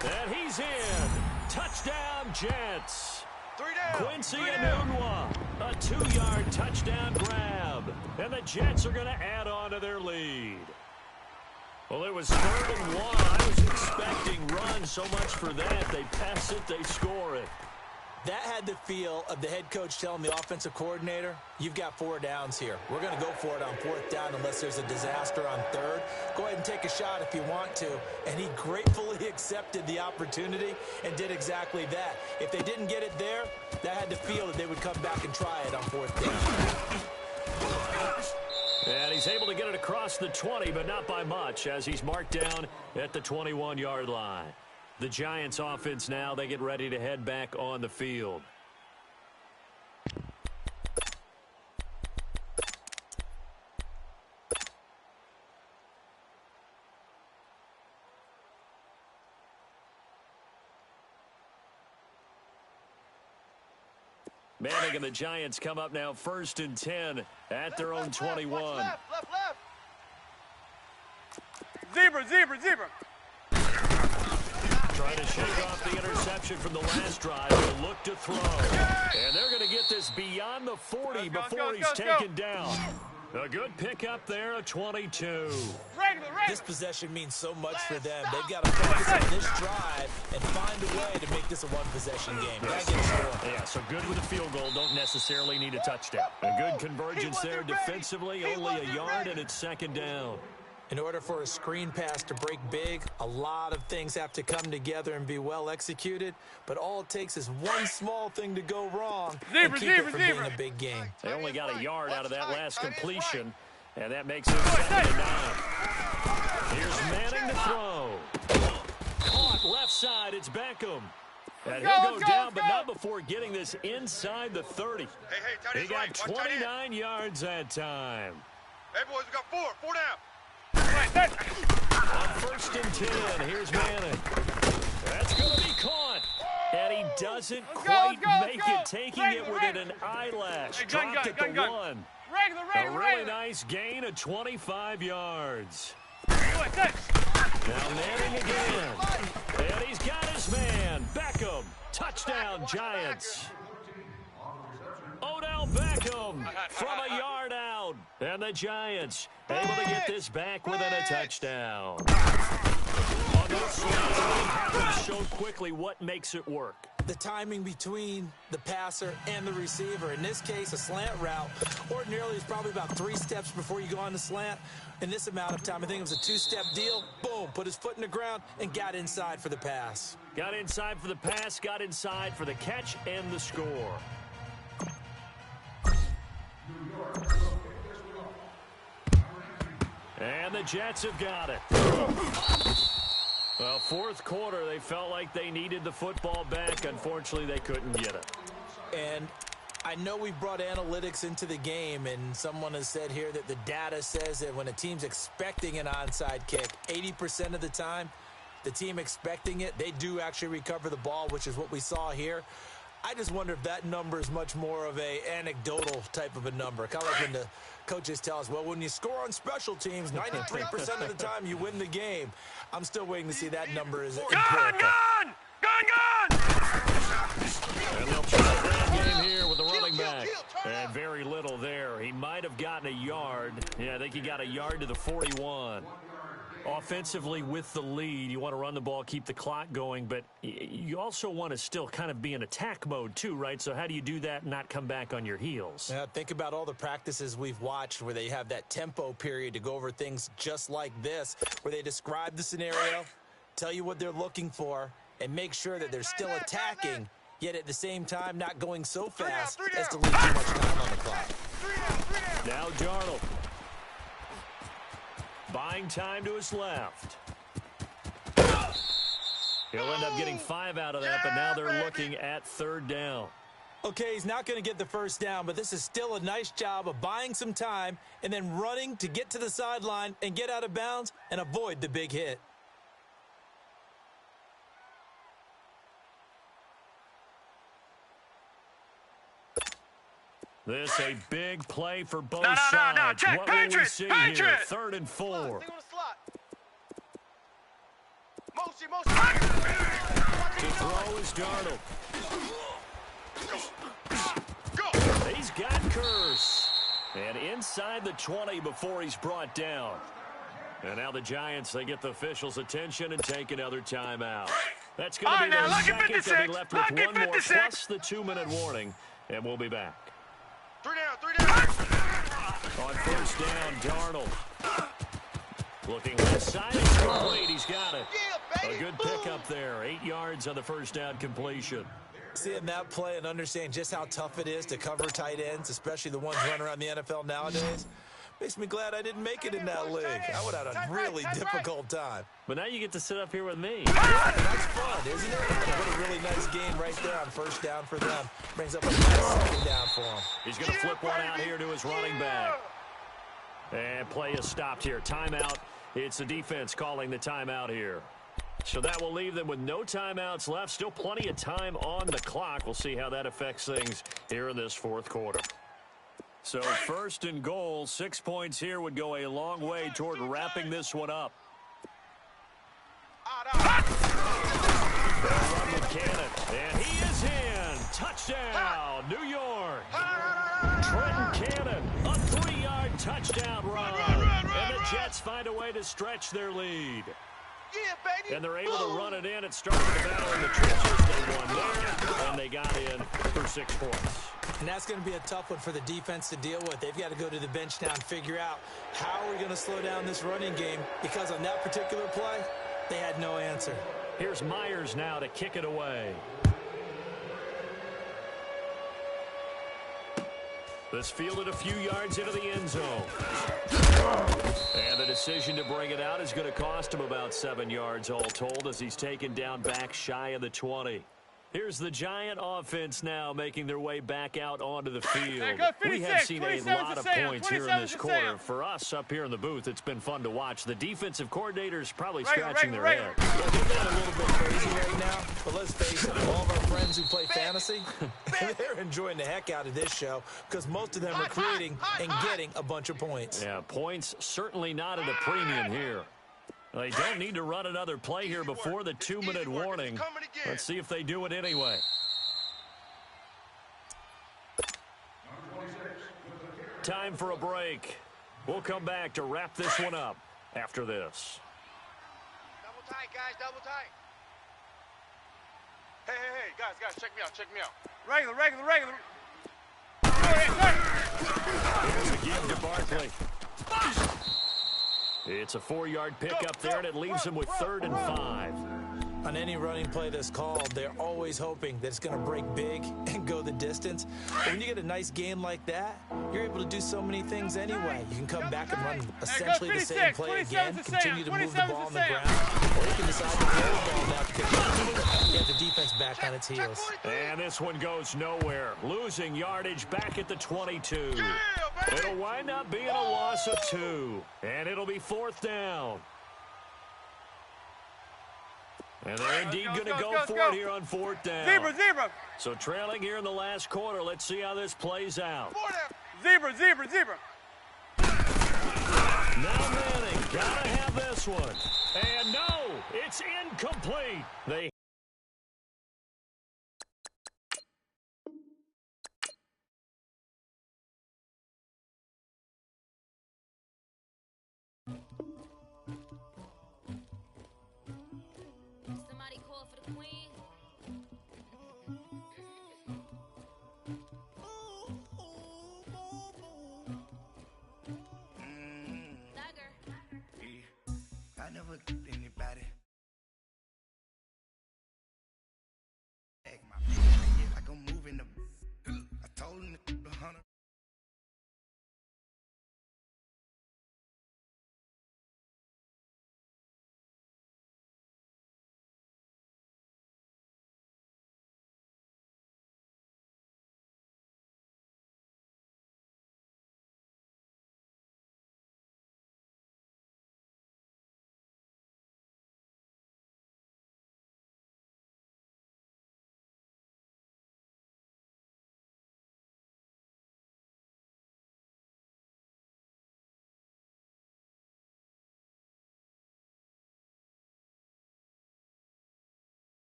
And he's in. Touchdown, Jets. 3 down. Quincy 3 down. Anunwa, a 2-yard touchdown grab. And the Jets are going to add on to their lead. Well, it was 3rd and 1. I was expecting runs, so much for that. They pass it, they score it. That had the feel of the head coach telling the offensive coordinator, you've got 4 downs here. We're going to go for it on 4th down unless there's a disaster on 3rd. Go ahead and take a shot if you want to. And he gratefully accepted the opportunity and did exactly that. If they didn't get it there, that had the feel that they would come back and try it on 4th down. And he's able to get it across the 20, but not by much, as he's marked down at the 21-yard line. The Giants offense now, they get ready to head back on the field. Manning and the Giants come up now 1st and 10 at their own 21. Left. Zebra. Trying to shake off the interception from the last drive. They'll look to throw. And they're going to get this beyond the 40 before he's taken down. A good pickup there, a 22. This possession means so much for them. They've got to focus on this drive and find a way to make this a one-possession game. Yeah, so good with a field goal. Don't necessarily need a touchdown. A good convergence there defensively. Only a yard, and it's 2nd down. In order for a screen pass to break big, a lot of things have to come together and be well executed, but all it takes is one small thing to go wrong and keep it from being a big game. They only got a yard out of that last completion, and that makes it 2nd and 9. Here's Manning to throw. Caught left side, it's Beckham. And he'll go down, but not before getting this inside the 30. He got 29 yards that time. Hey, boys, we got 4 down. On 1st and 10, here's Manning. That's going to be caught. And he doesn't quite make it, taking it within an eyelash. Dropped at the 1. A really nice gain of 25 yards. Now Manning again. And he's got his man. Beckham. Touchdown, Giants. Odell Beckham from a yard out. And the Giants able to get this back within a touchdown. On those slides, so quickly what makes it work. the timing between the passer and the receiver. In this case, a slant route ordinarily is probably about 3 steps before you go on the slant. In this amount of time, I think it was a 2-step deal. Boom, put his foot in the ground and got inside for the pass. Got inside for the pass, got inside for the catch and the score. And the Jets have got it. Well, fourth quarter, they felt like they needed the football back. Unfortunately, they couldn't get it. And I know we brought analytics into the game, and someone has said here that the data says that when a team's expecting an onside kick, 80% of the time, the team expecting it, they do actually recover the ball, which is what we saw here. I just wonder if that number is much more of a anecdotal type of a number. Kind of like when the coaches tell us, well, when you score on special teams, 93% of the time you win the game. I'm still waiting to see that number is empirical. Gone! And they'll try the ground game here with the running back. And very little there. He might have gotten a yard. Yeah, I think he got a yard to the 41. Offensively with the lead, you want to run the ball, keep the clock going, but you also want to still kind of be in attack mode too, right? So how do you do that and not come back on your heels? Yeah, think about all the practices we've watched where they have that tempo period to go over things just like this, where they describe the scenario, tell you what they're looking for, and make sure that they're still attacking, yet at the same time not going so fast as to leave too much time on the clock. Now Darnold. Buying time to his left. He'll end up getting 5 out of that, but now they're looking at third down. Okay, he's not going to get the first down, but this is still a nice job of buying some time and then running to get to the sideline and get out of bounds and avoid the big hit. This a big play for both sides. No. Check. What Patriot, will we see Patriot. here? 3rd and 4. Stay on the slot. Motion. To throw is Darnold. Go. He's got Curse. And inside the 20 before he's brought down. And now the Giants, they get the officials' attention and take another timeout. That's going to be their second. They'll be left with one more plus the 2-minute warning. And we'll be back. 3 down. On first down, Darnold. Looking left side. It's complete. He's got it. Yeah, baby. A good pickup there. 8 yards on the first down completion. Seeing that play and understand just how tough it is to cover tight ends, especially the ones running around the NFL nowadays, makes me glad I didn't make it in that league. I would have had a really difficult time. But now you get to sit up here with me. That's fun, isn't it? What a really nice game right there on first down for them. Brings up a nice second down for them. He's going to flip one out here to his running back. And play is stopped here. Timeout. It's the defense calling the timeout here. So that will leave them with no timeouts left. Still plenty of time on the clock. We'll see how that affects things here in this fourth quarter. So 1st and goal, 6 points here would go a long way toward wrapping this one up. Cannon, and he is in. Touchdown, New York. Trenton Cannon, a 3-yard touchdown run. And the Jets find a way to stretch their lead. Yeah, baby. And they're able to run it in. It started the battle in the trenches. They won there, and they got in for 6 points. And that's going to be a tough one for the defense to deal with. They've got to go to the bench now and figure out how are we going to slow down this running game, because on that particular play, they had no answer. Here's Myers now to kick it away. This fielded a few yards into the end zone. And the decision to bring it out is going to cost him about 7 yards all told, as he's taken down back shy of the 20. Here's the Giant offense now making their way back out onto the field. We have seen a lot of points here in this quarter. For us up here in the booth, it's been fun to watch. The defensive coordinators probably scratching their head. Well, they're going a little bit crazy right now, but let's face it, all of our friends who play fantasy, they're enjoying the heck out of this show, because most of them are creating and getting a bunch of points. Yeah, points certainly not at a premium here. They don't need to run another play here before the 2-minute warning. Let's see if they do it anyway. Time for a break. We'll come back to wrap this one up after this. Double tight, guys, double tight. Hey, guys, check me out. Regular. Here's a give to Barkley. It's a 4-yard pickup there, and it leaves him with 3rd and 5. On any running play that's called, they're always hoping that it's going to break big and go the distance. But when you get a nice game like that, you're able to do so many things anyway. You can come back and run essentially the same play again, continue to move the ball on the ground, or you can decide to throw the ball now to get the defense back on its heels. And this one goes nowhere. Losing yardage back at the 22. It'll wind up being a loss of 2, and it'll be 4th down. And they're indeed going to go for it here on 4th down. Zebra. So trailing here in the last quarter. Let's see how this plays out. Zebra. Now Manning, gotta have this one. And no, it's incomplete. They